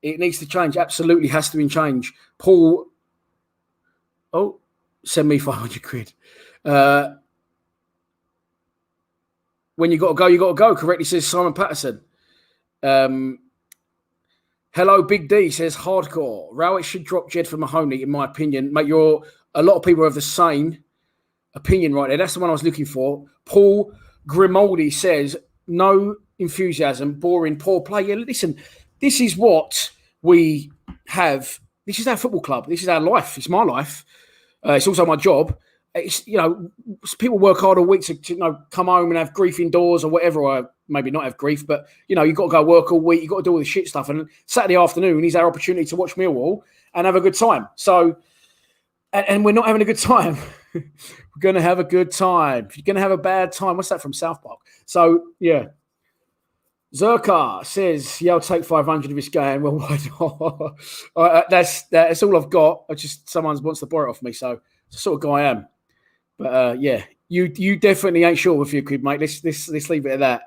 It needs to change. Absolutely has to be change. Paul, send me 500 quid. When you got to go, you got to go. Correctly says Simon Patterson. Hello, Big D says hardcore. Rowett should drop Jed for Mahoney, in my opinion. Mate, a lot of people have the same opinion right there. That's the one I was looking for. Paul Grimaldi says no enthusiasm, boring, poor play. Yeah, listen, this is what we have. This is our football club. This is our life. It's my life. It's also my job. It's, people work hard all week to come home and have grief indoors or whatever, or maybe not have grief, but, you've got to go work all week. You've got to do all the shit stuff. And Saturday afternoon is our opportunity to watch Millwall and have a good time. So, and we're not having a good time. We're going to have a good time. If you're going to have a bad time, what's that from South Park? So, yeah. Zerka says, "Yeah, I'll take 500 of this game." Well, why not? That's all I've got. I just someone wants to borrow it off me, so it's the sort of guy I am. But yeah, you definitely ain't short of a few quid, mate. Let's leave it at that.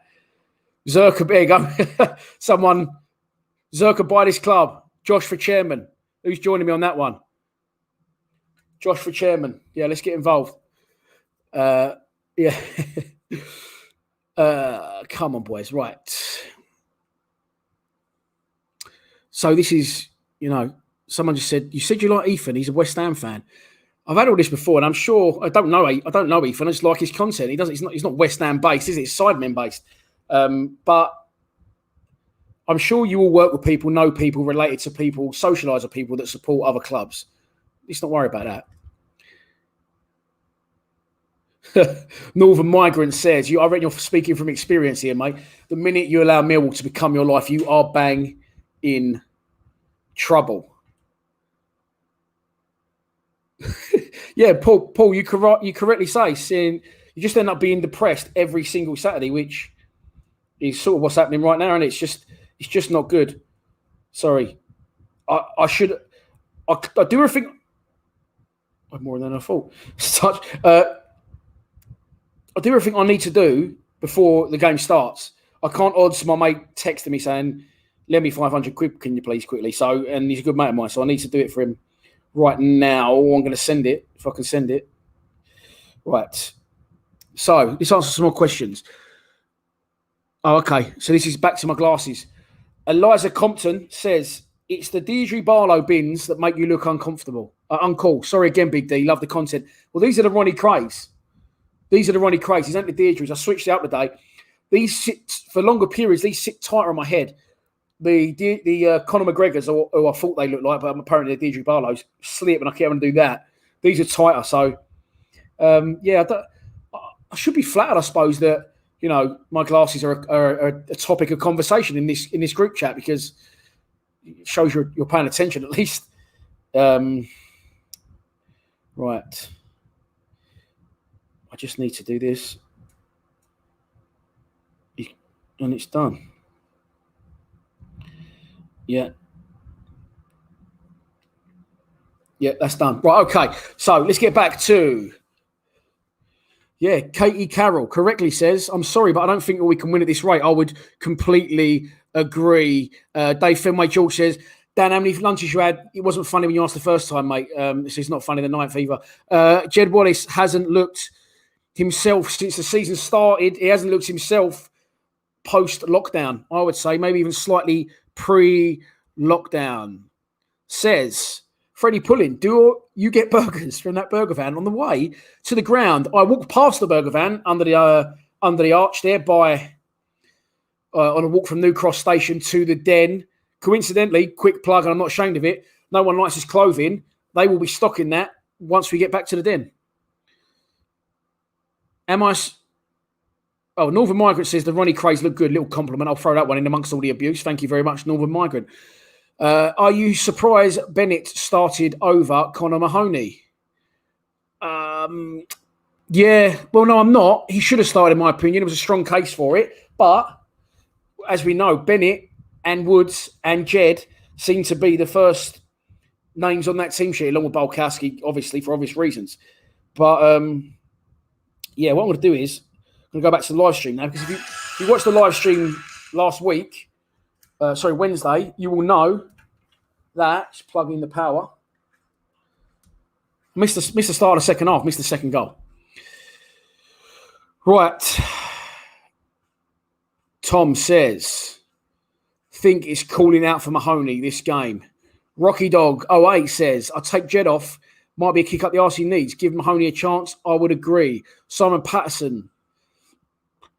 Zerka, there you go. Someone Zerka buy this club. Josh for chairman. Who's joining me on that one? Josh for chairman. Yeah, let's get involved. Yeah. Come on, boys. Right. So this is, someone just said, you said you like Ethan. He's a West Ham fan. I've had all this before, and I'm sure I don't know Ethan. I just like his content. He's not West Ham based, is it? It's Sidemen based. But I'm sure you all work with people, know people, related to people, socialise with people that support other clubs. Let's not worry about that. Northern Migrant says, I reckon you're speaking from experience here, mate. The minute you allow Millwall to become your life, you are bang in trouble. Yeah, Paul, you correctly say, saying you just end up being depressed every single Saturday, which is sort of what's happening right now, and it's just not good. Sorry, I do everything. I'm more than I thought. I do everything I need to do before the game starts. I can't odds my mate texting me saying, "Lend me 500 quid, can you please quickly?" So, and he's a good mate of mine, so I need to do it for him right now. I'm going to send it if I can send it. Right. So let's answer some more questions. Oh, okay. So this is back to my glasses. Eliza Compton says, it's the Deirdre Barlow bins that make you look uncomfortable. Uncool. Sorry again, Big D. Love the content. Well, these are the Ronnie Crays. These are the Ronnie Crays. These ain't the Deirdres. I switched it out today. These sit, for longer periods, these sit tighter on my head. The Conor McGregors, who I thought they looked like, but apparently the Deirdre Barlows, sleep and I can't even do that. These are tighter. So, yeah, I should be flattered, I suppose, that, my glasses are a topic of conversation in this group chat, because it shows you're paying attention at least. Right. I just need to do this. And it's done. Yeah. Yeah, that's done. Right, okay. So let's get back to... Yeah, Katie Carroll correctly says, I'm sorry, but I don't think we can win at this rate. I would completely agree. Dave Fenway George says, Dan, how many lunches you had? It wasn't funny when you asked the first time, mate. This is not funny the ninth either. Jed Wallace hasn't looked himself since the season started. He hasn't looked himself post-lockdown, I would say, maybe even slightly pre-lockdown. Says... Freddie Pullin, do you get burgers from that burger van on the way to the ground? I walked past the burger van under the arch there on a walk from New Cross Station to the Den. Coincidentally, quick plug, and I'm not ashamed of it, no one likes his clothing. They will be stocking that once we get back to the Den. Northern Migrant says the Ronnie Crays look good. Little compliment. I'll throw that one in amongst all the abuse. Thank you very much, Northern Migrant. Are you surprised Bennett started over Connor Mahoney? Yeah. Well, no, I'm not. He should have started, in my opinion. It was a strong case for it. But, as we know, Bennett and Woods and Jed seem to be the first names on that team sheet, along with Balkowski, obviously, for obvious reasons. But, yeah, what I'm going to do is I'm going to go back to the live stream now, because if you watched the live stream last week, Wednesday, you will know that, just plug in the power. Missed the start of the second half, missed the second goal. Right. Tom says, think it's calling out for Mahoney this game. Rocky Dog 08 says, I'll take Jed off. Might be a kick up the arse he needs. Give Mahoney a chance. I would agree. Simon Patterson.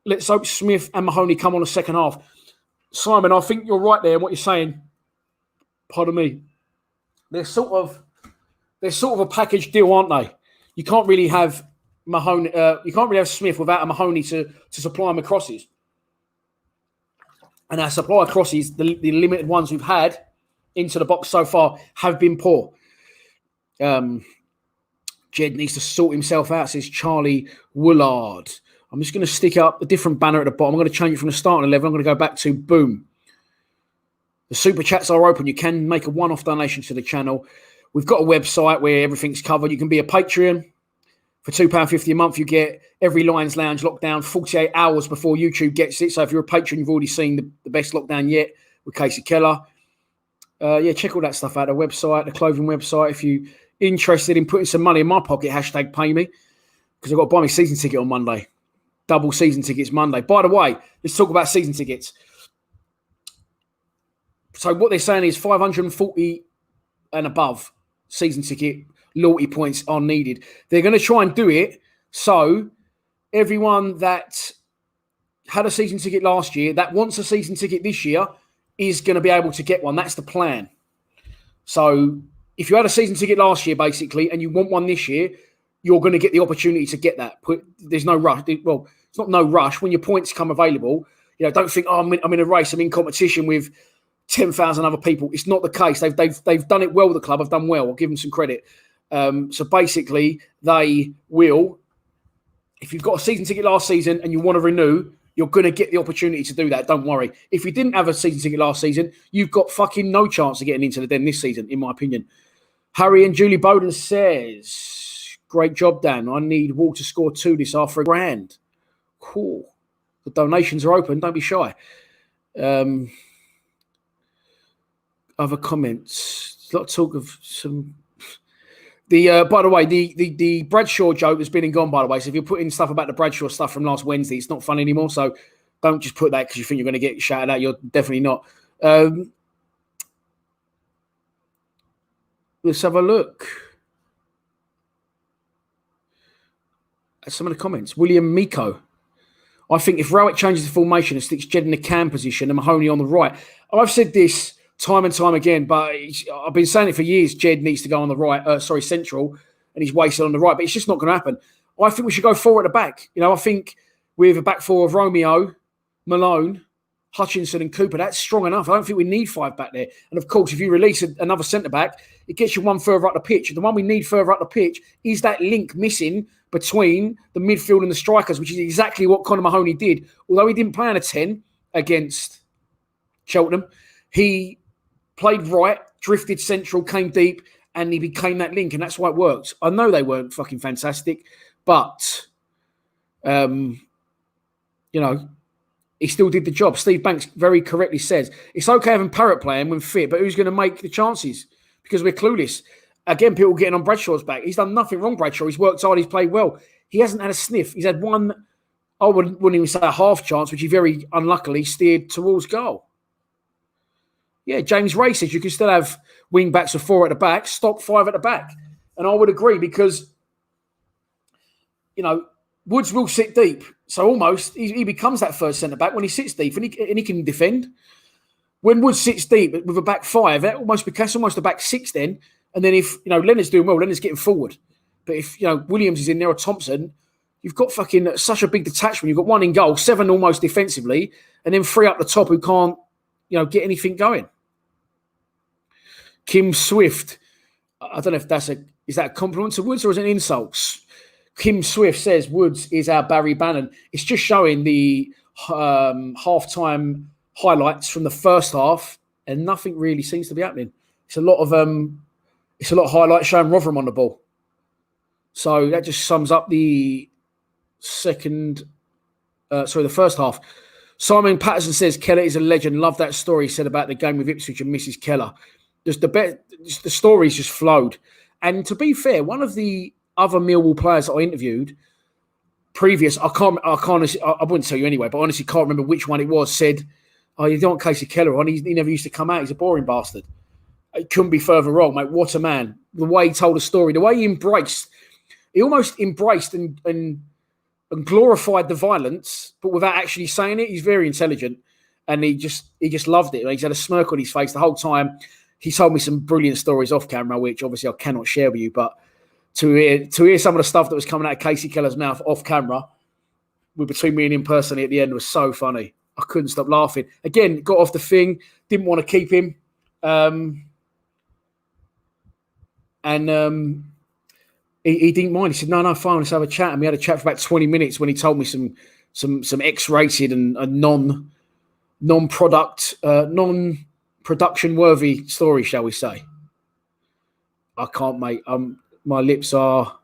Let's hope Smith and Mahoney come on the second half. Simon, I think you're right there in what you're saying. Pardon me. They're sort of a package deal, aren't they? You can't really have Mahoney. You can't really have Smith without a Mahoney to supply him with crosses. And our supply of crosses, the limited ones we've had into the box so far, have been poor. Jed needs to sort himself out, says Charlie Woolard. I'm just going to stick up a different banner at the bottom. I'm going to change it from the starting 11. I'm going to go back to boom. The super chats are open. You can make a one-off donation to the channel. We've got a website where everything's covered. You can be a Patreon. For £2.50 a month, you get every Lions Lounge lockdown 48 hours before YouTube gets it. So if you're a patron, you've already seen the best lockdown yet with Casey Keller. Check all that stuff out. The website, the clothing website. If you're interested in putting some money in my pocket, hashtag pay me. Because I've got to buy me season ticket on Monday. Double season tickets Monday. By the way, let's talk about season tickets. So what they're saying is 540 and above season ticket loyalty points are needed. They're going to try and do it so everyone that had a season ticket last year that wants a season ticket this year is going to be able to get one. That's the plan. So if you had a season ticket last year, basically, and you want one this year, you're going to get the opportunity to get that. There's no rush. Well, it's not no rush. When your points come available, don't think, I'm in a race. I'm in competition with 10,000 other people. It's not the case. They've done it well. The club have done well. I'll give them some credit. So basically, they will. If you've got a season ticket last season and you want to renew, you're going to get the opportunity to do that. Don't worry. If you didn't have a season ticket last season, you've got fucking no chance of getting into the den this season, in my opinion. Harry and Julie Bowden says, great job, Dan. I need Wall to score 2 this half for £1,000. Cool. The donations are open. Don't be shy. Other comments. A lot of talk of some. By the way, the Bradshaw joke has been and gone, by the way. So if you're putting stuff about the Bradshaw stuff from last Wednesday, it's not fun anymore. So don't just put that because you think you're going to get shouted at. You're definitely not. Let's have a look at some of the comments. William Miko. I think if Rowett changes the formation and sticks Jed in the cam position and Mahoney on the right. I've said this time and time again, but I've been saying it for years. Jed needs to go on the right, central, and he's wasted on the right. But it's just not going to happen. I think we should go 4 at the back. I think with a back 4 of Romeo, Malone, Hutchinson and Cooper, that's strong enough. I don't think we need 5 back there. And of course, if you release another centre-back, it gets you one further up the pitch. And the one we need further up the pitch is that link missing between the midfield and the strikers, which is exactly what Conor Mahoney did. Although he didn't play on a 10 against Cheltenham, he played right, drifted central, came deep, and he became that link, and that's why it worked. I know they weren't fucking fantastic, but, he still did the job. Steve Banks very correctly says, it's okay having Parrott playing when fit, but who's going to make the chances? Because we're clueless. Again, people getting on Bradshaw's back. He's done nothing wrong, Bradshaw. He's worked hard. He's played well. He hasn't had a sniff. He's had one, I wouldn't even say a half chance, which he very unluckily steered towards goal. Yeah, James Ray says you can still have wing backs of 4 at the back, stop 5 at the back. And I would agree because, Woods will sit deep. So almost he becomes that first centre-back when he sits deep and he can defend. When Woods sits deep with a back 5, that becomes almost a back 6 then. And then if, Leonard's doing well, Leonard's getting forward. But if, Williams is in there or Thompson, you've got fucking such a big detachment. You've got 1 in goal, 7 almost defensively, and then 3 up the top who can't, get anything going. Kim Swift. I don't know if is that a compliment to Woods or is it an insult? Kim Swift says Woods is our Barry Bannon. It's just showing the halftime highlights from the first half, and nothing really seems to be happening. It's a lot of highlights showing Rotherham on the ball. So that just sums up the first half. Simon Patterson says Keller is a legend. Love that story he said about the game with Ipswich and Mrs. Keller. The stories just flowed. And to be fair, one of the other Millwall players that I interviewed previous, I wouldn't tell you anyway, but honestly can't remember which one it was, said, oh, you don't want Casey Keller on. He never used to come out. He's a boring bastard. It couldn't be further wrong, mate. What a man. The way he told a story, the way he almost embraced and glorified the violence, but without actually saying it. He's very intelligent, and he just loved it. He's had a smirk on his face the whole time. He told me some brilliant stories off camera, which obviously I cannot share with you. But to hear some of the stuff that was coming out of Casey Keller's mouth off camera, between me and him personally at the end, was so funny. I couldn't stop laughing. Again, got off the thing, didn't want to keep him. he didn't mind. He said, no, fine, let's have a chat. And we had a chat for about 20 minutes when he told me some X-rated and non-production worthy story, shall we say. I can't, mate. My lips are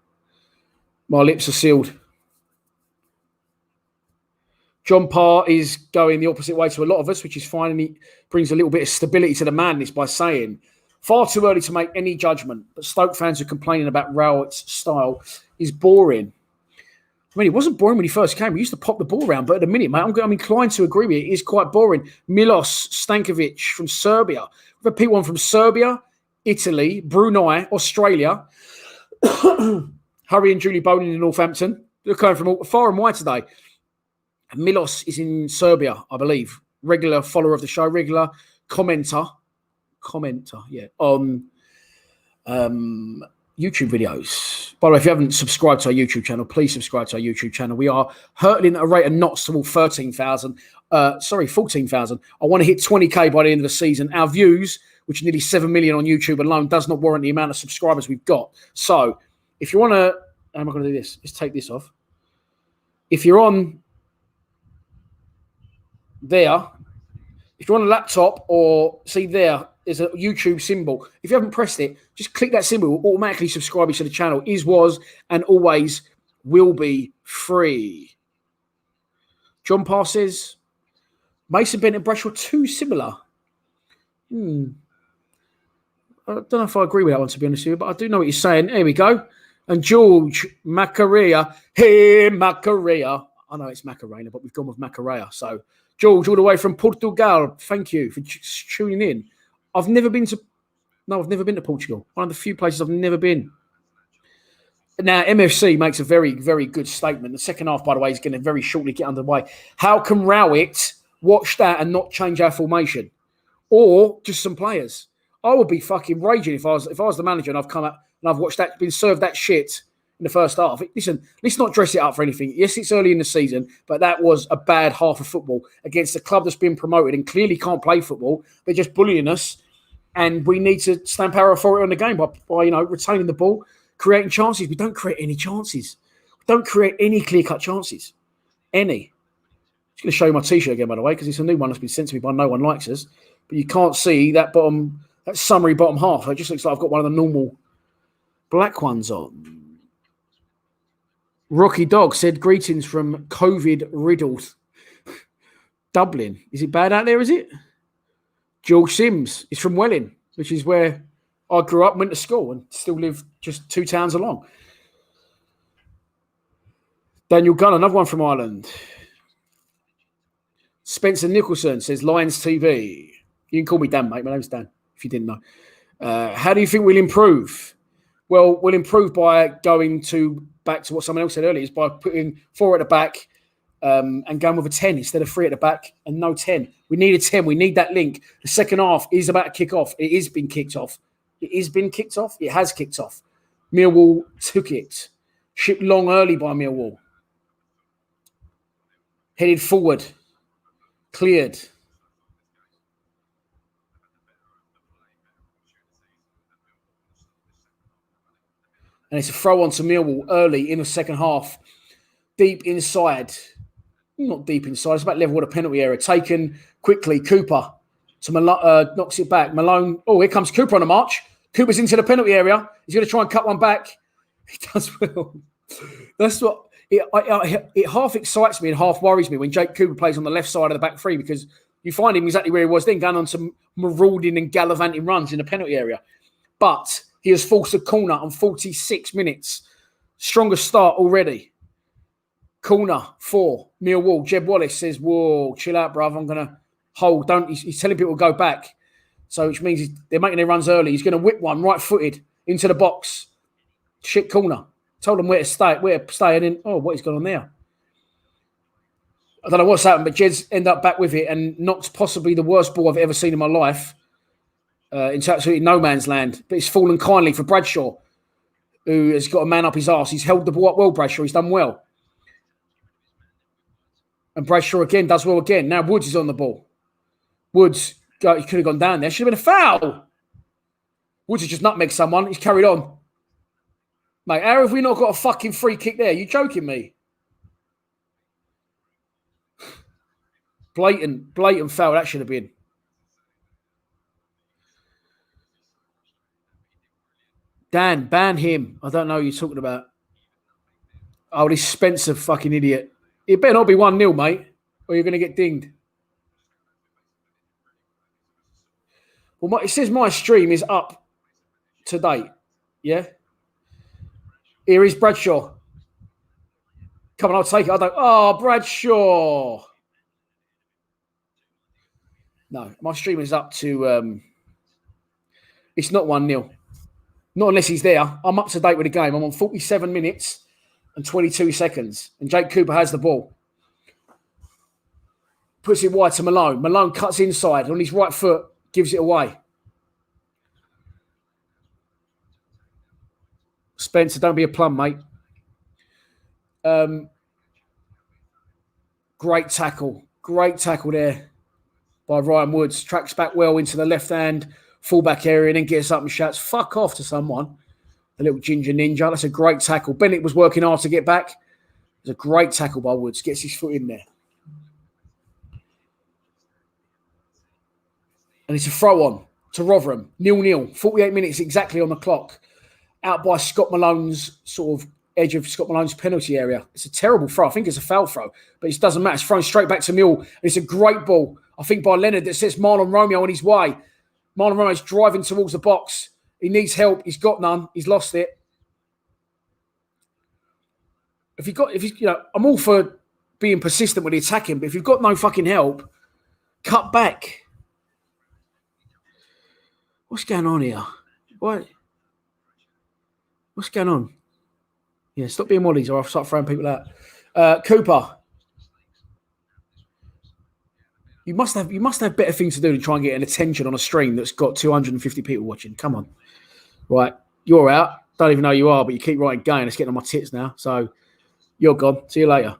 sealed. John Parr is going the opposite way to a lot of us, which is fine, and he brings a little bit of stability to the madness by saying, far too early to make any judgment, but Stoke fans are complaining about Rowett's style is boring. I mean, it wasn't boring when he first came. He used to pop the ball around, but at the minute, mate, I'm inclined to agree with it. It is quite boring. Milos Stankovic from Serbia. We've had people on from Serbia, Italy, Brunei, Australia. Harry and Julie Bowling in Northampton. They're coming from far and wide today. Milos is in Serbia, I believe. Regular follower of the show, regular commenter, yeah, on YouTube videos. By the way, if you haven't subscribed to our YouTube channel, please subscribe to our YouTube channel. We are hurtling at a rate of knots towards 14,000. I want to hit 20k by the end of the season. Our views, which are nearly 7 million on YouTube alone, does not warrant the amount of subscribers we've got. So if you want to, how am I going to do this? Let's take this off. If you're on there, if you're on a laptop or see there's a YouTube symbol. If you haven't pressed it, just click that symbol. It will automatically subscribe you to the channel. Was, and always will be free. John Parr says, Mason Bent and Bradshaw too similar. I don't know if I agree with that one, to be honest with you, but I do know what you're saying. Here we go. And George Macarena. Hey, Macarena. I know it's Macarena, but we've gone with Macarena. So, George, all the way from Portugal. Thank you for tuning in. I've never been to Portugal. One of the few places I've never been. Now, MFC makes a very, very good statement. The second half, by the way, is going to very shortly get underway. How can Rowett watch that and not change our formation? Or just some players? I would be fucking raging if I was the manager and I've come out and I've watched that, been served that shit in the first half. Listen, let's not dress it up for anything. Yes, it's early in the season, but that was a bad half of football against a club that's been promoted and clearly can't play football. They're just bullying us, and we need to stamp our authority on the game by retaining the ball, creating chances. We don't create any chances. We don't create any clear-cut chances. Any. I'm just going to show you my T-shirt again, by the way, because it's a new one that's been sent to me by No One Likes Us. But you can't see that summary bottom half. It just looks like I've got one of the normal black ones on. Rocky Dog said, greetings from COVID-riddled Dublin. Is it bad out there, is it? George Sims is from Welling, which is where I grew up, went to school, and still live just 2 towns along. Daniel Gunn, another one from Ireland. Spencer Nicholson says, Lions TV. You can call me Dan, mate. My name's Dan, if you didn't know. How do you think we'll improve? Well, we'll improve by going back to what someone else said earlier, is by putting 4 at the back and going with a 10 instead of 3 at the back and no 10. We need a 10. We need that link. The second half is about to kick off. It has been kicked off. It has kicked off. Millwall took it. Shipped long early by Millwall. Headed forward. Cleared. And it's a throw on to Millwall early in the second half. Deep inside. Not deep inside. It's about level with a penalty area. Taken quickly. Cooper to knocks it back. Malone. Oh, here comes Cooper on the march. Cooper's into the penalty area. He's going to try and cut one back. He does well. That's what... It half excites me and half worries me when Jake Cooper plays on the left side of the back three, because you find him exactly where he was then, going on some marauding and gallivanting runs in the penalty area. But he has forced a corner on 46 minutes. Strongest start already. Corner 4, Millwall. Jeb Wallace says, whoa, chill out, bruv. I'm going to hold. He's telling people to go back. So which means they're making their runs early. He's going to whip one right-footed into the box. Shit corner. Told them where to stay, and then, what is going on there? I don't know what's happened, but Jed's ended up back with it and knocked possibly the worst ball I've ever seen in my life into absolutely no man's land. But it's fallen kindly for Bradshaw, who has got a man up his arse. He's held the ball up well, Bradshaw. He's done well. And Bradshaw again does well again. Now Woods is on the ball. Woods, he could have gone down there. Should have been a foul. Woods has just nutmegged someone. He's carried on. Mate, how have we not got a fucking free kick there? You joking me? Blatant foul that should have been. Dan, ban him. I don't know who you're talking about. Oh, this Spencer fucking idiot. It better not be 1-0, mate, or you're going to get dinged. Well, it says my stream is up to date. Yeah? Here is Bradshaw. Come on, I'll take it. I don't. Oh, Bradshaw. No, my stream is up to. It's not 1-0. Not unless he's there. I'm up to date with the game. I'm on 47 minutes and 22 seconds. And Jake Cooper has the ball. Puts it wide to Malone. Malone cuts inside on his right foot, gives it away. Spencer, don't be a plum, mate. Great tackle. Great tackle there by Ryan Woods. Tracks back well into the left-hand fullback area and then gets up and shouts, fuck off to someone. The little ginger ninja. That's a great tackle. Bennett was working hard to get back. It's a great tackle by Woods. Gets his foot in there. And it's a throw-on to Rotherham. 0-0. 48 minutes exactly on the clock. Out by Scott Malone's sort of edge of Scott Malone's penalty area. It's a terrible throw. I think it's a foul throw, but it doesn't matter. It's thrown straight back to Mill. And it's a great ball, I think, by Leonard that sets Marlon Romeo on his way. Marlon Romeo's driving towards the box. He needs help. He's got none. He's lost it. I'm all for being persistent with the attacking, but if you've got no fucking help, cut back. What's going on here? What? What's going on? Yeah, stop being mollies or I'll start throwing people out. Cooper. You must have better things to do than try and get an attention on a stream that's got 250 people watching. Come on. Right. You're out. Don't even know who you are, but you keep writing game. It's getting on my tits now. So you're gone. See you later.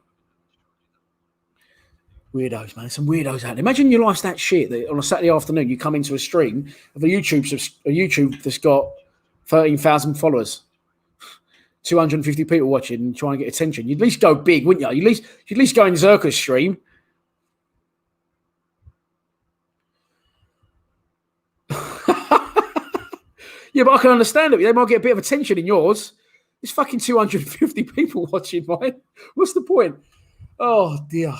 Weirdos, man. Some weirdos out there. Imagine your life's that shit that on a Saturday afternoon you come into a stream of a YouTube that's got 13,000 followers. 250 people watching and trying to get attention. You'd at least go big, wouldn't you? You'd at least go in Zerka's stream. Yeah, but I can understand it. They might get a bit of attention in yours. There's fucking 250 people watching, mate. What's the point? Oh, dear.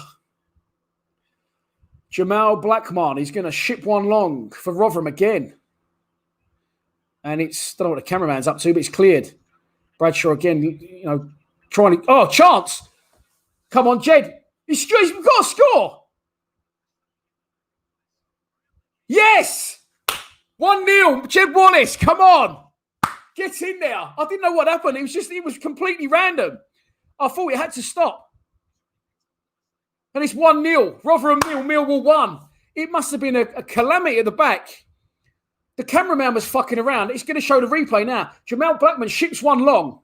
Jamal Blackman, he's going to ship one long for Rotherham again. And I don't know what the cameraman's up to, but it's cleared. Bradshaw again, trying to... Oh, chance! Come on, Jed. He's got to score! Yes! 1-0. Jed Wallace, come on! Get in there. I didn't know what happened. It was completely random. I thought it had to stop. And it's 1-0. Rotherham 0, Millwall 1. It must have been a calamity at the back. The cameraman was fucking around. It's going to show the replay now. Jamal Blackman ships one long.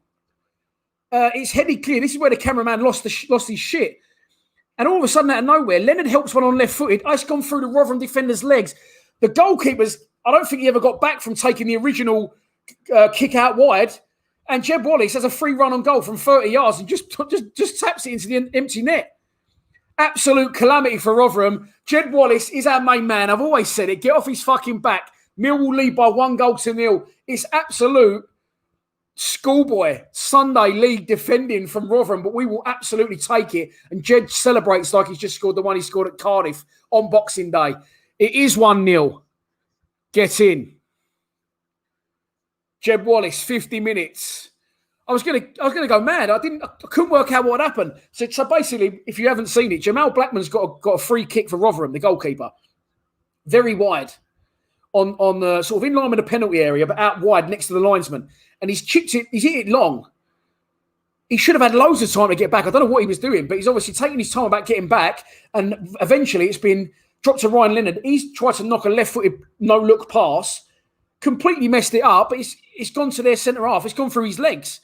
It's headed clear. This is where the cameraman lost his shit. And all of a sudden, out of nowhere, Leonard helps one on left-footed. It's gone through the Rotherham defender's legs. The goalkeeper's, I don't think he ever got back from taking the original kick out wide. And Jed Wallace has a free run on goal from 30 yards and just taps it into the empty net. Absolute calamity for Rotherham. Jed Wallace is our main man. I've always said it. Get off his fucking back. Millwall lead by 1-0. It's absolute schoolboy Sunday league defending from Rotherham, but we will absolutely take it. And Jed celebrates like he's just scored the one he scored at Cardiff on Boxing Day. It is 1-0. Get in. Jed Wallace, 50 minutes. I was gonna go mad. I couldn't work out what happened. So basically, if you haven't seen it, Jamal Blackman's got a free kick for Rotherham, the goalkeeper, very wide, on the sort of in line with the penalty area, but out wide next to the linesman, and he's hit it long. He should have had loads of time to get back. I don't know what he was doing, but he's obviously taking his time about getting back, and eventually it's been dropped to Ryan Leonard. He's tried to knock a left-footed no-look pass, completely messed it up, but it's gone to their centre half. It's gone through his legs.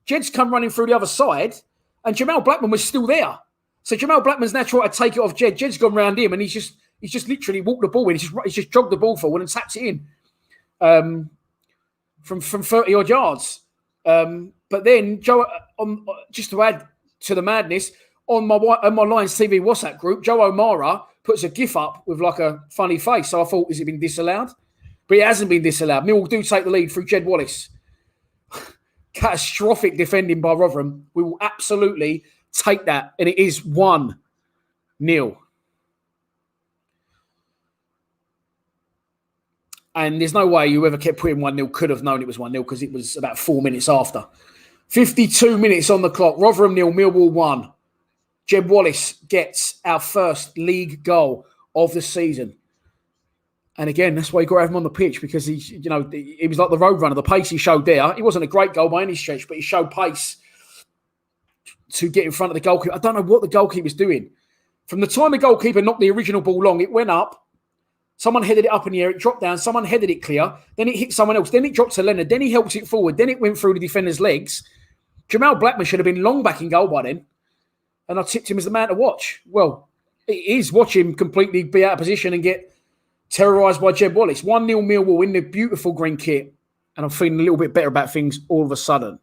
Jed's come running through the other side, and Jamal Blackman was still there. So Jamal Blackman's now trying to take it off Jed. Jed's gone round him, and he's just literally walked the ball in. He's just jogged the ball forward and tapped it in from 30-odd yards. But then, Joe, just to add to the madness, on my Lions TV WhatsApp group, Joe O'Mara puts a GIF up with like a funny face. So I thought, has it been disallowed? But it hasn't been disallowed. Millwall do take the lead through Jed Wallace. Catastrophic defending by Rotherham. We will absolutely take that. And it is 1-0. And there's no way whoever kept putting 1-0 could have known it was 1-0 because it was about 4 minutes after. 52 minutes on the clock. Rotherham 0, Millwall 1. Jed Wallace gets our first league goal of the season. And again, that's why you got to have him on the pitch because he was like the road runner. The pace he showed there, it wasn't a great goal by any stretch, but he showed pace to get in front of the goalkeeper. I don't know what the goalkeeper was doing. From the time the goalkeeper knocked the original ball long, it went up. Someone headed it up in the air. It dropped down. Someone headed it clear. Then it hit someone else. Then it dropped to Leonard. Then he helped it forward. Then it went through the defender's legs. Jamal Blackman should have been long back in goal by then. And I tipped him as the man to watch. Well, it is. Watch him completely be out of position and get terrorised by Jed Wallace. 1-0 Millwall in the beautiful green kit. And I'm feeling a little bit better about things all of a sudden.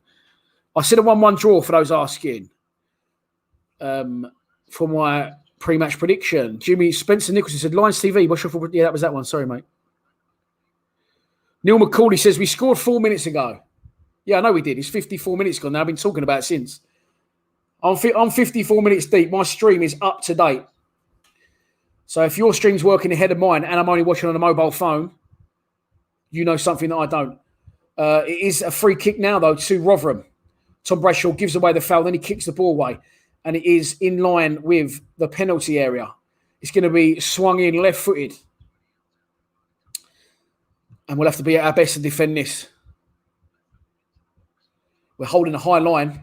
I said a 1-1 draw for those asking. For my pre-match prediction. Jimmy Spencer Nicholson said, Lions TV. What's your full... Yeah, that was that one. Sorry, mate. Neil McCauley says, we scored 4 minutes ago. Yeah, I know we did. It's 54 minutes gone now. I've been talking about it since. I'm 54 minutes deep. My stream is up to date. So if your stream's working ahead of mine and I'm only watching on a mobile phone, you know something that I don't. It is a free kick now, though, to Rotherham. Tom Bradshaw gives away the foul. Then he kicks the ball away. And it is in line with the penalty area. It's going to be swung in left-footed. And we'll have to be at our best to defend this. We're holding a high line.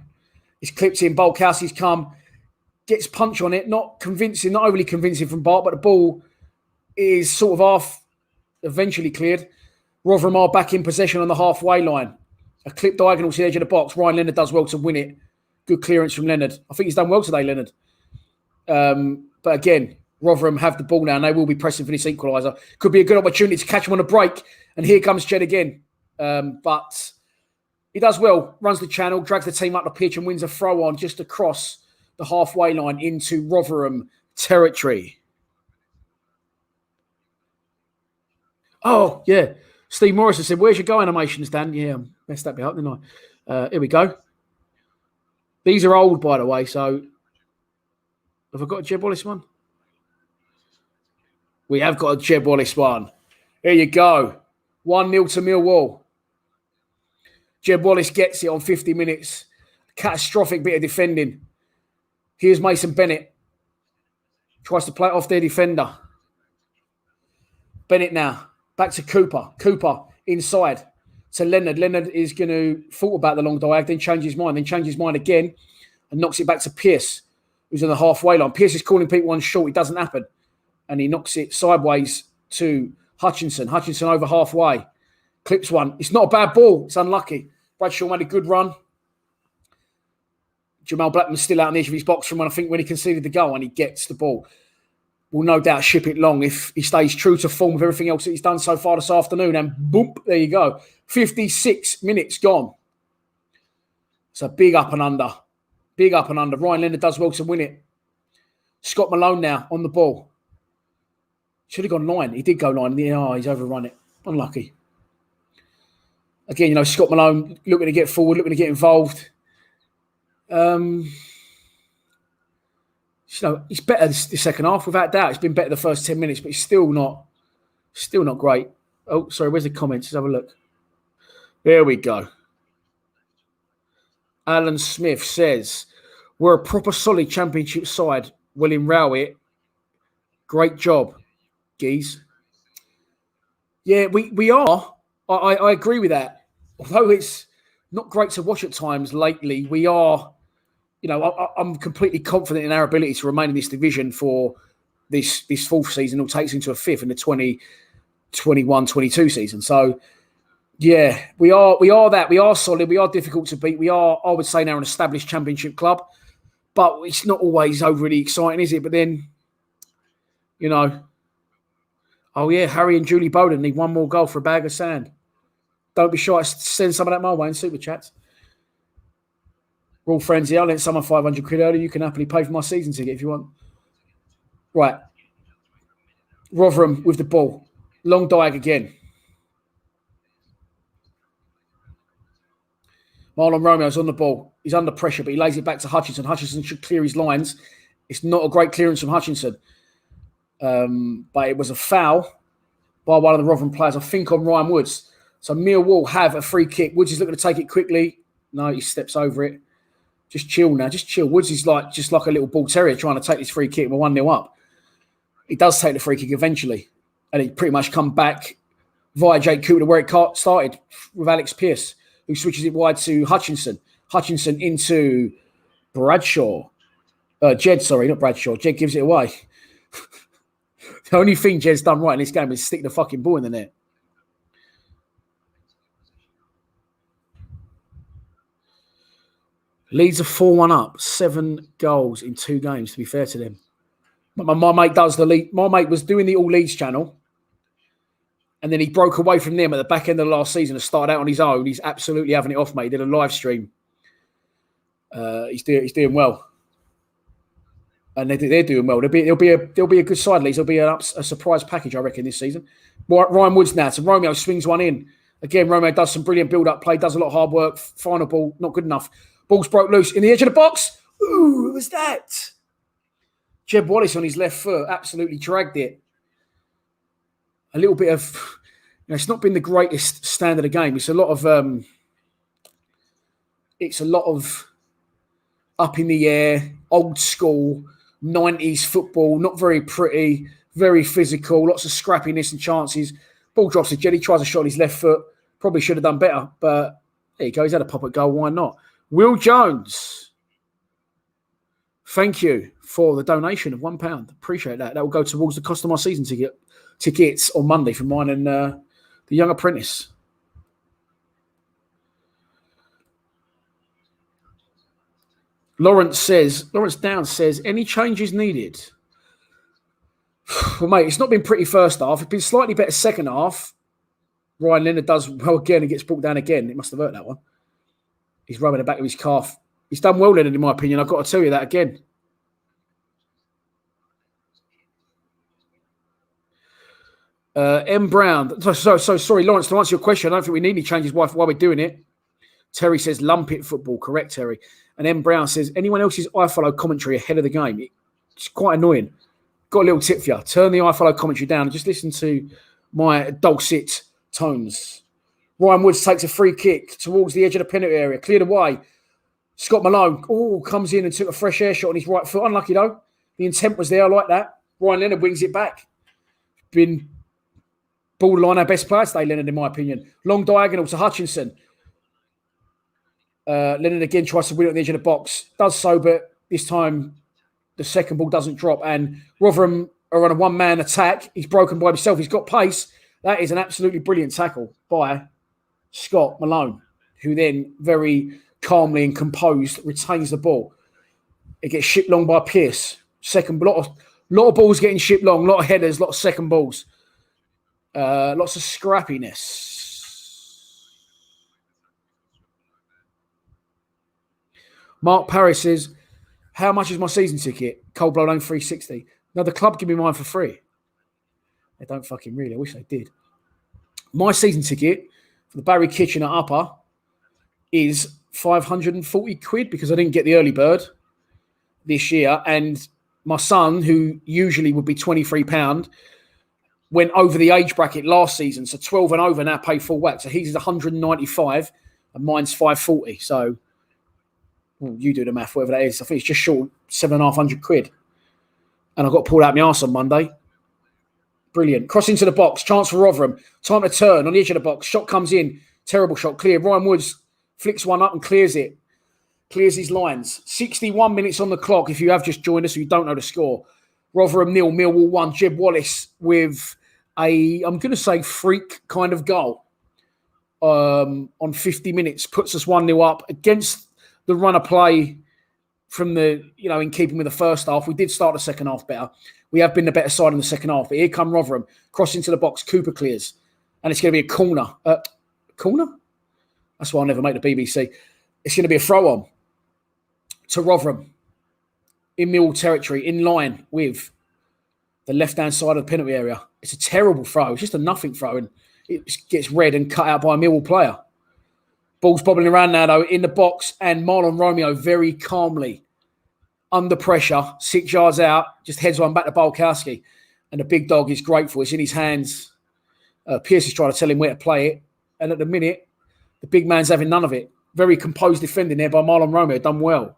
It's clipped in. Bolkowski's come. Gets punch on it. Not convincing, not overly convincing from Bart, but the ball is sort of half eventually cleared. Rotherham are back in possession on the halfway line. A clip diagonal to the edge of the box. Ryan Leonard does well to win it. Good clearance from Leonard. I think he's done well today, Leonard. But again, Rotherham have the ball now and they will be pressing for this equaliser. Could be a good opportunity to catch him on a break. And here comes Jed again. But he does well. Runs the channel, drags the team up the pitch and wins a throw on just across the halfway line into Rotherham territory. Oh, yeah. Steve Morrison said, where's your go animations, Dan? Yeah, I messed that bit up, didn't I? Here we go. These are old, by the way, so have I got a Jed Wallace one? We have got a Jed Wallace one. Here you go. 1-0 to Millwall. Jed Wallace gets it on 50 minutes. Catastrophic bit of defending. Here's Mason Bennett. Tries to play it off their defender. Bennett now. Back to Cooper. Cooper inside to Leonard. Leonard is going to thought about the long diag, then change his mind. Then change his mind again and knocks it back to Pearce, who's on the halfway line. Pearce is calling people on short. It doesn't happen. And he knocks it sideways to Hutchinson. Hutchinson over halfway. Clips one. It's not a bad ball. It's unlucky. Bradshaw made a good run. Jamal Blackman's still out on the edge of his box from when he conceded the goal and he gets the ball. Will no doubt ship it long if he stays true to form with everything else that he's done so far this afternoon. And boom, there you go. 56 minutes gone. It's a big up and under. Big up and under. Ryan Leonard does well to win it. Scott Malone now on the ball. Should have gone line. He did go line. Oh, he's overrun it. Unlucky. Again, Scott Malone looking to get forward, looking to get involved. He's better the second half, without doubt. It's been better the first 10 minutes, but he's still not great. Oh, sorry, where's the comments? Let's have a look. There we go. Alan Smith says, we're a proper solid championship side. William Rowett, great job, geez. Yeah, we are. I agree with that. Although it's not great to watch at times lately, we are... I'm completely confident in our ability to remain in this division for this fourth season. It'll take us into a fifth in the 2021-22 season. So, yeah, we are that. We are solid. We are difficult to beat. We are, I would say, now an established championship club. But it's not always overly exciting, is it? But then, oh, yeah, Harry and Julie Bowden need one more goal for a bag of sand. Don't be shy to send some of that my way in Super Chats. We're all friends here. I lent someone 500 quid earlier. You can happily pay for my season ticket if you want. Right. Rotherham with the ball. Long diag again. Marlon Romeo's on the ball. He's under pressure, but he lays it back to Hutchinson. Hutchinson should clear his lines. It's not a great clearance from Hutchinson. But it was a foul by one of the Rotherham players, I think, on Ryan Woods. So Millwall have a free kick. Woods is looking to take it quickly. No, he steps over it. Just chill now. Just chill. Woods is just like a little bull terrier trying to take this free kick. We're 1-0 up. He does take the free kick eventually. And he pretty much come back via Jake Cooper to where it started with Alex Pearce, who switches it wide to Hutchinson. Hutchinson into Bradshaw. Jed, sorry, not Bradshaw. Jed gives it away. The only thing Jed's done right in this game is stick the fucking ball in the net. Leeds are 4-1 up. 7 goals in 2 games, to be fair to them. My mate does the lead. My mate was doing the All Leeds channel. And then he broke away from them at the back end of the last season and started out on his own. He's absolutely having it off, mate. He did a live stream. He's doing well. And they're doing well. There'll be a good side, Leeds. There'll be a surprise package, I reckon, this season. Ryan Woods now. So Romeo swings one in. Again, Romeo does some brilliant build-up play, does a lot of hard work. Final ball, not good enough. Ball's broke loose in the edge of the box. Ooh, what was that? Jeb Wallace on his left foot absolutely dragged it. A little bit of, it's not been the greatest standard of game. It's a lot of up in the air, old school, 90s football, not very pretty, very physical, lots of scrappiness and chances. Ball drops to Jed. He tries a shot on his left foot. Probably should have done better, but there you go. He's had a pop at goal. Why not? Will Jones, thank you for the donation of £1. Appreciate that. That will go towards the cost of my season tickets on Monday for mine and the Young Apprentice. Lawrence Downs says, any changes needed? Well, mate, it's not been pretty first half. It's been slightly better second half. Ryan Leonard does well again and gets brought down again. It must have hurt that one. He's rubbing the back of his calf. He's done well, Leonard, in my opinion. I've got to tell you that again. M. Brown. So sorry, Lawrence, to answer your question, I don't think we need any changes while we're doing it. Terry says, lump it football. Correct, Terry. And M. Brown says, anyone else's iFollow commentary ahead of the game? It's quite annoying. Got a little tip for you. Turn the iFollow commentary down and just listen to my dulcet tones. Ryan Woods takes a free kick towards the edge of the penalty area. Cleared away. Scott Malone comes in and took a fresh air shot on his right foot. Unlucky, though. The intent was there. I like that. Ryan Leonard wings it back. Been borderline our best player today, Leonard, in my opinion. Long diagonal to Hutchinson. Leonard again tries to win it on the edge of the box. Does so, but this time the second ball doesn't drop. And Rotherham are on a one-man attack. He's broken by himself. He's got pace. That is an absolutely brilliant tackle by Scott Malone, who then very calmly and composed retains the ball. It gets shipped long by Pearce. Second, lot of balls getting shipped long, a lot of headers, a lot of second balls. Lots of scrappiness. Mark Paris says, how much is my season ticket? Cold blown home $360. No, the club give me mine for free. They don't fucking really. I wish they did. My season ticket for the Barry Kitchen at Upper is 540 quid because I didn't get the early bird this year. And my son, who usually would be £23, went over the age bracket last season. So 12 and over now pay full whack. So he's 195 and mine's 540. So you do the math, whatever that is. I think it's just short 7,500 quid. And I got pulled out my arse on Monday. Brilliant. Cross into the box. Chance for Rotherham. Time to turn on the edge of the box. Shot comes in. Terrible shot. Clear. Ryan Woods flicks one up and clears it. Clears his lines. 61 minutes on the clock if you have just joined us or you don't know the score. Rotherham 0, Millwall 1. Jeb Wallace with a, I'm going to say, freak kind of goal on 50 minutes. Puts us 1-0 up against the run of play from the, in keeping with the first half. We did start the second half better. We have been the better side in the second half. But here come Rotherham. Cross into the box. Cooper clears. And it's going to be a corner. Corner? That's why I never make the BBC. It's going to be a throw on. to Rotherham in Millwall territory, in line with the left-hand side of the penalty area. It's a terrible throw. It's just a nothing throw, and it gets read and cut out by a Millwall player. Ball's bobbling around now, though, in the box, and Marlon Romeo very calmly, under pressure, 6 yards out, just heads one back to Bulkowski. And the big dog is grateful. It's in his hands. Pierce is trying to tell him where to play it. And at the minute, the big man's having none of it. Very composed defending there by Marlon Romeo. Done well.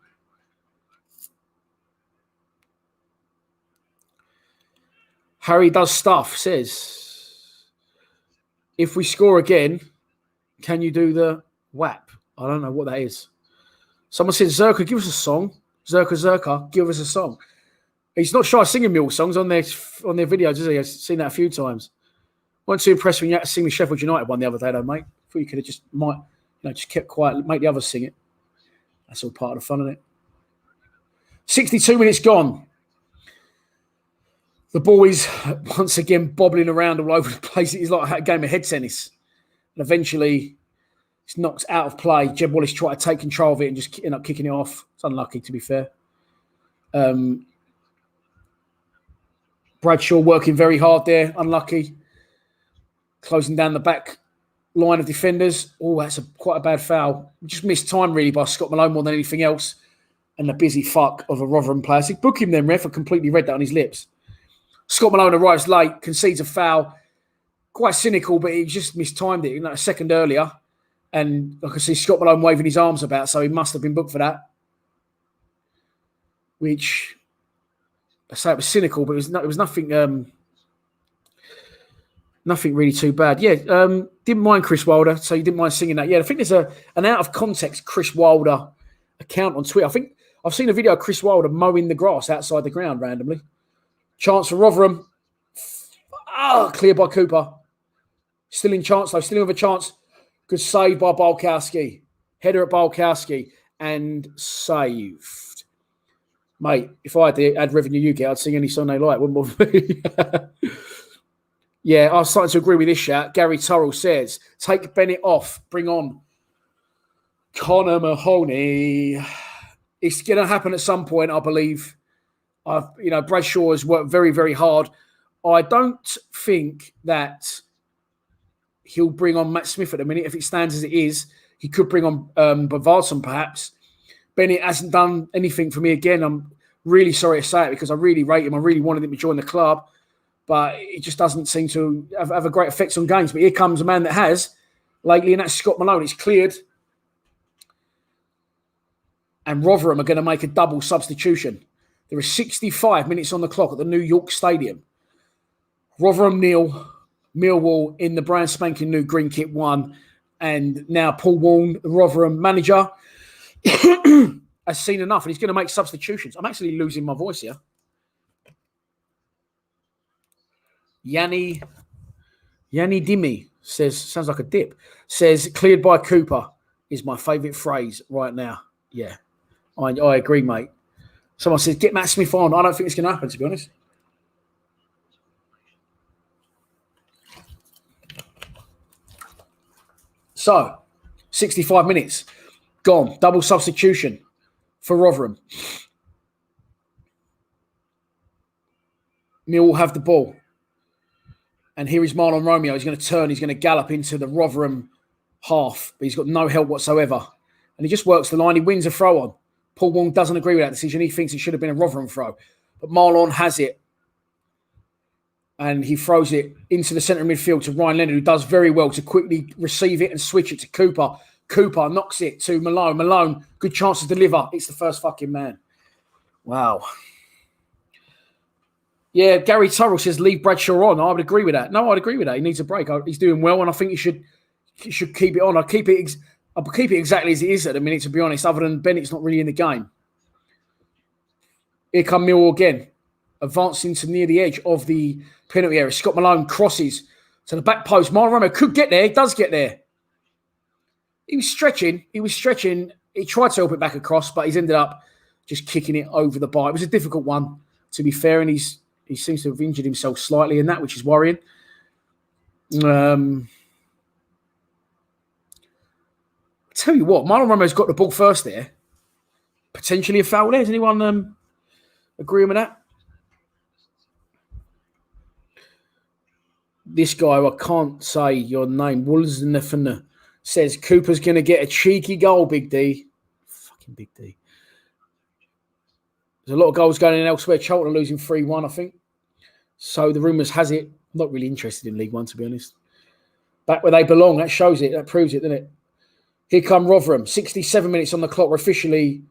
Harry does stuff, says, if we score again, can you do the WAP? I don't know what that is. Someone said, Zerka, give us a song. Zerka, give us a song. He's not shy of singing Mill songs on their videos, is he? I've seen that a few times. Weren't too impressed when you had to sing the Sheffield United one the other day, though, mate. Thought you could have just kept quiet, make the others sing it. That's all part of the fun, isn't it? 62 minutes gone. The ball is once again bobbling around all over the place. It's like a game of head tennis. And eventually, it's knocked out of play. Jeb Wallace tried to take control of it and just end up kicking it off. It's unlucky, to be fair. Bradshaw working very hard there. Unlucky. Closing down the back line of defenders. Oh, that's quite a bad foul. Just missed time, really, by Scott Malone more than anything else. And the busy fuck of a Rotherham player. So book him then, ref. I completely read that on his lips. Scott Malone arrives late, concedes a foul. Quite cynical, but he just mistimed it a second earlier. And I can see Scott Malone waving his arms about, so he must have been booked for that. Which, I say it was cynical, but it was nothing nothing really too bad. Yeah, didn't mind Chris Wilder, so you didn't mind singing that. Yeah, I think there's an out-of-context Chris Wilder account on Twitter. I think I've seen a video of Chris Wilder mowing the grass outside the ground randomly. Chance for Rotherham. Clear by Cooper. Still in chance, though. Still with a chance. Good save by Bulkowski. Header at Bulkowski. And saved. Mate, if I had revenue you get, I'd sing any song they like. Wouldn't bother me. Yeah, I'm starting to agree with this shout. Gary Turrell says, take Bennett off. Bring on Connor Mahoney. It's going to happen at some point, I believe. Bradshaw has worked very, very hard. I don't think that he'll bring on Matt Smith at the minute. If it stands as it is, he could bring on Bavarsson perhaps. Bennett hasn't done anything for me again. I'm really sorry to say it because I really rate him. I really wanted him to join the club, but it just doesn't seem to have a great effect on games. But here comes a man that has lately, and that's Scott Malone. It's cleared. And Rotherham are going to make a double substitution. There are 65 minutes on the clock at the New York Stadium. Rotherham 0, Millwall in the brand spanking new green kit 1. And now Paul Warne, the Rotherham manager, has seen enough and he's going to make substitutions. I'm actually losing my voice here. Yanni Dimi says, sounds like a dip, says, cleared by Cooper is my favourite phrase right now. Yeah, I agree, mate. Someone says, get Matt Smith on. I don't think it's going to happen, to be honest. So, 65 minutes gone. Double substitution for Rotherham. Mill will have the ball. And here is Marlon Romeo. He's going to turn. He's going to gallop into the Rotherham half. But he's got no help whatsoever. And he just works the line. He wins a throw on. Paul Wong doesn't agree with that decision. He thinks it should have been a Rotherham throw. But Marlon has it. And he throws it into the centre of midfield to Ryan Leonard, who does very well to quickly receive it and switch it to Cooper. Cooper knocks it to Malone. Malone, good chance to deliver. It's the first fucking man. Wow. Yeah, Gary Turrell says leave Bradshaw on. I would agree with that. No, I'd agree with that. He needs a break. He's doing well, and I think he should keep it on. I'll keep it exactly as it is at the minute, to be honest, other than Bennett's not really in the game. Here come Millwall again, advancing to near the edge of the penalty area. Scott Malone crosses to the back post. Marlon Romeo could get there. He does get there. He was stretching. He tried to help it back across, but he's ended up just kicking it over the bar. It was a difficult one, to be fair, and he seems to have injured himself slightly in that, which is worrying. Tell you what, Marlon Romeo's got the ball first there. potentially a foul there. Does anyone agree with that? This guy, I can't say your name, Wolzenefn, says Cooper's going to get a cheeky goal, Big D. Fucking Big D. There's a lot of goals going in elsewhere. Charlton are losing 3-1, I think. So the rumours has it. I'm not really interested in League One, to be honest. Back where they belong, that shows it. That proves it, doesn't it? Here come Rotherham. 67 minutes on the clock. We're officially,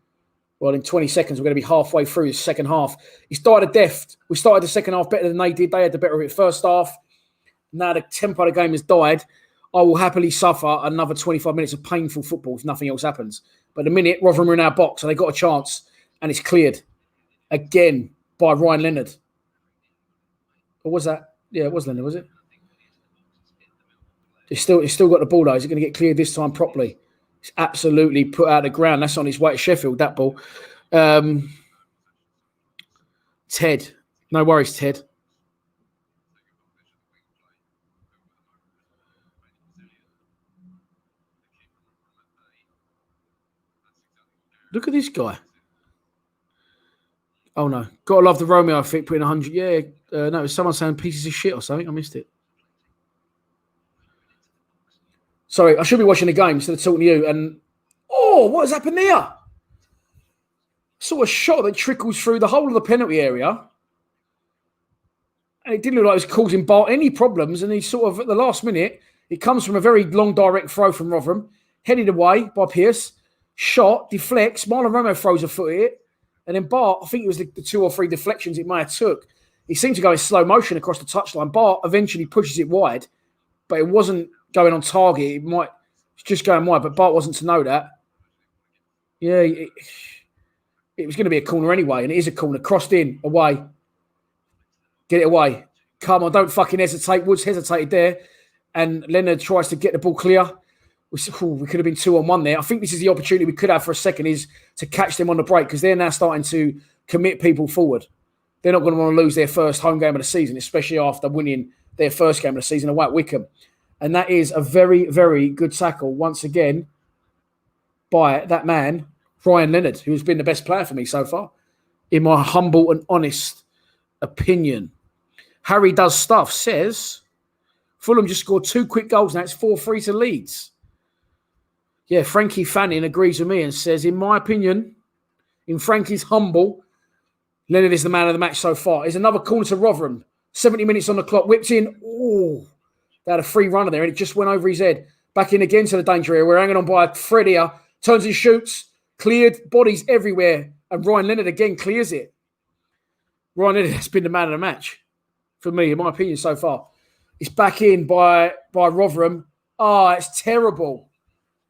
well, in 20 seconds, we're going to be halfway through the second half. It's died a death. We started the second half better than they did. They had the better of it first half. Now the tempo of the game has died. I will happily suffer another 25 minutes of painful football if nothing else happens. But the minute Rotherham are in our box and they got a chance and it's cleared again by Ryan Leonard. Or was that? Yeah, it was Leonard, was it? He's still got the ball though. Is it going to get cleared this time properly? It's absolutely put out of the ground. That's on his way to Sheffield, that ball. Ted. No worries, Ted. Look at this guy. Oh, no. Gotta love the Romeo, I think, putting 100. Yeah, no, it was someone saying pieces of shit or something. I missed it. Sorry, I should be watching the game instead of talking to you. And, oh, what has happened there? I saw a shot that trickles through the whole of the penalty area. And it didn't look like it was causing Bart any problems. And he sort of, at the last minute, it comes from a very long direct throw from Rotherham, headed away by Pearce, shot, deflects, Marlon Romeo throws a foot at it. And then Bart, I think it was the 2 or 3 deflections it may have took. He seemed to go in slow motion across the touchline. Bart eventually pushes it wide, but it wasn't going on target. It's just going wide, but Bart wasn't to know that. Yeah, it was going to be a corner anyway, and it is a corner. Crossed in, away. Get it away. Come on, don't fucking hesitate. Woods hesitated there, and Leonard tries to get the ball clear. We could have been 2-on-1 there. I think this is the opportunity we could have for a second is to catch them on the break because they're now starting to commit people forward. They're not going to want to lose their first home game of the season, especially after winning their first game of the season away at Wycombe. And that is a very, very good tackle once again by that man, Ryan Leonard, who's been the best player for me so far, in my humble and honest opinion. Harry Does Stuff says, Fulham just scored 2 quick goals now. It's 4-3 to Leeds. Yeah, Frankie Fanning agrees with me and says, in my opinion, in Frankie's humble, Leonard is the man of the match so far. There's another corner to Rotherham. 70 minutes on the clock. Whipped in. Oh, they had a free runner there and it just went over his head. Back in again to the danger area. We're hanging on by a thread here. Turns and shoots. Cleared. Bodies everywhere. And Ryan Leonard again clears it. Ryan Leonard has been the man of the match for me, in my opinion, so far. It's back in by Rotherham. It's terrible.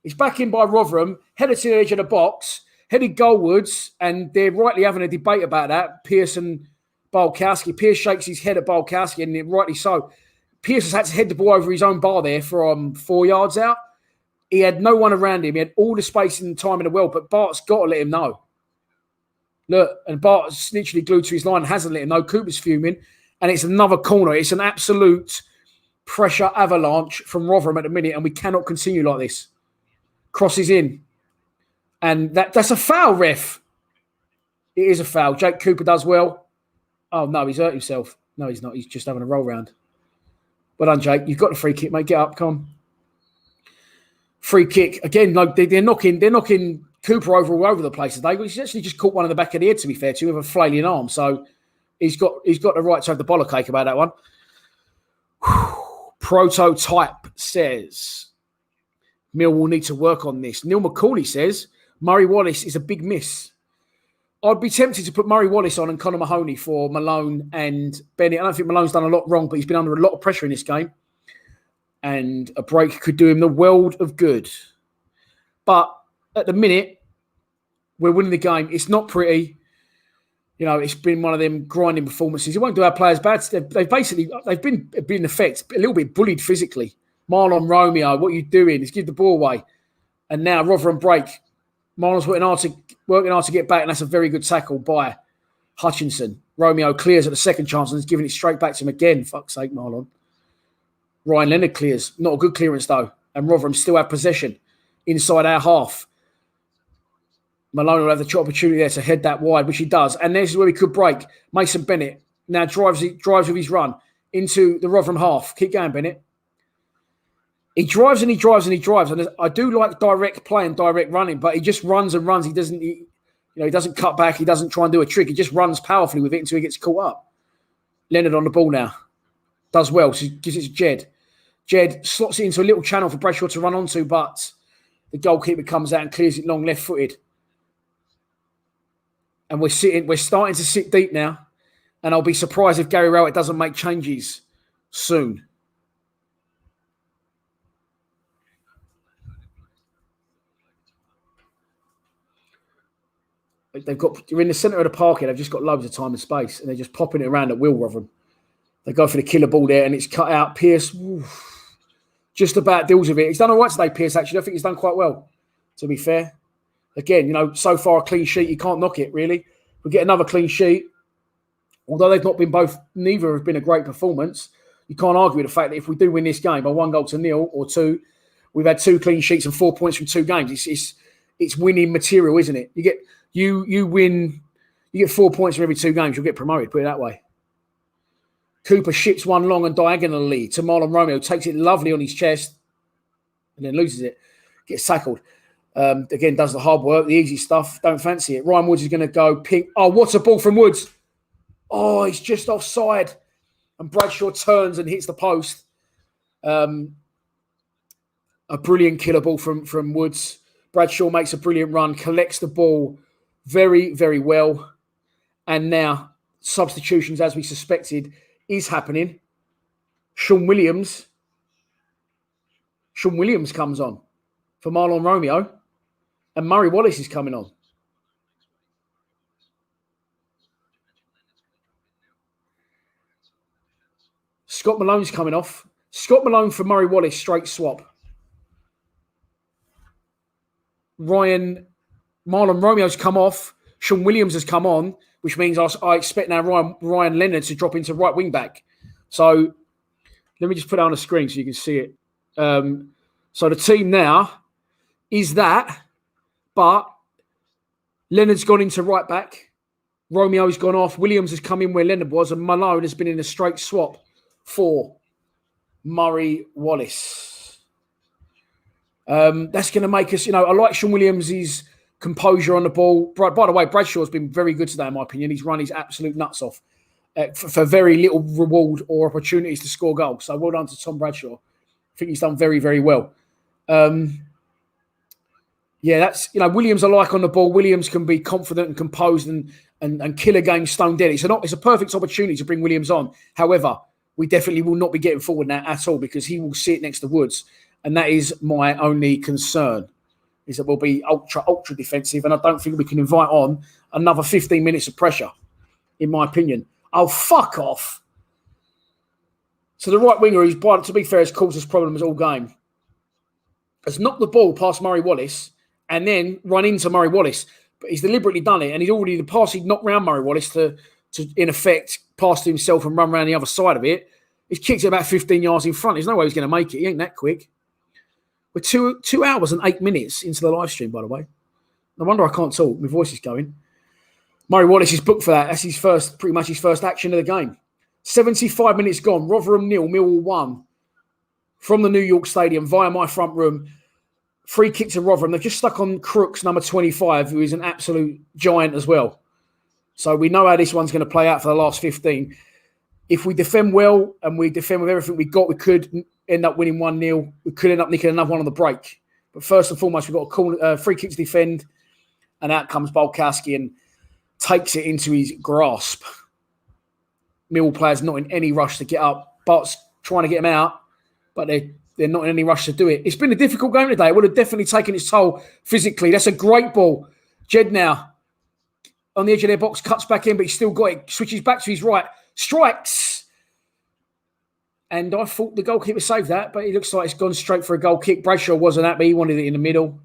It's back in by Rotherham, headed to the edge of the box, headed goalwards, and they're rightly having a debate about that, Pearce and Bulkowski. Pearce shakes his head at Bulkowski, and rightly so. Pearce has had to head the ball over his own bar there from 4 yards out. He had no one around him. He had all the space and time in the world, but Bart's got to let him know. Look, and Bart's literally glued to his line, hasn't let him know. Cooper's fuming, and it's another corner. It's an absolute pressure avalanche from Rotherham at the minute, and we cannot continue like this. Crosses in. And that's a foul, ref. It is a foul. Jake Cooper does well. Oh, no, he's hurt himself. No, he's not. He's just having a roll round. Well done, Jake. You've got the free kick, mate. Get up. Come on. Free kick. Again, like they're knocking Cooper all over the place today. He's actually just caught one in the back of the head, to be fair to him, with a flailing arm. So he's got the right to have the bollock about that one. Prototype says Millwall need to work on this. Neil McCauley says Murray Wallace is a big miss. I'd be tempted to put Murray Wallace on and Conor Mahoney for Malone and Bennett. I don't think Malone's done a lot wrong, but he's been under a lot of pressure in this game. And a break could do him the world of good. But at the minute, we're winning the game. It's not pretty. You know, it's been one of them grinding performances. It won't do our players bad. They've been in effect a little bit bullied physically. Marlon Romeo, what are you doing? Let's give the ball away. And now Rotherham break. Marlon's working hard to get back, and that's a very good tackle by Hutchinson. Romeo clears at the second chance and is giving it straight back to him again. Fuck's sake, Marlon. Ryan Leonard clears. Not a good clearance, though. And Rotherham still have possession inside our half. Malone will have the opportunity there to head that wide, which he does. And this is where he could break. Mason Bennett now drives with his run into the Rotherham half. Keep going, Bennett. He drives and he drives and he drives. And I do like direct play and direct running, but he just runs and runs. He doesn't cut back. He doesn't try and do a trick. He just runs powerfully with it until he gets caught up. Leonard on the ball now. Does well. So he gives it to Jed. Jed slots it into a little channel for Bradshaw to run onto, but the goalkeeper comes out and clears it long left-footed. And we're starting to sit deep now. And I'll be surprised if Gary Rowett doesn't make changes soon. You're in the centre of the park here. They've just got loads of time and space, and they're just popping it around at will, Rotherham. They go for the killer ball there, and it's cut out. Pearce just about deals with it. He's done all right today, Pearce, actually. I think he's done quite well, to be fair. Again, so far a clean sheet, you can't knock it, really. We get another clean sheet. Although they've not been neither have been a great performance, you can't argue with the fact that if we do win this game by 1-0 or 2, we've had 2 clean sheets and 4 points from 2 games. It's winning material, isn't it? You win, you get 4 points from every 2 games, you'll get promoted, put it that way. Cooper ships one long and diagonally to Marlon Romeo, takes it lovely on his chest and then loses it, gets tackled. Again, does the hard work, the easy stuff, don't fancy it. Ryan Woods is going to go ping. Oh, what a ball from Woods. Oh, he's just offside. And Bradshaw turns and hits the post. A brilliant killer ball from Woods. Bradshaw makes a brilliant run, collects the ball very, very well. And now substitutions, as we suspected, is happening. Sean Williams comes on for Marlon Romeo. And Murray Wallace is coming on. Scott Malone's coming off. Scott Malone for Murray Wallace, straight swap. Marlon Romeo's come off. Sean Williams has come on, which means I expect now Ryan Leonard to drop into right wing back. So let me just put it on the screen so you can see it. So the team now is that, but Leonard's gone into right back. Romeo's gone off. Williams has come in where Leonard was, and Malone has been in a straight swap for Murray Wallace. That's going to make us, I like Sean Williams' composure on the ball. By the way, Bradshaw's been very good today, in my opinion. He's run his absolute nuts off for very little reward or opportunities to score goals. So well done to Tom Bradshaw. I think he's done very, very well. That's, Williams I like on the ball. Williams can be confident and composed and kill a game stone dead. It's a perfect opportunity to bring Williams on. However, we definitely will not be getting forward now at all because he will sit next to Woods. And that is my only concern, is that we'll be ultra, ultra defensive. And I don't think we can invite on another 15 minutes of pressure, in my opinion. Oh, fuck off. So the right winger, to be fair, has caused us problems all game, has knocked the ball past Murray Wallace and then run into Murray Wallace. But he's deliberately done it. And the pass he'd knocked round Murray Wallace to in effect, pass to himself and run around the other side of it. He's kicked it about 15 yards in front. There's no way he's going to make it. He ain't that quick. We're 2 hours and 8 minutes into the live stream, by the way. No wonder I can't talk. My voice is going. Murray Wallace is booked for that. That's pretty much his first action of the game. 75 minutes gone. Rotherham 0, Millwall 1. From the New York Stadium via my front room. Free kick to Rotherham. They've just stuck on Crooks, number 25, who is an absolute giant as well. So we know how this one's going to play out for the last 15. If we defend well and we defend with everything we got, we could end up winning 1-0. We could end up nicking another one on the break. But first and foremost, we've got a free kick to defend. And out comes Bolkowski and takes it into his grasp. Millwall players not in any rush to get up. Bart's trying to get him out, but they're not in any rush to do it. It's been a difficult game today. It would have definitely taken its toll physically. That's a great ball. Jed now on the edge of their box, cuts back in, but he's still got it. Switches back to his right. Strikes. And I thought the goalkeeper saved that, but it looks like it's gone straight for a goal kick. Bradshaw wasn't happy. He wanted it in the middle.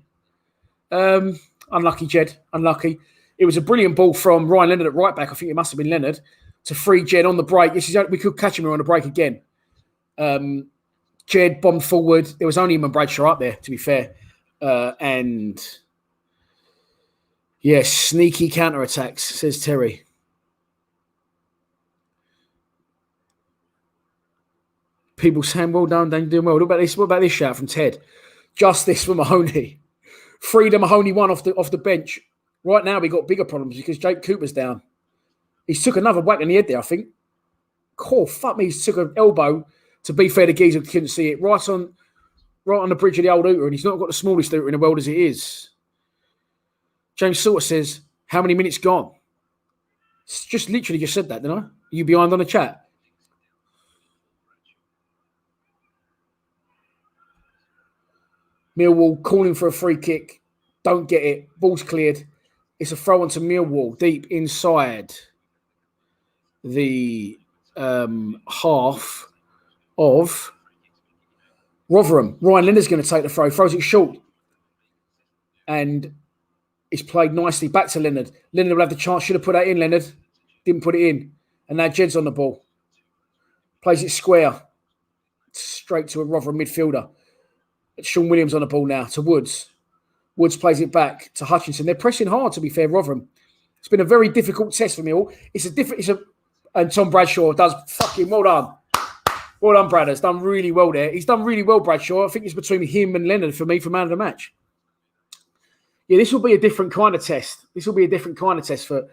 Unlucky, Jed. Unlucky. It was a brilliant ball from Ryan Leonard at right back. I think it must have been Leonard to free Jed on the break. We could catch him on the break again. Jed bombed forward. There was only him and Bradshaw up there, to be fair. Yes, sneaky counter-attacks, says Terry. People saying, well done, Dan, doing well. What about this shout from Ted? Justice for Mahoney. Freedom Mahoney won off the bench. Right now, we got bigger problems because Jake Cooper's down. He's took another whack in the head there, I think. Cool, fuck me. He's took an elbow. To be fair, the geezer couldn't see it. Right on the bridge of the old Ooter, and he's not got the smallest Ooter in the world as it is. James Salter says, how many minutes gone? Just literally just said that, didn't I? Are you behind on the chat? Millwall calling for a free kick. Don't get it. Ball's cleared. It's a throw onto Millwall deep inside the half of Rotherham. Ryan Leonard's going to take the throw. Throws it short. And it's played nicely back to Leonard. Leonard will have the chance. Should have put that in, Leonard. Didn't put it in. And now Jed's on the ball. Plays it square. Straight to a Rotherham midfielder. Sean Williams on the ball now to Woods. Woods plays it back to Hutchinson. They're pressing hard, to be fair, Rotherham. It's been a very difficult test for me all. And Tom Bradshaw does fucking well done. Well done, Brad. Has done really well there. He's done really well, Bradshaw. I think it's between him and Leonard for me for man of the match. Yeah, this will be a different kind of test. This will be a different kind of test for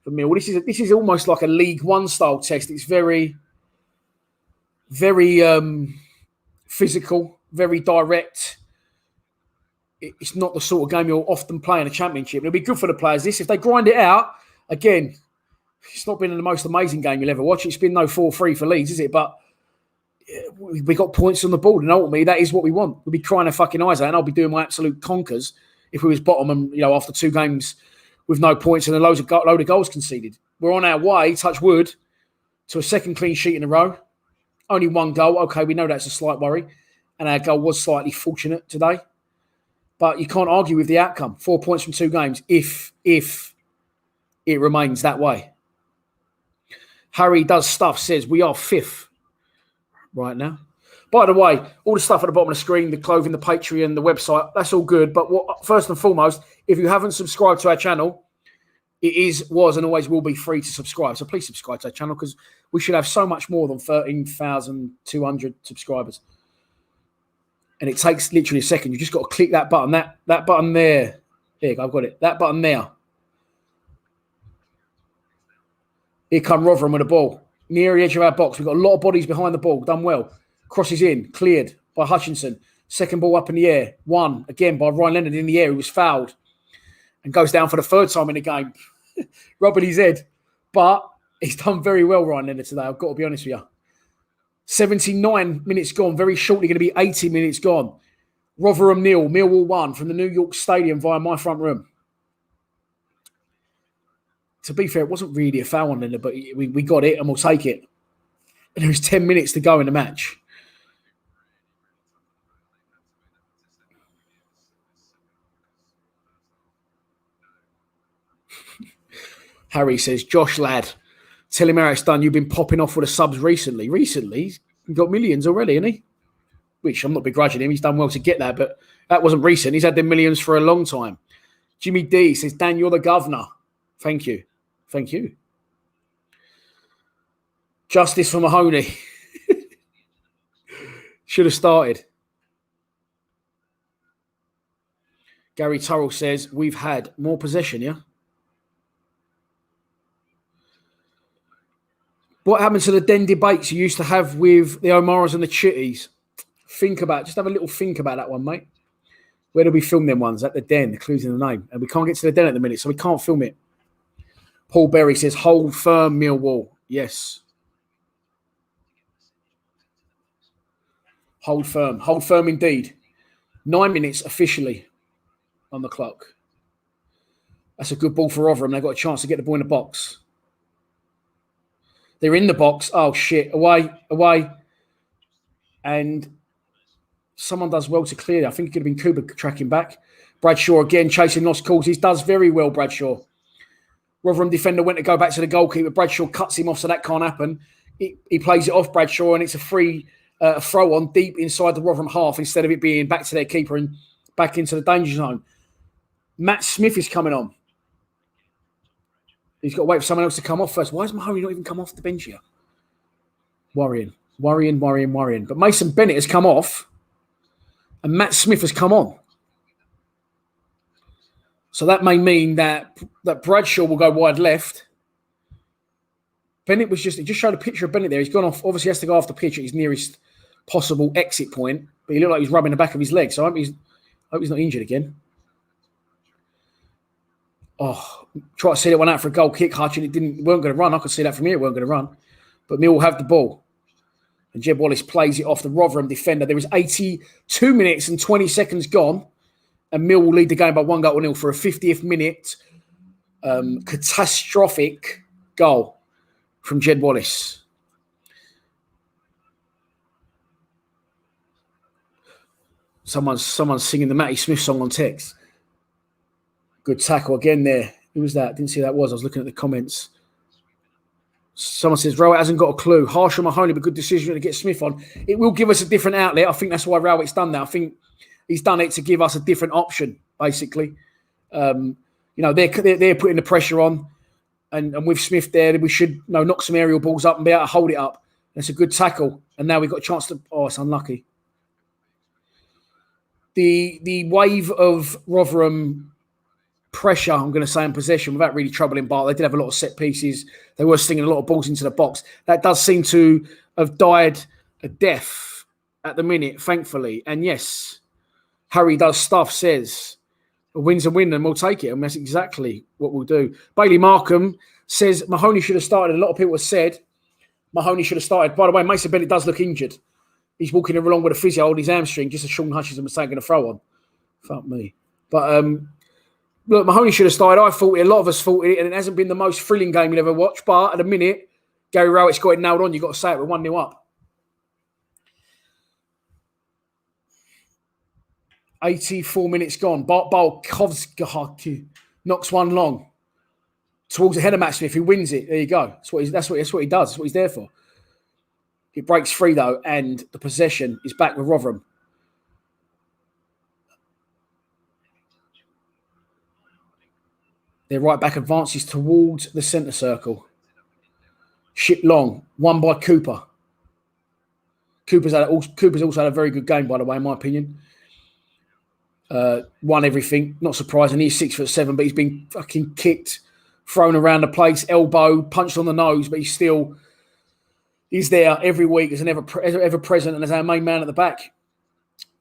Mill. This is almost like a League One style test. It's very, very physical, very direct. It's not the sort of game you'll often play in a championship. It'll be good for the players. If they grind it out, again, it's not been the most amazing game you'll ever watch. It's been no 4-3 for Leeds, is it? But we got points on the board, and ultimately that is what we want. We'll be crying our fucking eyes out, and I'll be doing my absolute conkers if we was bottom and after 2 games with no points and a load of goals conceded. We're on our way, touch wood, to a second clean sheet in a row. Only 1 goal. Okay, we know that's a slight worry, and our goal was slightly fortunate today. But you can't argue with the outcome. 4 points from 2 games if it remains that way. Harry Does Stuff says we are 5th right now. By the way, all the stuff at the bottom of the screen, the clothing, the Patreon, the website, that's all good. But first and foremost, if you haven't subscribed to our channel, it was and always will be free to subscribe. So please subscribe to our channel because we should have so much more than 13,200 subscribers. And it takes literally a second. You just got to click that button. That button there. There you go, I've got it. That button there. Here come Rotherham with the ball. Near the edge of our box. We've got a lot of bodies behind the ball. Done well. Crosses in. Cleared by Hutchinson. Second ball up in the air. Won again by Ryan Leonard in the air. He was fouled. And goes down for the 3rd time in the game. Rubbing his head. But he's done very well, Ryan Leonard, today. I've got to be honest with you. 79 minutes gone. Very shortly going to be 80 minutes gone. Rotherham 0, Millwall 1 from the New York Stadium via my front room. To be fair, it wasn't really a foul on Leonard, but we got it and we'll take it. And there's 10 minutes to go in the match. Harry says, Josh, lad, tell him how it's done. You've been popping off with the subs recently. Recently? He's got millions already, hasn't he? Which I'm not begrudging him. He's done well to get that, but that wasn't recent. He's had the millions for a long time. Jimmy D says, Dan, you're the governor. Thank you. Thank you. Justice for Mahoney. Should have started. Gary Turrell says, we've had more possession, yeah? What happened to the den debates you used to have with the O'Maras and the Chitties? Just have a little think about that one, mate. Where do we film them ones? At the den, the clues in the name. And we can't get to the den at the minute, so we can't film it. Paul Berry says, hold firm, Millwall. Yes. Hold firm. Hold firm indeed. 9 minutes officially on the clock. That's a good ball for Rotherham. They've got a chance to get the ball in the box. They're in the box. Oh, shit. Away. And someone does well to clear it. I think it could have been Cooper tracking back. Bradshaw again chasing lost calls. He does very well, Bradshaw. Rotherham defender went to go back to the goalkeeper. Bradshaw cuts him off, so that can't happen. He plays it off Bradshaw, and it's a free throw on deep inside the Rotherham half instead of it being back to their keeper and back into the danger zone. Matt Smith is coming on. He's got to wait for someone else to come off first. Why has Mahoney not even come off the bench here? Worrying. But Mason Bennett has come off and Matt Smith has come on. So that may mean that Bradshaw will go wide left. Bennett was just showed a picture of Bennett there. He's gone off. Obviously, he has to go off the pitch at his nearest possible exit point. But he looked like he was rubbing the back of his leg. So I hope he's not injured again. Oh, try to see that one out for a goal kick. Hutchin, weren't going to run. I could see that from here. It weren't going to run. But Millwall have the ball. And Jed Wallace plays it off the Rotherham defender. There was 82 minutes and 20 seconds gone. And Mill will lead the game by 1-0 for a 50th minute catastrophic goal from Jed Wallace. Someone's singing the Matty Smith song on text. Good tackle again there. Who was that? Didn't see who that was. I was looking at the comments. Someone says, Rowett hasn't got a clue. Harsh on Mahoney, but good decision to get Smith on. It will give us a different outlet. I think that's why Rowett's done that. I think he's done it to give us a different option, basically. They're putting the pressure on. And with Smith there, we should knock some aerial balls up and be able to hold it up. It's a good tackle. And now we've got a chance to... Oh, it's unlucky. The wave of Rotherham pressure, I'm going to say, in possession without really troubling Bart. They did have a lot of set pieces. They were stinging a lot of balls into the box. That does seem to have died a death at the minute, thankfully. And yes, Harry does stuff, says, a win's a win and we'll take it. And that's exactly what we'll do. Bailey Markham says Mahoney should have started. A lot of people have said Mahoney should have started. By the way, Mason Bennett does look injured. He's walking along with a physio holding his hamstring just as Sean Hutchinson was taking a throw on. Fuck me. But look, Mahoney should have started. I thought it. A lot of us thought it, and it hasn't been the most thrilling game you'll ever watch. But at the minute, Gary Rowett's got it nailed on. You've got to say it. We're 1-0 up. 84 minutes gone. Bartkovski knocks one long towards the head of Matt Smith, who wins it. There you go. That's what he does. That's what he's there for. It breaks free, though, and the possession is back with Rotherham. Their right back advances towards the centre circle. Ship long, won by Cooper. Cooper's also had a very good game, by the way, in my opinion. Won everything. Not surprising. He's 6'7", but he's been fucking kicked, thrown around the place, elbowed, punched on the nose, but he's there every week as an ever present and as our main man at the back.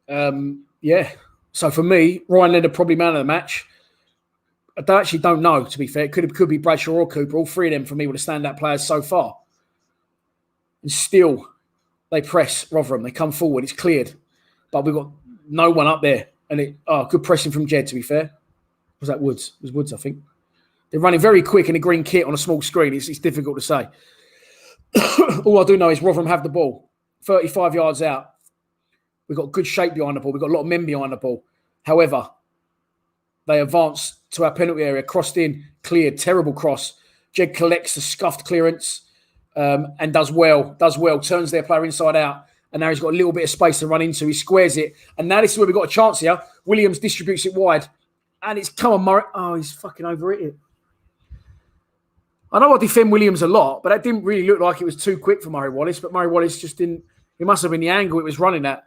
So for me, Ryan Leonard probably man of the match. I actually don't know, to be fair. It could be Bradshaw or Cooper. All three of them, for me, were the standout players so far. And still, they press Rotherham. They come forward. It's cleared. But we've got no one up there. And good pressing from Jed, to be fair. Was that Woods? It was Woods, I think. They're running very quick in a green kit on a small screen. It's difficult to say. All I do know is Rotherham have the ball. 35 yards out. We've got good shape behind the ball. We've got a lot of men behind the ball. However, they advance to our penalty area, crossed in, cleared, terrible cross. Jed collects the scuffed clearance and does well, turns their player inside out. And now he's got a little bit of space to run into. He squares it. And now this is where we've got a chance here. Williams distributes it wide. And it's come on, Murray. Oh, he's fucking overhit it. I know I defend Williams a lot, but that didn't really look like it was too quick for Murray Wallace. But Murray Wallace just didn't. It must have been the angle it was running at.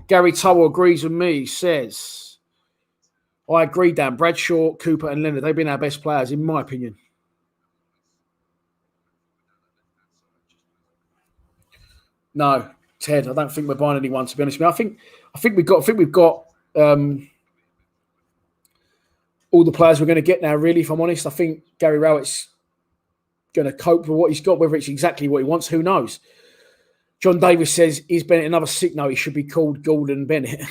Gary Towell agrees with me, says, I agree, Dan. Bradshaw, Cooper and Leonard, they've been our best players, in my opinion. No, Ted, I don't think we're buying anyone, to be honest with you. I think we've got all the players we're going to get now, really, if I'm honest. I think Gary Rowett's going to cope with what he's got, whether it's exactly what he wants, who knows. John Davis says, is Bennett another sick note? He should be called Gordon Bennett.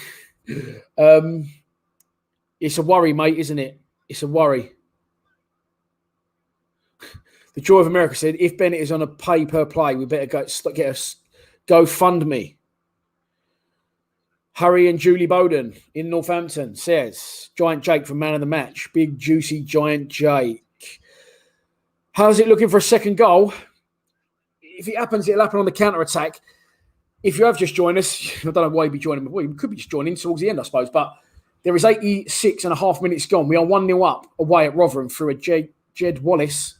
It's a worry, mate, isn't it? It's a worry. The Joy of America said, if Bennett is on a pay-per-play, we better get a GoFundMe. Harry and Julie Bowden in Northampton says, Giant Jake from Man of the Match. Big, juicy Giant Jake. How's it looking for a second goal? If it happens, it'll happen on the counter-attack. If you have just joined us, I don't know why you'd be joining. Well, you could be just joining towards the end, I suppose. But there is 86 and a half minutes gone. We are 1-0 up away at Rotherham through a Jed Wallace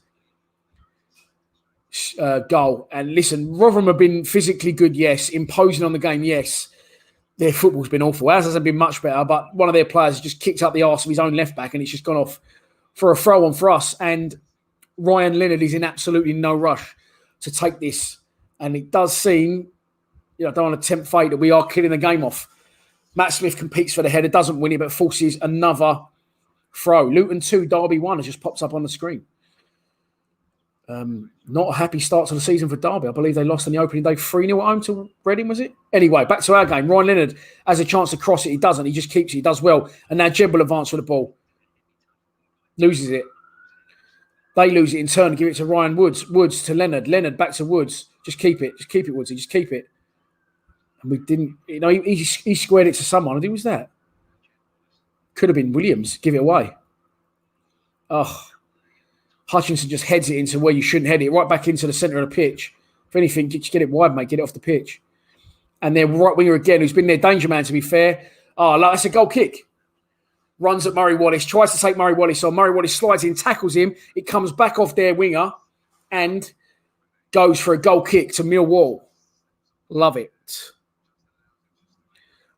goal. And listen, Rotherham have been physically good, yes. Imposing on the game, yes. Their football's been awful. Ours hasn't been much better, but one of their players just kicked up the arse of his own left back and it's just gone off for a throw on for us. And Ryan Leonard is in absolutely no rush to take this. And it does seem, I don't want to tempt fate, that we are killing the game off. Matt Smith competes for the header, doesn't win it, but forces another throw. Luton 2, Derby 1 has just popped up on the screen. Not a happy start to the season for Derby. I believe they lost on the opening day 3-0 at home to Reading, was it? Anyway, back to our game. Ryan Leonard has a chance to cross it. He doesn't. He just keeps it. He does well. And now Jed will advance with the ball. Loses it. They lose it in turn. Give it to Ryan Woods. Woods to Leonard. Leonard back to Woods. Just keep it. Just keep it, Woodsy. Just keep it. And we didn't... he squared it to someone. Who was that? Could have been Williams. Give it away. Oh... Hutchinson just heads it into where you shouldn't head it, right back into the centre of the pitch. If anything, just get it wide, mate. Get it off the pitch. And their right winger again, who's been their danger man, to be fair. Oh, that's a goal kick. Runs at Murray Wallace, tries to take Murray Wallace on. Murray Wallace slides in, tackles him. It comes back off their winger and goes for a goal kick to Millwall. Love it.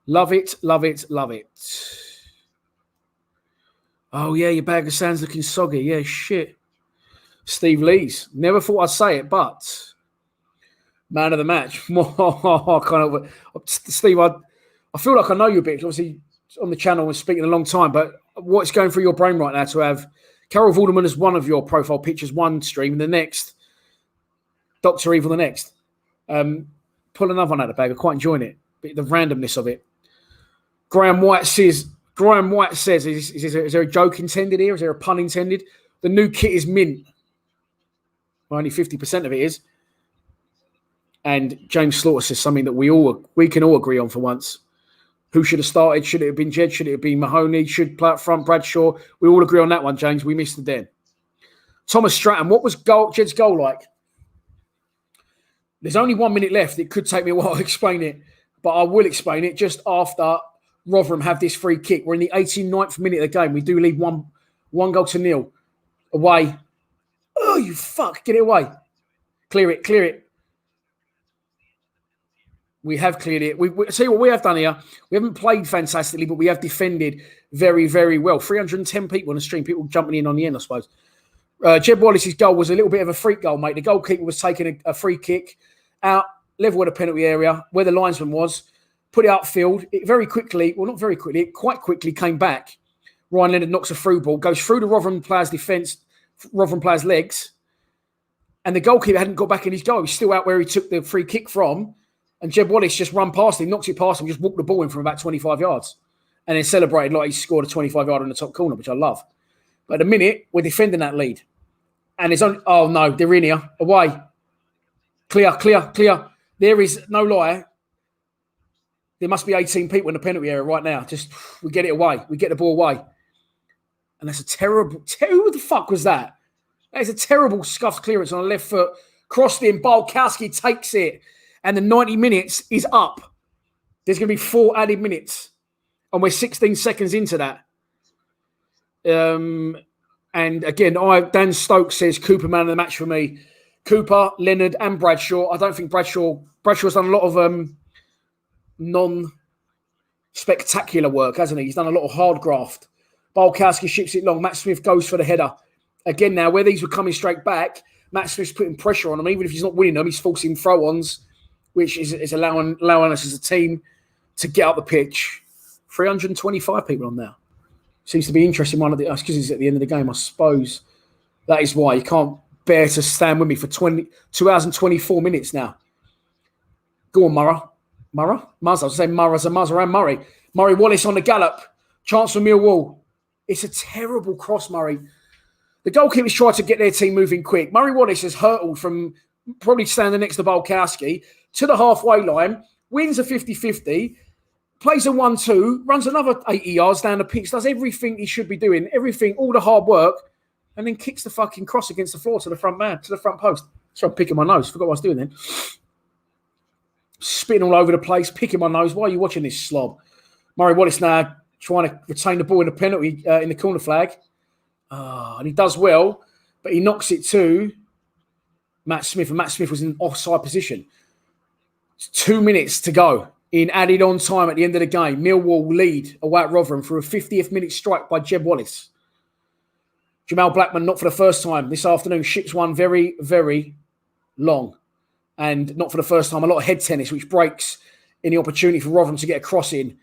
Love it, love it, love it. Oh, yeah, your bag of sand's looking soggy. Yeah, shit. Steve Lees. Never thought I'd say it, but man of the match. Steve, I feel like I know you a bit. Obviously, on the channel and speaking a long time, but what's going through your brain right now to have Carol Vorderman as one of your profile pictures, one stream, and the next, Dr. Evil the next. Pull another one out of the bag. I'm quite enjoying it. The randomness of it. Graham White says, is there a joke intended here? Is there a pun intended? The new kit is mint. Well, only 50% of it is. And James Slaughter says something that we can all agree on for once. Who should have started? Should it have been Jed? Should it have been Mahoney? Should play up front Bradshaw? We all agree on that one, James. We missed the den. Thomas Stratton, what was Jed's goal like? There's only 1 minute left. It could take me a while to explain it, but I will explain it just after Rotherham have this free kick. We're in the 89th minute of the game. We do lead one 1-0 away. Oh, you fuck. Get it away. Clear it. We have cleared it. We see what we have done here. We haven't played fantastically, but we have defended very, very well. 310 people on the stream. People jumping in on the end, I suppose. Jed Wallace's goal was a little bit of a freak goal, mate. The goalkeeper was taking a free kick out, level with the penalty area, where the linesman was, put it upfield. It very quickly, well, not very quickly, it quite quickly came back. Ryan Leonard knocks a through ball, goes through the Rotherham player's defence, Rotherham player's legs, and the goalkeeper hadn't got back in his goal. He's still out where he took the free kick from, and Jed Wallace just run past him, knocks it past him, just walked the ball in from about 25 yards, and then celebrated like he scored a 25-yarder in the top corner, which I love. But at the minute, we're defending that lead. And it's on. Oh, no, they're in here. Away. Clear. There is no lie. There must be 18 people in the penalty area right now. Just, we get it away. We get the ball away. And that's a terrible... Who the fuck was that? That is a terrible scuffed clearance on the left foot. Crossed in. Balkowski takes it. And the 90 minutes is up. There's going to be 4 added minutes. And we're 16 seconds into that. And again, Dan Stokes says Cooper man of the match for me. Cooper, Leonard, and Bradshaw. I don't think Bradshaw's done a lot of non-spectacular work, hasn't he? He's done a lot of hard graft. Balkowski ships it long. Matt Smith goes for the header. Again, now where these were coming straight back, Matt Smith's putting pressure on them. Even if he's not winning them, he's forcing throw-ons, which is allowing us as a team to get up the pitch. 325 people on now. Seems to be interesting one of the because it's at the end of the game, I suppose. That is why you can't bear to stand with me for 2 hours and 24 minutes now. Go on, Murray. Muzz, I was saying Muzz around Murray. Murray Wallace on the gallop. Chance for Millwall. It's a terrible cross, Murray. The goalkeepers tried to get their team moving quick. Murray Wallace has hurtled from probably standing next to Balkowski to the halfway line, wins a 50-50, plays a 1-2, runs another 80 yards down the pitch, does everything he should be doing, everything, all the hard work, and then kicks the fucking cross against the floor to the front man, to the front post. So I'm picking my nose. Forgot what I was doing then. Spitting all over the place, picking my nose. Why are you watching this slob? Murray Wallace now trying to retain the ball in the penalty, in the corner flag. And he does well. but he knocks it to Matt Smith, and Matt Smith was in offside position. It's 2 minutes to go in added on time at the end of the game. Millwall lead away at Rotherham through a 50th minute strike by Jed Wallace. Jamal Blackman, not for the first time this afternoon, ships one very, very long. And not for the first time, a lot of head tennis, which breaks any opportunity for Rotherham to get a cross in.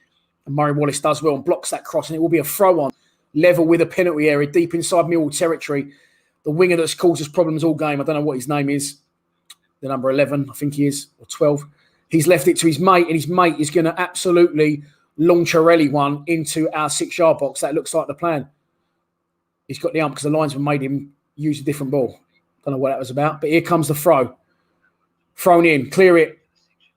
And Murray Wallace does well and blocks that cross, and it will be a throw-on, level with a penalty area, deep inside Millwall territory. The winger that's caused us problems all game, I don't know what his name is, the number 11, I think he is, or 12. He's left it to his mate, and his mate is going to absolutely launch a rally one into our 6-yard box. That looks like the plan. He's got the ump because the linesman made him use a different ball. Don't know what that was about, but here comes the throw. Thrown in, clear it.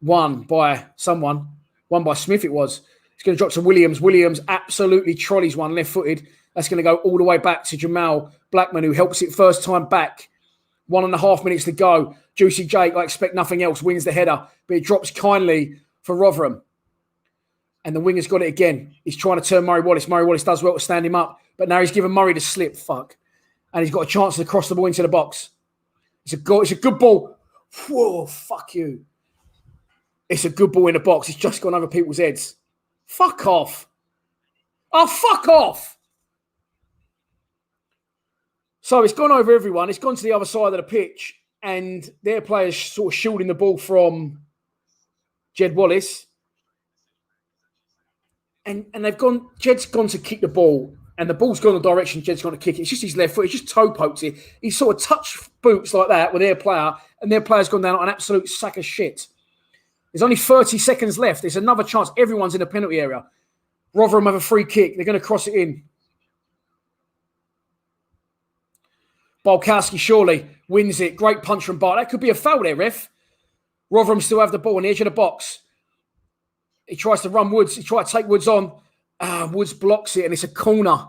Won by someone. Won by Smith it was. It's going to drop to Williams. Williams absolutely trolleys one left-footed. That's going to go all the way back to Jamal Blackman, who helps it first time back. 1.5 minutes to go. Juicy Jake, I expect nothing else, wins the header, but it drops kindly for Rotherham. And the winger's got it again. He's trying to turn Murray Wallace. Murray Wallace does well to stand him up, but now he's given Murray the slip. Fuck. And he's got a chance to cross the ball into the box. It's a good ball. Whoa, fuck you. It's a good ball in the box. It's just gone over people's heads. Fuck off. Oh, fuck off. So it's gone over everyone. It's gone to the other side of the pitch, and their players sort of shielding the ball from Jed Wallace. And they've gone, Jed's gone to kick the ball, and the ball's gone the direction Jed's gone to kick it. It's just his left foot. He's just toe poked it. He sort of touched boots like that with their player, and their player's gone down on an absolute sack of shit. There's only 30 seconds left. There's another chance. Everyone's in the penalty area. Rotherham have a free kick. They're going to cross it in. Balkowski surely wins it. Great punch from Bart. That could be a foul there, ref. Rotherham still have the ball on the edge of the box. He tries to run Woods. He tries to take Woods on. Woods blocks it, and it's a corner.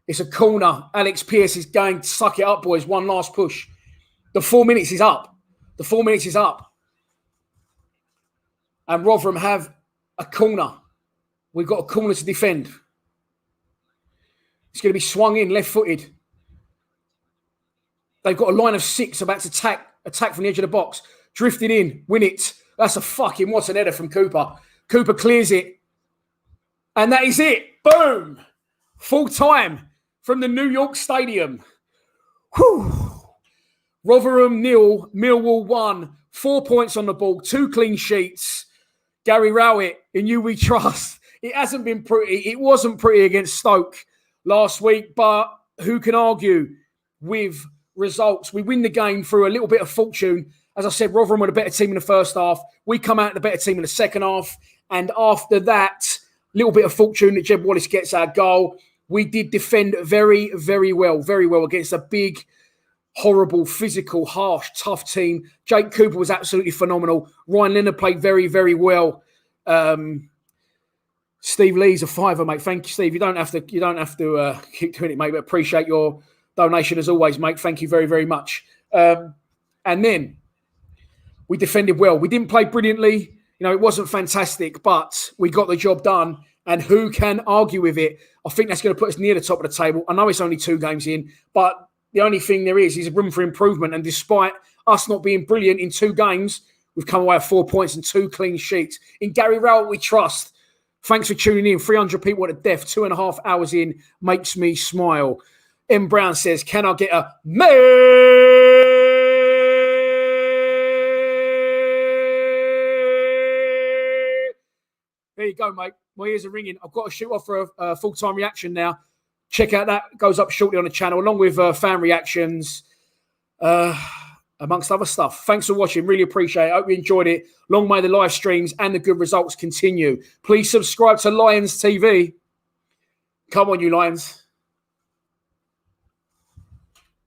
It's a corner. Alex Pearce is going to suck it up, boys. One last push. The 4 minutes is up. The 4 minutes is up. And Rotherham have a corner. We've got a corner to defend. It's going to be swung in, left-footed. They've got a line of 6 about to attack from the edge of the box. Drifted in, win it. That's a fucking, what's an header from Cooper. Cooper clears it. And that is it. Boom. Full time from the New York Stadium. Whew. Rotherham 0, Millwall 1. 4 points on the ball, 2 clean sheets. Gary Rowett, in you we trust. It hasn't been pretty. It wasn't pretty against Stoke last week, but who can argue with results? We win the game through a little bit of fortune. As I said, Rotherham were the better team in the first half. We come out the better team in the second half. And after that, little bit of fortune that Jed Wallace gets our goal. We did defend very, very well against a big, horrible, physical, harsh, tough team. Jake Cooper was absolutely phenomenal. Ryan Leonard played very, very well. Steve Lee's a fiver, mate. Thank you, Steve. You don't have to keep doing it, mate. But appreciate your donation as always, mate. Thank you very, very much. And then we defended well. We didn't play brilliantly. You know, it wasn't fantastic, but we got the job done. And who can argue with it? I think that's going to put us near the top of the table. I know it's only 2 games in, but the only thing there is room for improvement. And despite us not being brilliant in 2 games, we've come away with 4 points and 2 clean sheets. In Gary Rowett, we trust. Thanks for tuning in. 300 people at the death, 2.5 hours in, makes me smile. M. Brown says, can I get a There you go, mate. My ears are ringing. I've got to shoot off for a full-time reaction now. Check out that. It goes up shortly on the channel, along with fan reactions, amongst other stuff. Thanks for watching. Really appreciate it. I hope you enjoyed it. Long may the live streams and the good results continue. Please subscribe to Lions TV. Come on, you Lions.